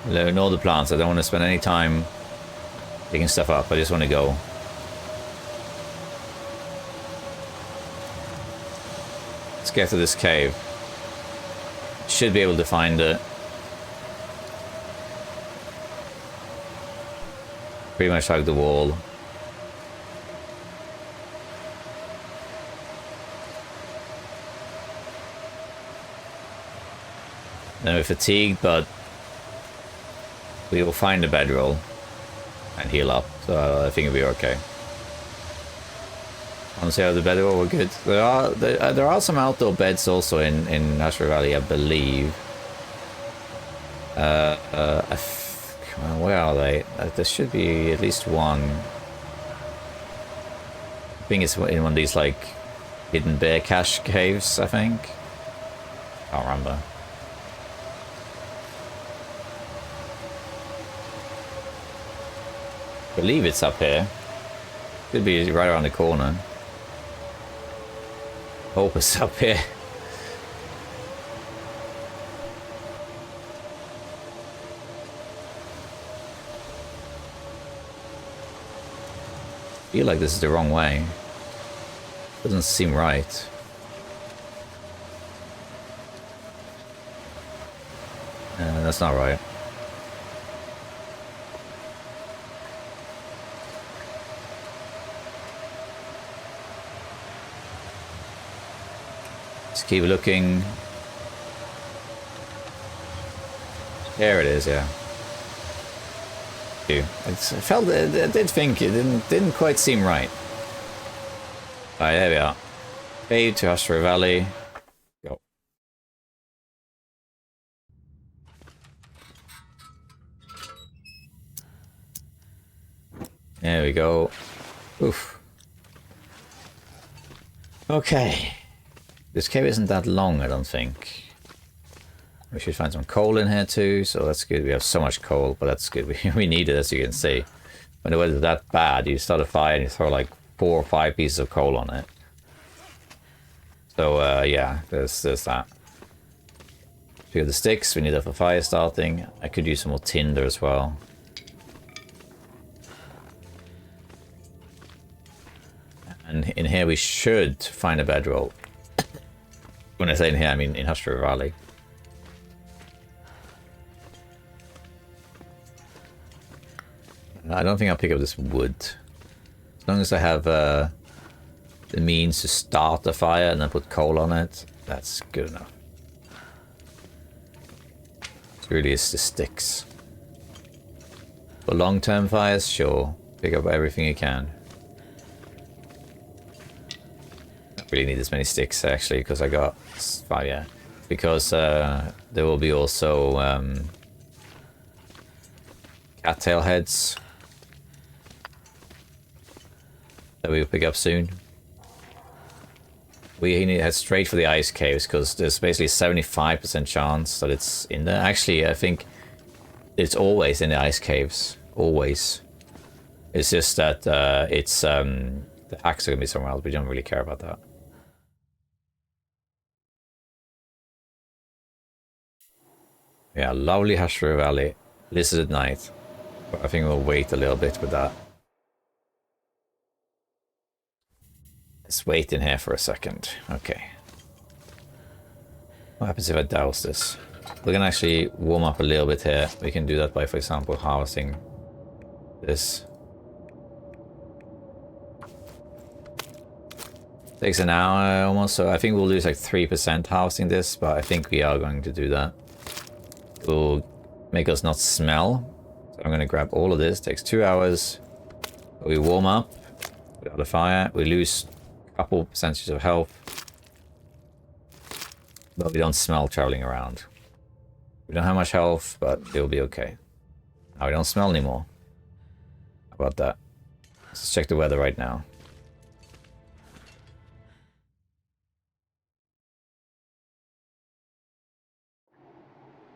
Learn all the plants. I don't want to spend any time picking stuff up. I just want to go. Let's get to this cave. Should be able to find it. Pretty much hug the wall. Then we're fatigued, but we will find a bedroll and heal up. So I think it'll be okay. Once we have the bedroll, we're good. There are some outdoor beds also in Ashra Valley, I believe. Where are they? There should be at least one. I think it's in one of these like hidden bear cache caves, I think. Can't remember. I believe it's up here. Could be right around the corner. Hope it's up here. I feel like this is the wrong way. Doesn't seem right. That's not right. Just keep looking. There it is, yeah. I felt I did think it didn't quite seem right. Alright, there we are. Cave to Ashra Valley. Go. There we go. Oof. Okay. This cave isn't that long, I don't think. We should find some coal in here too, so that's good. We have so much coal, but that's good. We need it, as you can see. When the weather's that bad, you start a fire and you throw like 4 or 5 pieces of coal on it. So yeah, there's that. Pick up the sticks, we need that for fire starting. I could use some more tinder as well. And in here we should find a bedroll. When I say in here, I mean in Hush River Valley. I don't think I'll pick up this wood. As long as I have the means to start a fire and then put coal on it, that's good enough. It really is the sticks. For long-term fires, sure. Pick up everything you can. Don't really need this many sticks actually, because I got fire. Because there will be also cattail heads that we will pick up soon. We need to head straight for the ice caves because there's basically 75% chance that it's in there. Actually, I think it's always in the ice caves. Always. It's just that the hacks are going to be somewhere else. We don't really care about that. Yeah, lovely Hush River Valley. Lizard at night. But I think we'll wait a little bit with that. Let's wait in here for a second. Okay. What happens if I douse this? We're gonna actually warm up a little bit here. We can do that by, for example, harvesting this. Takes an hour almost, so I think we'll lose like 3% harvesting this, but I think we are going to do that. It will make us not smell. So I'm gonna grab all of this. Takes 2 hours. We warm up without a fire. We lose couple percentages of health, but we don't smell traveling around. We don't have much health, but it'll be okay. Now we don't smell anymore. How about that? Let's check the weather right now.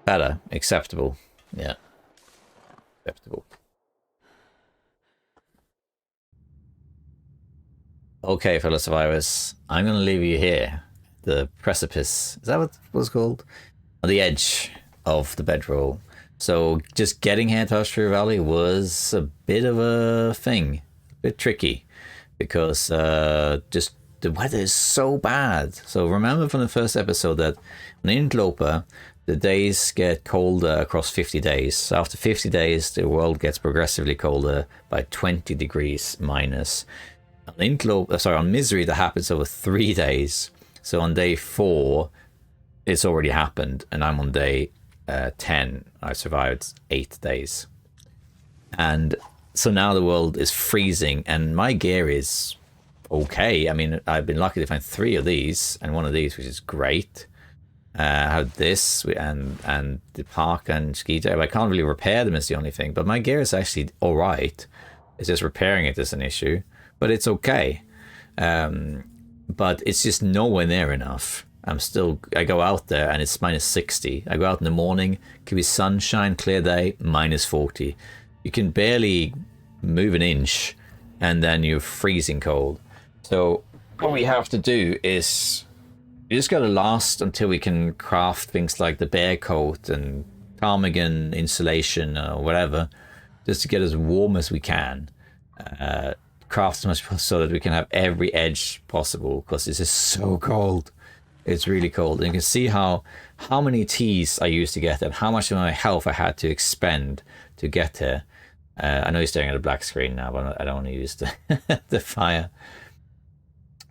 Better. Acceptable. Yeah. Acceptable. Okay, fellow survivors, I'm going to leave you here. The precipice. Is that what it was called? On the edge of the bedroll. So just getting here to Hush River Valley was a bit of a thing. A bit tricky. Because just the weather is so bad. So remember from the first episode that on Interloper, the days get colder across 50 days. So after 50 days, the world gets progressively colder by 20 degrees minus. On Misery, that happens over 3 days. So on day 4, it's already happened, and I'm on day 10. I survived 8 days, and so now the world is freezing, and my gear is okay. I mean, I've been lucky to find 3 of these, and 1 of these, which is great. I have this and the parka and ski tape. I can't really repair them is the only thing, but my gear is actually all right. It's just repairing it is an issue. But it's okay. But it's just nowhere near enough. I go out there and it's minus 60. I go out in the morning, could be sunshine, clear day, minus 40. You can barely move an inch and then you're freezing cold. So what we have to do is you just got to last until we can craft things like the bear coat and ptarmigan insulation or whatever, just to get as warm as we can. Craft as much so that we can have every edge possible, because this is so cold. It's really cold. And you can see how many teas I used to get there, and how much of my health I had to expend to get here. I know you're staring at a black screen now, but I don't want to use the fire.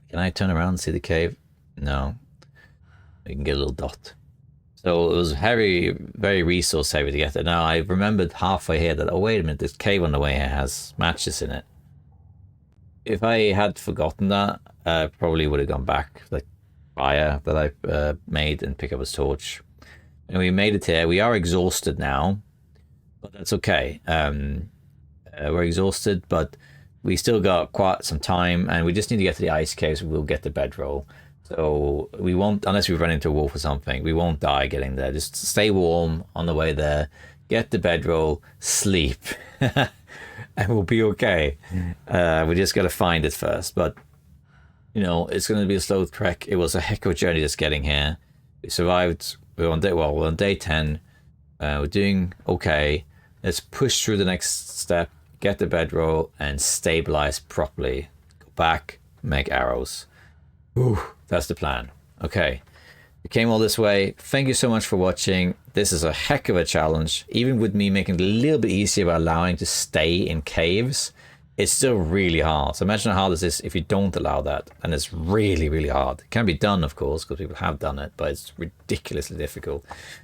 Can I turn around and see the cave? No. You can get a little dot. So it was very, very resource heavy to get there. Now I remembered halfway here that, oh wait a minute, this cave on the way here has matches in it. If I had forgotten that, I probably would have gone back to the fire that I made and pick up a torch. And we made it here. We are exhausted now, but that's okay. We're exhausted, but we still got quite some time, and we just need to get to the ice caves. We'll get the bedroll. So we won't, unless we run into a wolf or something, we won't die getting there. Just stay warm on the way there, get the bedroll, sleep. And we'll be okay. We just got to find it first. But, you know, it's going to be a slow trek. It was a heck of a journey just getting here. We survived we're on day 10. We're doing okay. Let's push through the next step, get the bedroll, and stabilize properly. Go back, make arrows. Ooh, that's the plan. Okay. We came all this way. Thank you so much for watching. This is a heck of a challenge. Even with me making it a little bit easier by allowing to stay in caves, it's still really hard. So imagine how hard this is if you don't allow that. And it's really, really hard. It can be done, of course, because people have done it, but it's ridiculously difficult.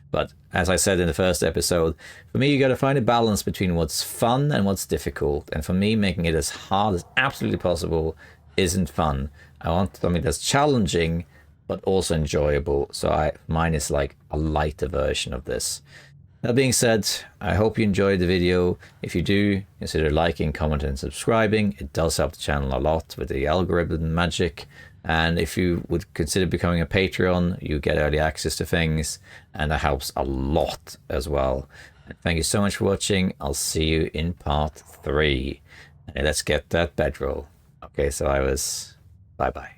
But as I said in the first episode, for me, you got to find a balance between what's fun and what's difficult. And for me, making it as hard as absolutely possible isn't fun. I want something that's challenging, but also enjoyable. So mine is like a lighter version of this. That being said, I hope you enjoyed the video. If you do, consider liking, commenting, and subscribing. It does help the channel a lot with the algorithm magic. And if you would consider becoming a Patreon, you get early access to things, and that helps a lot as well. Thank you so much for watching. I'll see you in part 3. Let's get that bedroll. Okay, so bye-bye.